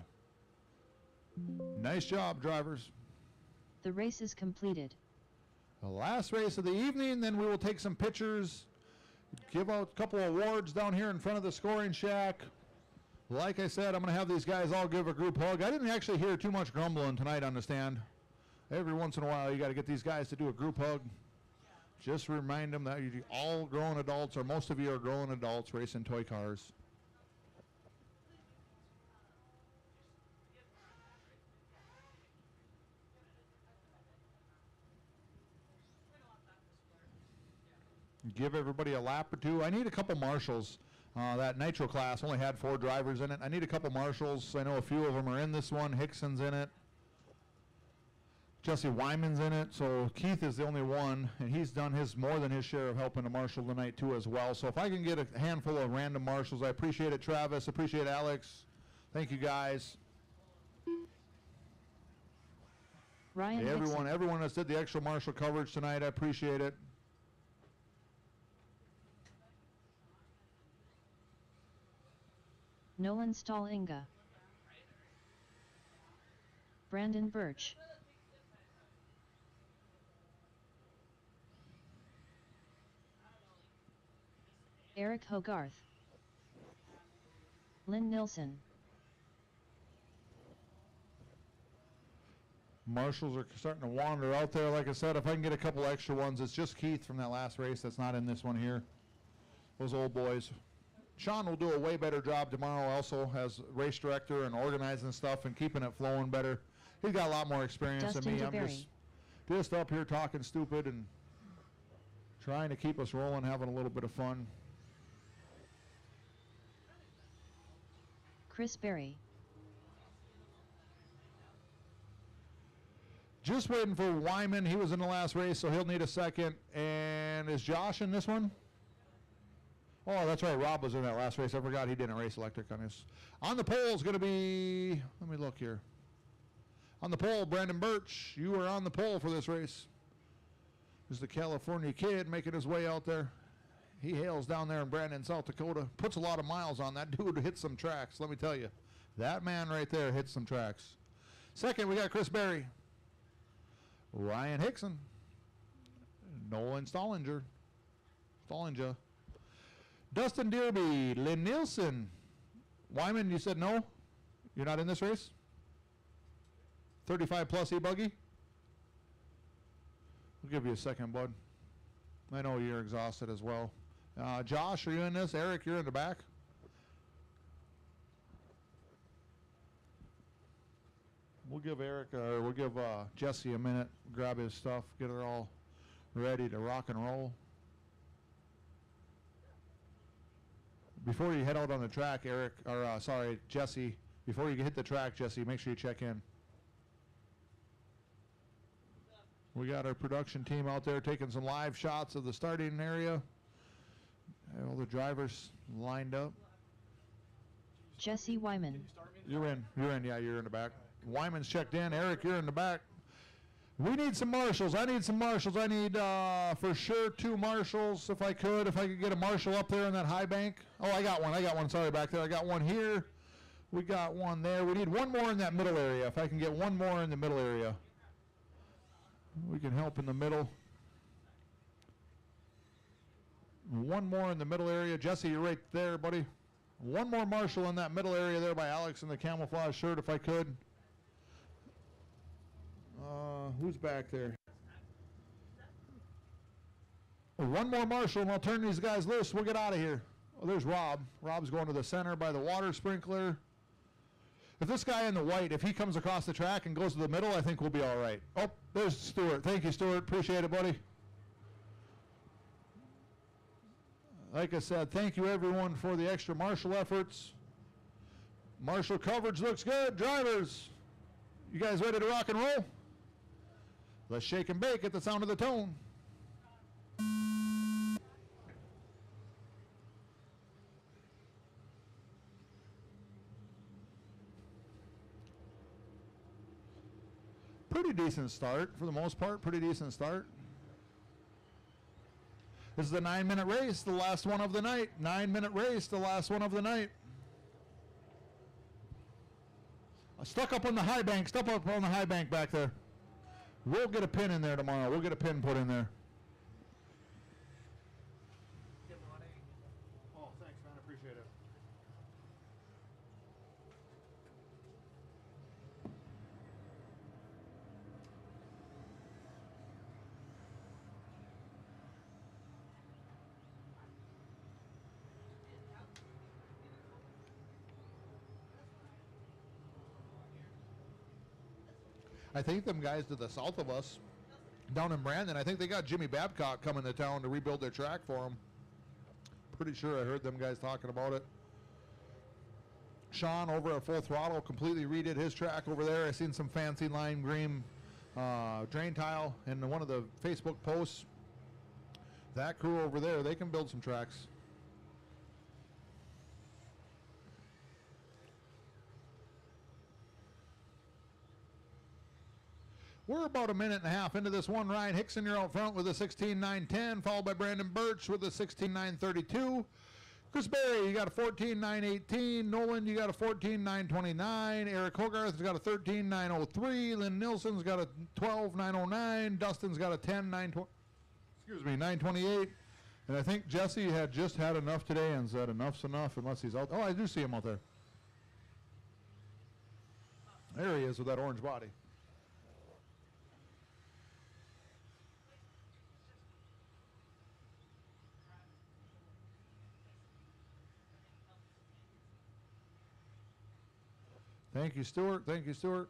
S1: Nice job, drivers.
S2: The race is completed.
S1: The last race of the evening, then we will take some pictures, give out a couple of awards down here in front of the scoring shack. Like I said, I'm going to have these guys all give a group hug. I didn't actually hear too much grumbling tonight on the stand. Every once in a while, you got to get these guys to do a group hug. Just remind them that you're all grown adults, or most of you are grown adults racing toy cars. Give everybody a lap or two. I need a couple marshals. That nitro class only had 4 drivers in it. I need a couple marshals. I know a few of them are in this one. Hickson's in it. Jesse Wyman's in it. So Keith is the only one, and he's done more than his share of helping to marshal tonight too as well. So if I can get a handful of random marshals, I appreciate it. Travis, appreciate Alex. Thank you guys.
S2: Ryan
S1: Hey,
S2: Hickson.
S1: everyone that's did the extra marshal coverage tonight, I appreciate it.
S2: Nolan Stallinga. Brandon Birch. Eric Hogarth. Lynn Nilsson.
S1: Marshals are starting to wander out there. Like I said, if I can get a couple extra ones, it's just Keith from that last race that's not in this one here. Those old boys. Sean will do a way better job tomorrow also as race director and organizing stuff and keeping it flowing better. He's got a lot more experience
S2: Dustin
S1: than me. I'm just up here talking stupid and trying to keep us rolling, having a little bit of fun.
S2: Chris Berry.
S1: Just waiting for Wyman. He was in the last race, so he'll need a second. And is Josh in this one? Oh, that's right. Rob was in that last race. I forgot he didn't race electric on this. On the pole is going to be, let me look here. On the pole, Brandon Birch. You are on the pole for this race. This is the California kid making his way out there. He hails down there in Brandon, South Dakota. Puts a lot of miles on. That dude hits some tracks, let me tell you. That man right there hits some tracks. Second, we got Chris Berry. Ryan Hickson. Nolan Stallinger. Dustin Dearby, Lynn Nielsen. Wyman, you said no? You're not in this race? 35 plus E-Buggy? We'll give you a second, bud. I know you're exhausted as well. Josh, are you in this? Eric, you're in the back? We'll give Jesse a minute, grab his stuff, get it all ready to rock and roll. Before you head out on the track, Jesse, before you hit the track, Jesse, make sure you check in. We got our production team out there taking some live shots of the starting area. All the drivers lined up.
S2: Jesse Wyman.
S1: You're in, yeah, you're in the back. Wyman's checked in. Eric, you're in the back. We need some marshals. I need some marshals. I need, for sure, 2 marshals if I could get a marshal up there in that high bank. Oh, I got one. Sorry, back there. I got one here. We got one there. We need one more in that middle area. If I can get one more in the middle area. We can help in the middle. One more in the middle area. Jesse, you're right there, buddy. One more marshal in that middle area there by Alex in the camouflage shirt if I could. Who's back there? One more marshal and I'll turn these guys loose. We'll get out of here. Oh, there's Rob. Rob's going to the center by the water sprinkler. If this guy in the white, if he comes across the track and goes to the middle, I think we'll be all right. Oh, there's Stuart. Thank you, Stuart. Appreciate it, buddy. Like I said, thank you, everyone, for the extra marshal efforts. Marshal coverage looks good. Drivers, you guys ready to rock and roll? Let's shake and bake at the sound of the tone. Pretty decent start for the most part. Pretty decent start. This is a 9-minute race, the last one of the night. 9-minute race, the last one of the night. Stuck up on the high bank, stuck up on the high bank back there. We'll get a pin in there tomorrow. We'll get a pin put in there.
S5: Oh, thanks, man. I appreciate it.
S1: I think them guys to the south of us, down in Brandon, I think they got Jimmy Babcock coming to town to rebuild their track for them. Pretty sure I heard them guys talking about it. Sean over at Full Throttle completely redid his track over there. I seen some fancy lime green drain tile in one of the Facebook posts. That crew over there, they can build some tracks. We're about a minute and a half into this one. Ryan Hickson, you're out front with a 16.910, followed by Brandon Birch with a 16.932. Chris Berry, you got a 14.918. Nolan, you got a 14.929. Eric Hogarth has got a 13.903. Lynn Nilsson's got a 12.909. Dustin's got a 10.920. Excuse me, 928. And I think Jesse had just had enough today and said enough's enough unless he's out. Oh, I do see him out there. There he is with that orange body. Thank you, Stuart. Thank you, Stuart.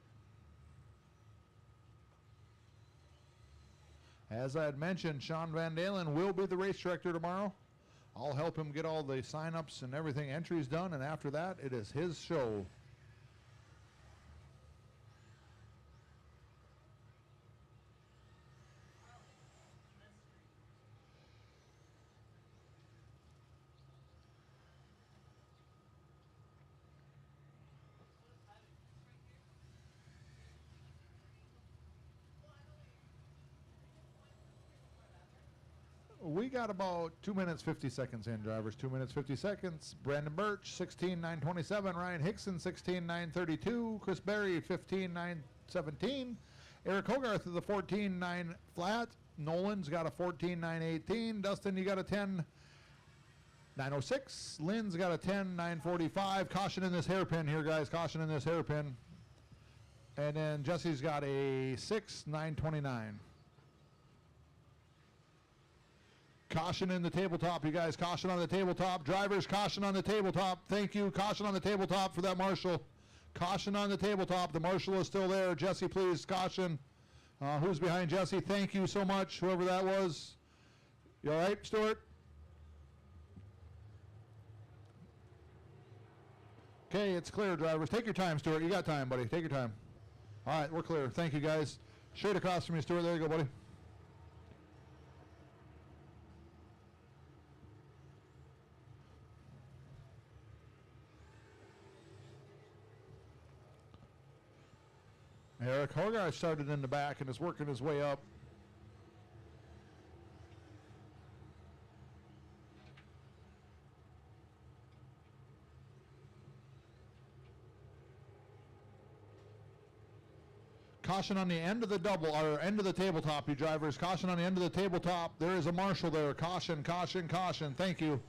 S1: As I had mentioned, Sean Van Dalen will be the race director tomorrow. I'll help him get all the sign-ups and everything, entries done, and after that, it is his show. We got about 2 minutes 50 seconds in, drivers. 2 minutes 50 seconds. Brandon Birch 16.927. Ryan Hickson 16.932. Chris Berry 15.917. Eric Hogarth with a 14.9 flat. Nolan's got a 14.918. Dustin, you got a 10.906. Lynn's got a 10.945. Caution in this hairpin here, guys. Caution in this hairpin. And then Jesse's got a 6.929. Caution in the tabletop, you guys. Caution on the tabletop. Drivers, caution on the tabletop. Thank you. Caution on the tabletop for that marshal. Caution on the tabletop. The marshal is still there. Jesse, please, caution. Who's behind Jesse? Thank you so much, whoever that was. You all right, Stuart? Okay, it's clear, drivers. Take your time, Stuart. You got time, buddy. Take your time. All right, we're clear. Thank you, guys. Straight across from you, Stuart. There you go, buddy. Eric Hogarth started in the back and is working his way up. Caution on the end of the double, or end of the tabletop, you drivers. Caution on the end of the tabletop. There is a marshal there. Caution, caution, caution. Thank you.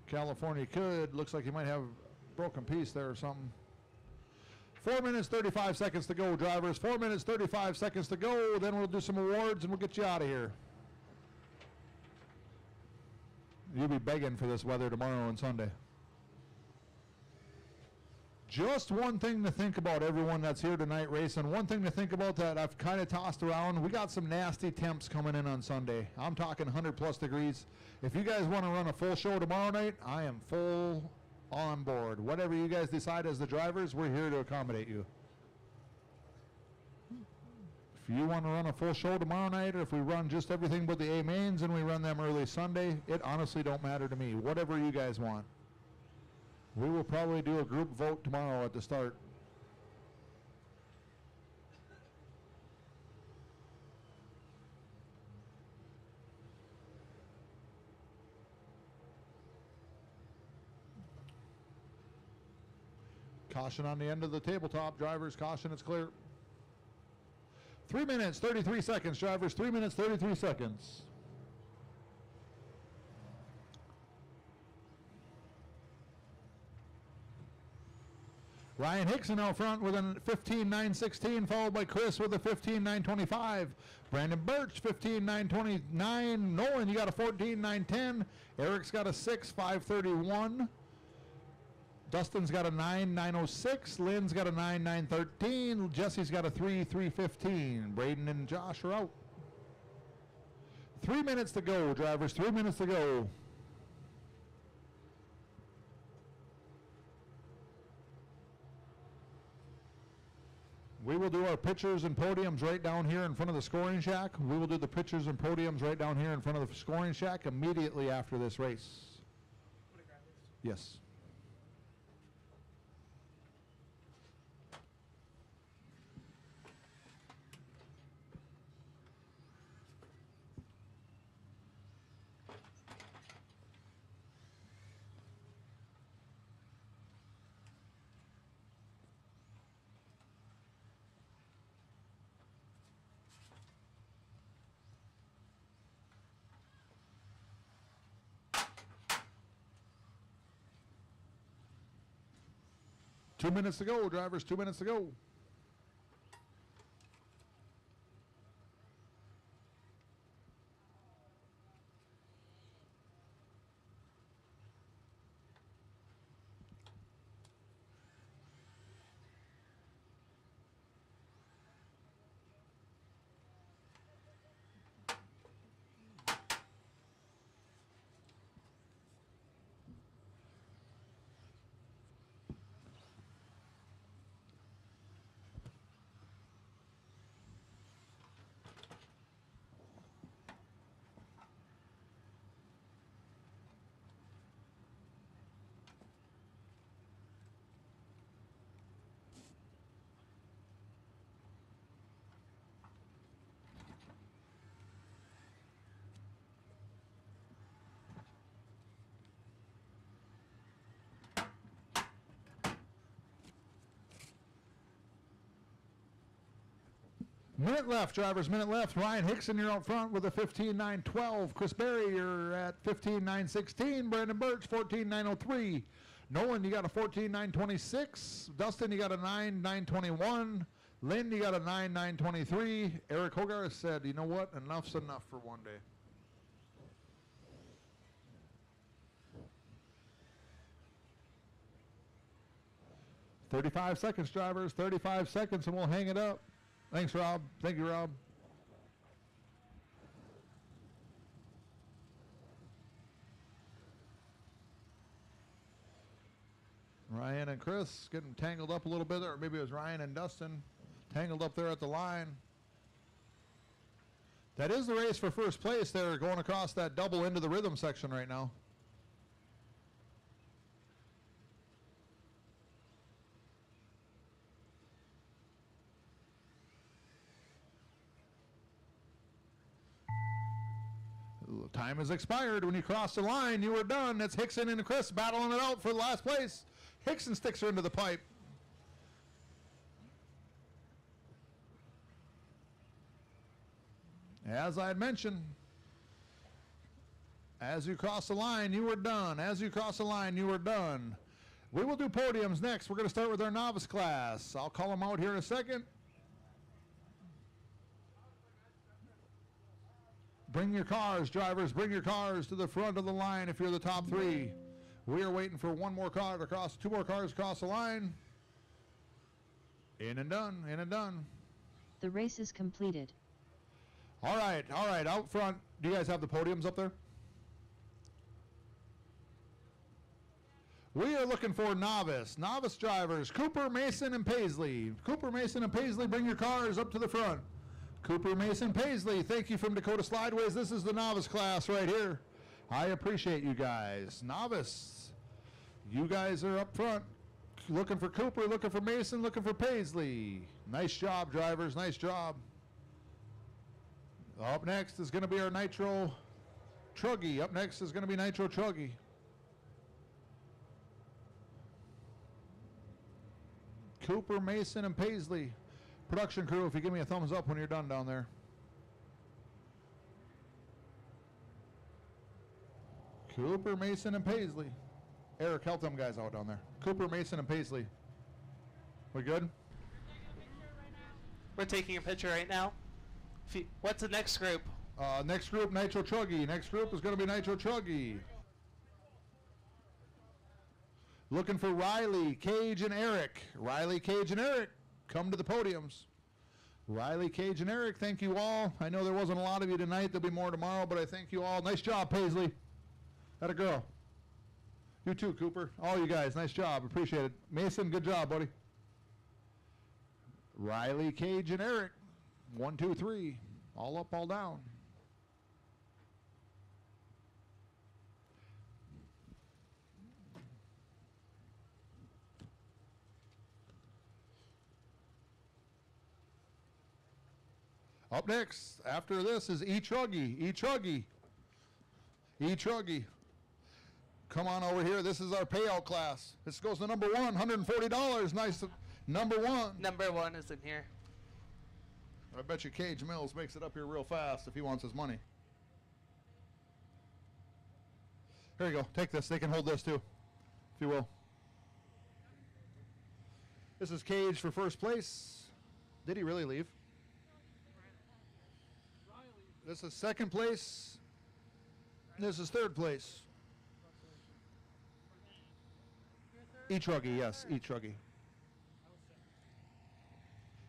S1: California could. Looks like he might have a broken piece there or something. 4 minutes, 35 seconds to go, drivers. 4 minutes, 35 seconds to go. Then we'll do some awards and we'll get you out of here. You'll be begging for this weather tomorrow and Sunday. Just one thing to think about, everyone that's here tonight racing. One thing to think about that I've kind of tossed around. We got some nasty temps coming in on Sunday. I'm talking 100+ degrees. If you guys want to run a full show tomorrow night, I am full on board. Whatever you guys decide as the drivers, we're here to accommodate you. If you want to run a full show tomorrow night, or if we run just everything but the A mains and we run them early Sunday, it honestly don't matter to me. Whatever you guys want. We will probably do a group vote tomorrow at the start. Caution on the end of the tabletop. Drivers, caution, it's clear. 3 minutes, 33 seconds, drivers. 3 minutes, 33 seconds. Ryan Hickson out front with a 15.916, followed by Chris with a 15.925. Brandon Birch, 15.929. Nolan, you got a 14.910. Eric's got a 6.531. Dustin's got a 9.906. Lynn's got a 9.913. Jesse's got a 3.315. Braden and Josh are out. 3 minutes to go, drivers. 3 minutes to go. We will do our pitchers and podiums right down here in front of the scoring shack. We will do the pitchers and podiums right down here in front of the scoring shack immediately after this race. Yes. Two minutes to go, drivers. 2 minutes to go. Minute left, drivers, minute left. Ryan Hickson, you're out front with a 15.912. Chris Berry, you're at 15.916. Brandon Birch, 14.903. Nolan, you got a 14.926. Dustin, you got a 9.921. Lynn, you got a 9.923. Eric Hogarth said, you know what? Enough's enough for one day. "35 seconds, drivers. 35 seconds, and we'll hang it up." Thanks, Rob. Thank you, Rob. Ryan and Chris getting tangled up a little bit, or maybe it was Ryan and Dustin tangled up there at the line. That is the race for first place there, going across that double into the rhythm section right now. Time has expired. When you cross the line, you were done. That's Hickson and Chris battling it out for the last place. Hickson sticks her into the pipe. As I had mentioned, as you cross the line, you were done. As you cross the line, you were done. We will do podiums next. We're going to start with our novice class. I'll call them out here in a second. Bring your cars, drivers. Bring your cars to the front of the line if you're the top three. We are waiting for one more car to cross, two more cars across the line. In and done, in and done.
S2: The race is completed.
S1: All right, out front. Do you guys have the podiums up there? We are looking for novice drivers, Cooper, Mason, and Paisley. Cooper, Mason, and Paisley, bring your cars up to the front. Cooper, Mason, Paisley, thank you from Dakota Slideways. This is the novice class right here. I appreciate you guys. Novice, you guys are up front. Looking for Cooper, looking for Mason, looking for Paisley. Nice job, drivers, nice job. Up next is going to be our Nitro Truggy. Up next is going to be Nitro Truggy. Cooper, Mason, and Paisley. Production crew, if you give me a thumbs up when you're done down there. Cooper, Mason, and Paisley. Eric, help them guys out down there. Cooper, Mason, and Paisley. We good?
S4: We're taking a picture right now. What's the next group?
S1: Next group, Nitro Chuggy. Next group is going to be Nitro Chuggy. Looking for Riley, Cage, and Eric. Riley, Cage, and Eric, come to the podiums. Riley, Cage, and Eric, thank you all. I know there wasn't a lot of you tonight. There'll be more tomorrow, but I thank you all. Nice job, Paisley. That a girl. You too, Cooper. All you guys, nice job. Appreciate it. Mason, good job, buddy. Riley, Cage, and Eric. 1, 2, 3. All up, all down. Up next, after this, is E-Chuggy. E-Chuggy. E-Chuggy. Come on over here. This is our payout class. This goes to number one, $140. Nice. Number one.
S4: Number 1 is in here.
S1: I bet you Cage Mills makes it up here real fast if he wants his money. Here you go. Take this. They can hold this too, if you will. This is Cage for first place. Did he really leave? This is second place. This is third place. E-Truggy, yes, E-Truggy.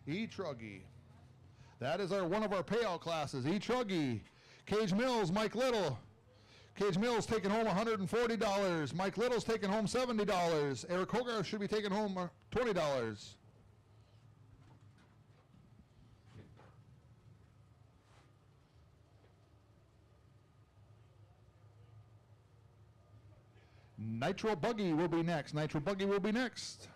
S1: E-Truggy. That is one of our payout classes. E-Truggy. Cage Mills, Mike Little. Cage Mills taking home $140. Mike Little's taking home $70. Eric Hogarth should be taking home $20. Nitro Buggy will be next. Nitro Buggy will be next.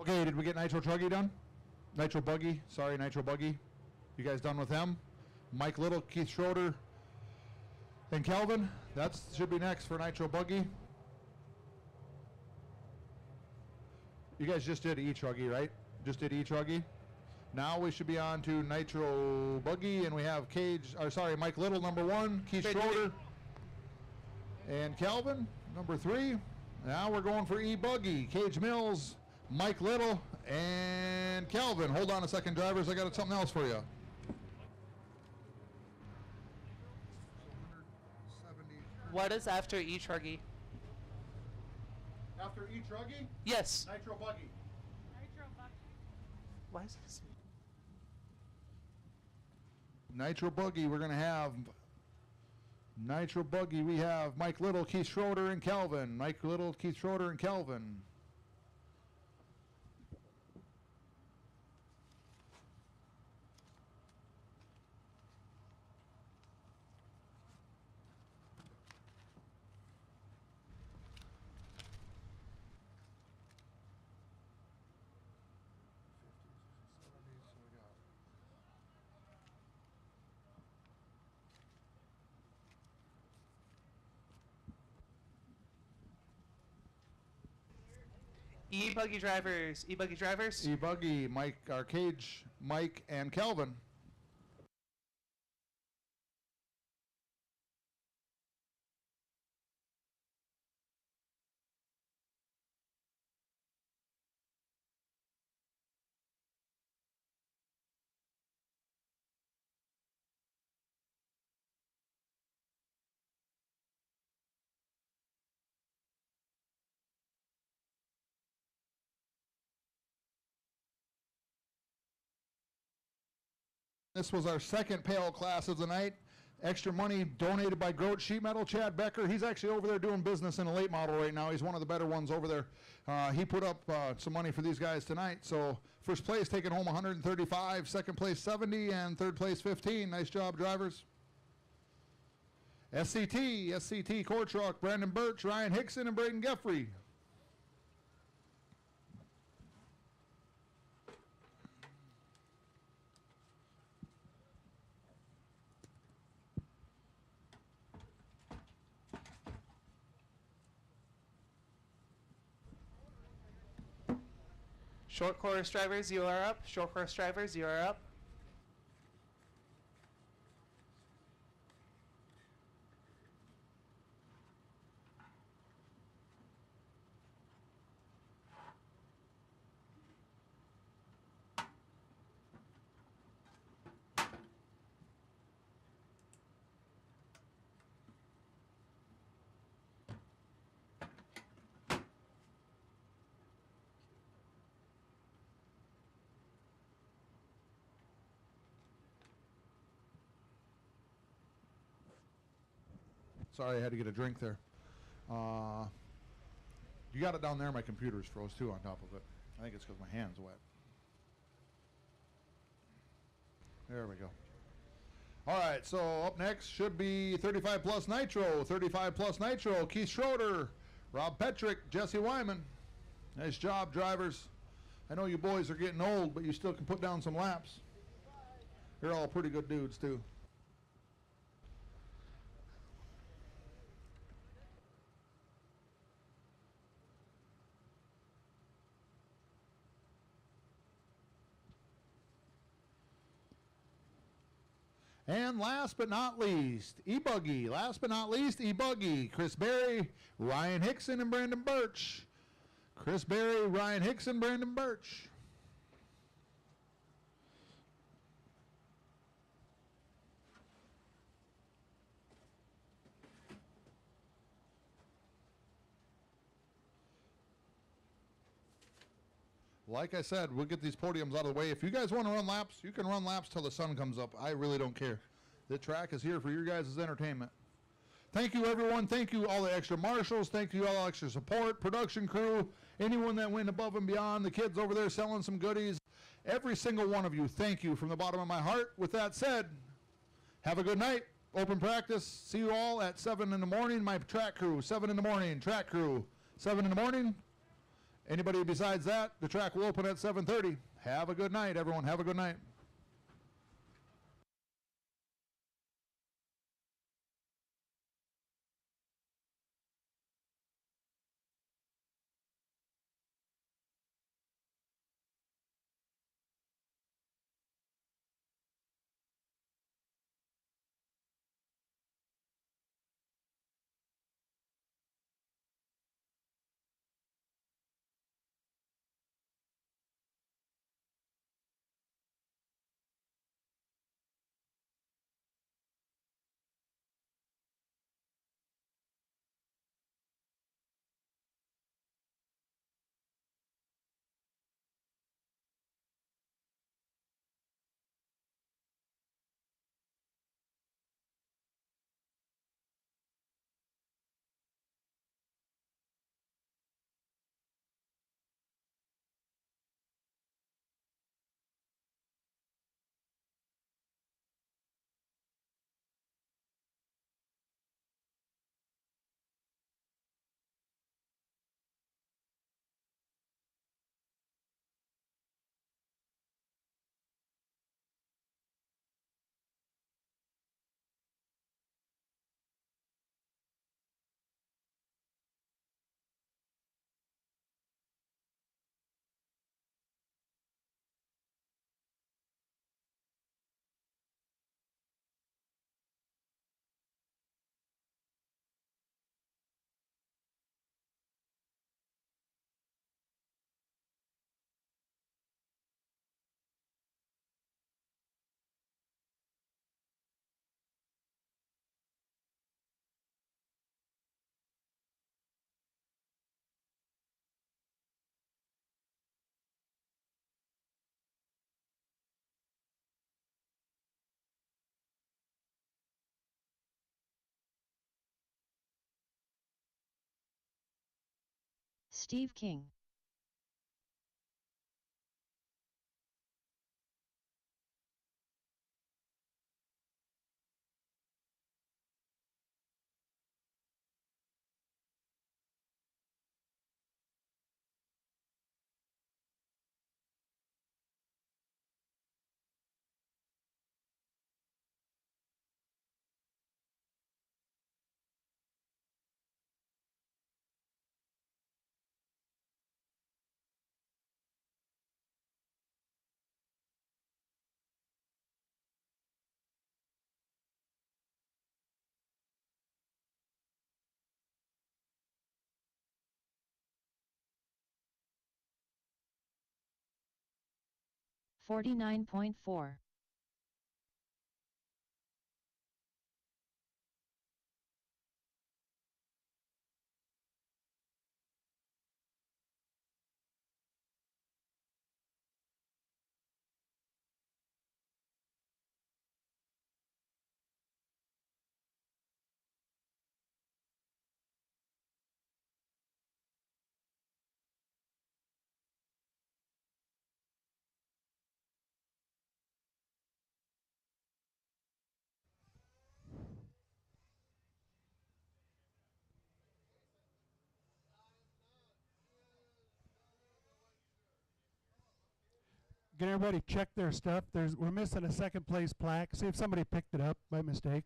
S1: Okay, did we get Nitro Chuggy done? Nitro Buggy, sorry, Nitro Buggy. You guys done with them? Mike Little, Keith Schroeder, and Kelvin. That should be next for Nitro Buggy. You guys just did E-Chuggy, right? Just did E-Chuggy. Now we should be on to Nitro Buggy, and we have Mike Little, number 1, Keith Schroeder, and Kelvin, number 3. Now we're going for E-Buggy, Cage Mills, Mike Little, and Kelvin. Hold on a second, drivers. I got something else for you.
S4: What is after E-Truggy?
S1: After E-Truggy?
S4: Yes.
S1: Nitro Buggy.
S4: Why is this?
S1: Nitro Buggy, we're going to have Nitro Buggy. We have Mike Little, Keith Schroeder, and Kelvin. Mike Little, Keith Schroeder, and Kelvin.
S4: E-Buggy drivers. E-Buggy drivers.
S1: E-Buggy, Mike, Cage, Mike, and Kelvin. This was our second pail class of the night. Extra money donated by Groat Sheet Metal, Chad Becker. He's actually over there doing business in a late model right now. He's one of the better ones over there. He put up some money for these guys tonight. So first place taking home 135, second place 70, and third place 15. Nice job, drivers. SCT Core Truck, Brandon Birch, Ryan Hickson, and Braden Geffrey.
S4: Short course drivers, you are up. Short course drivers, you are up.
S1: Sorry, I had to get a drink there. You got it down there. My computer's froze too on top of it. I think it's because my hand's wet. There we go. All right, so up next should be 35 plus nitro. 35 plus nitro. Keith Schroeder, Rob Petrick, Jesse Wyman. Nice job, drivers. I know you boys are getting old, but you still can put down some laps. You're all pretty good dudes too. And last but not least, E-Buggy. Last but not least, E-Buggy. Chris Berry, Ryan Hickson, and Brandon Birch. Chris Berry, Ryan Hickson, Brandon Birch. Like I said, we'll get these podiums out of the way. If you guys want to run laps, you can run laps till the sun comes up. I really don't care. The track is here for your guys' entertainment. Thank you, everyone. Thank you, all the extra marshals. Thank you, all the extra support, production crew, anyone that went above and beyond, the kids over there selling some goodies. Every single one of you, thank you from the bottom of my heart. With that said, have a good night. Open practice. See you all at 7 in the morning. My track crew, 7 in the morning. Track crew, 7 in the morning. Anybody besides that, the track will open at 7:30. Have a good night, everyone. Have a good night.
S2: Steve King. $49.4.
S9: Get everybody check their stuff. We're missing a second place plaque. See if somebody picked it up by mistake.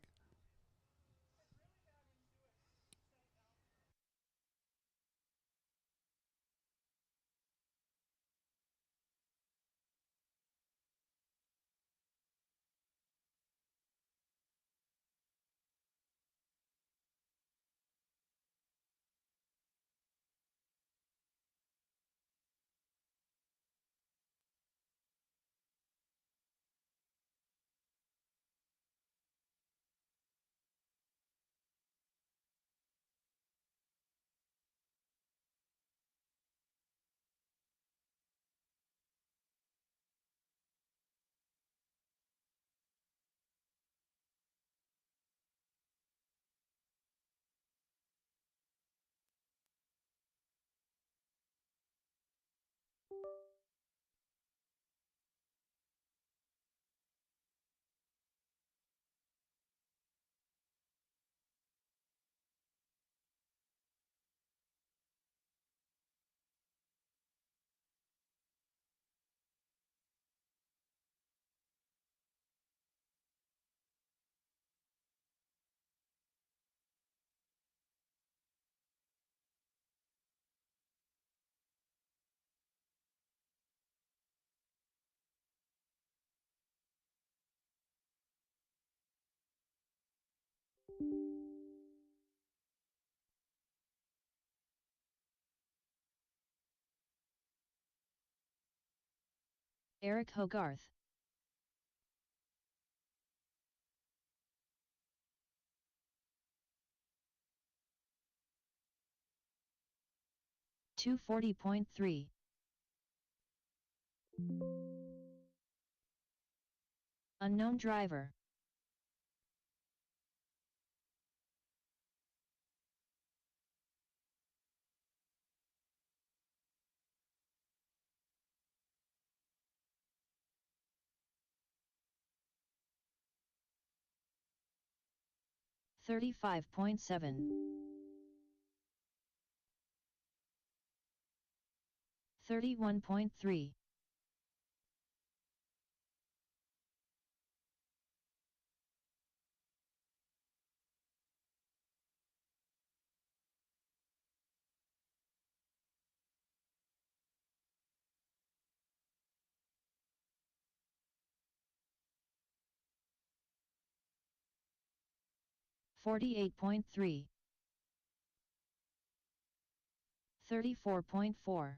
S2: Eric Hogarth. $240.3. Unknown driver. $35.7. 31.3. $48.3. 34.4.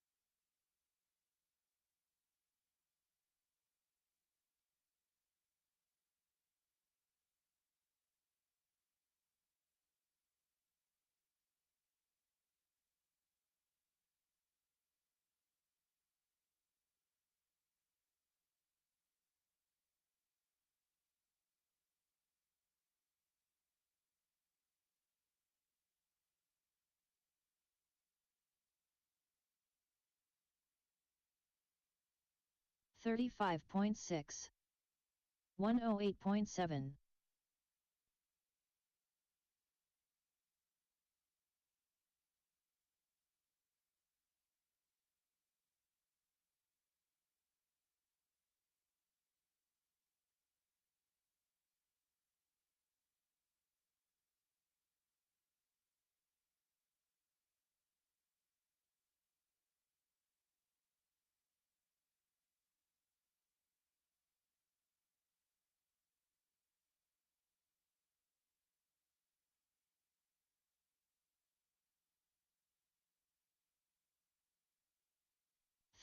S2: 35.6. 108.7.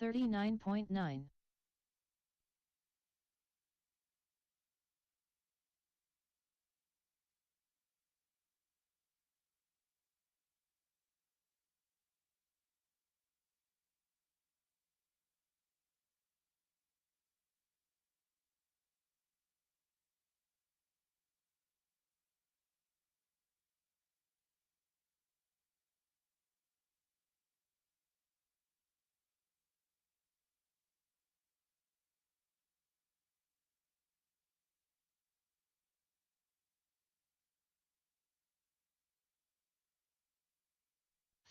S2: 39.9.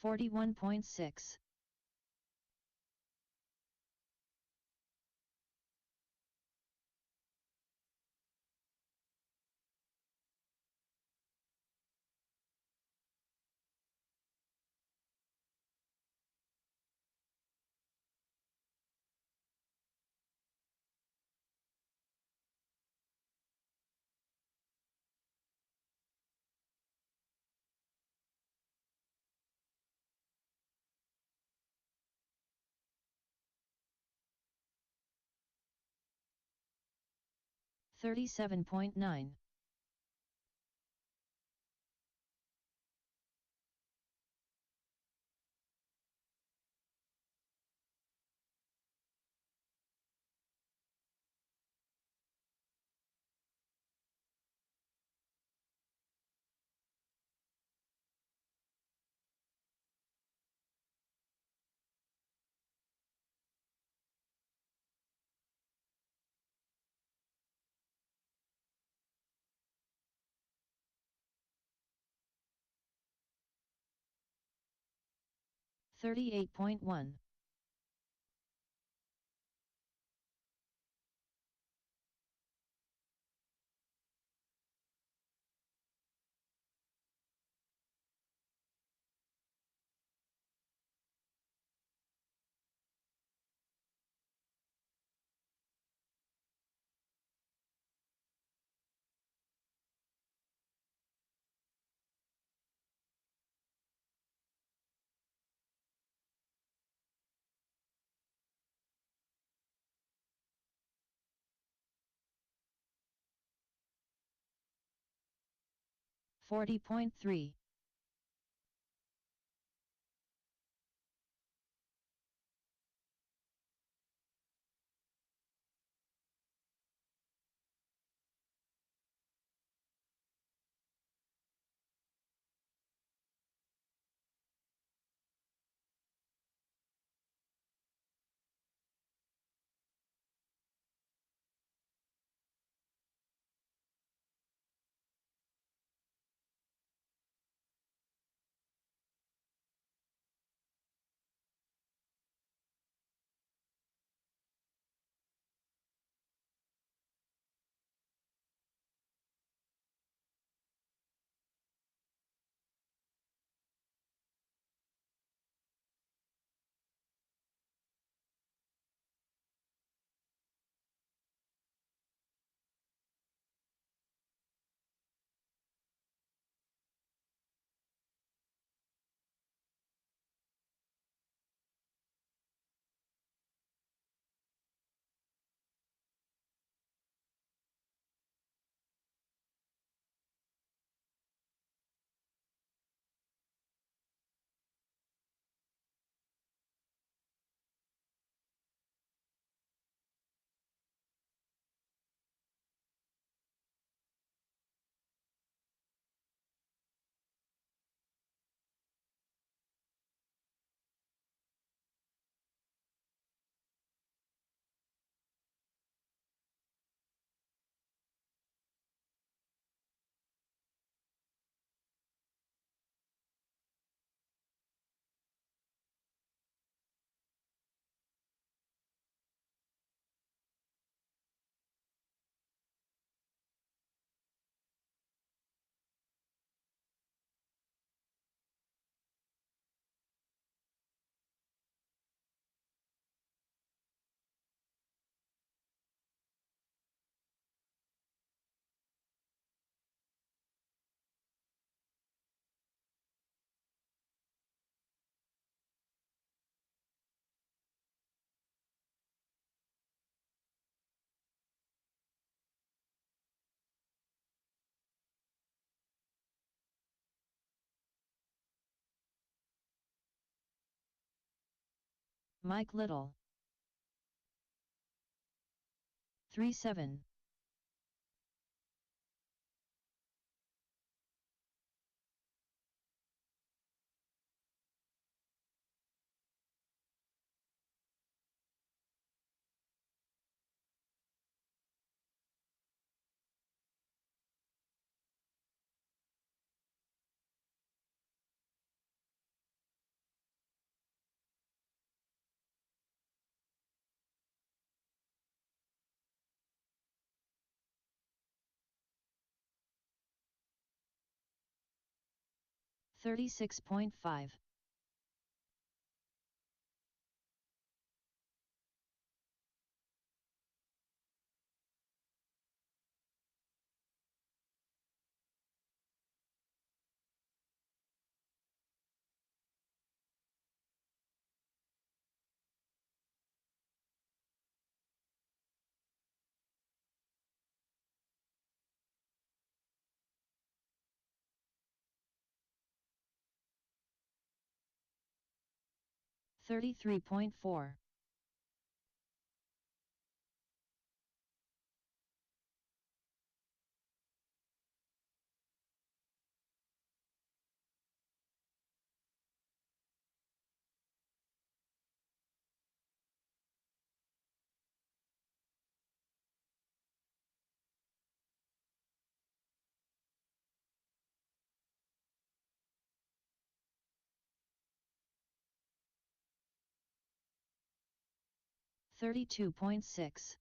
S2: 41.6. 37.9. 38.1. 40.3. Mike Little. 3-7. $36.5. $33.4. $32.6.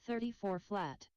S2: $34 flat.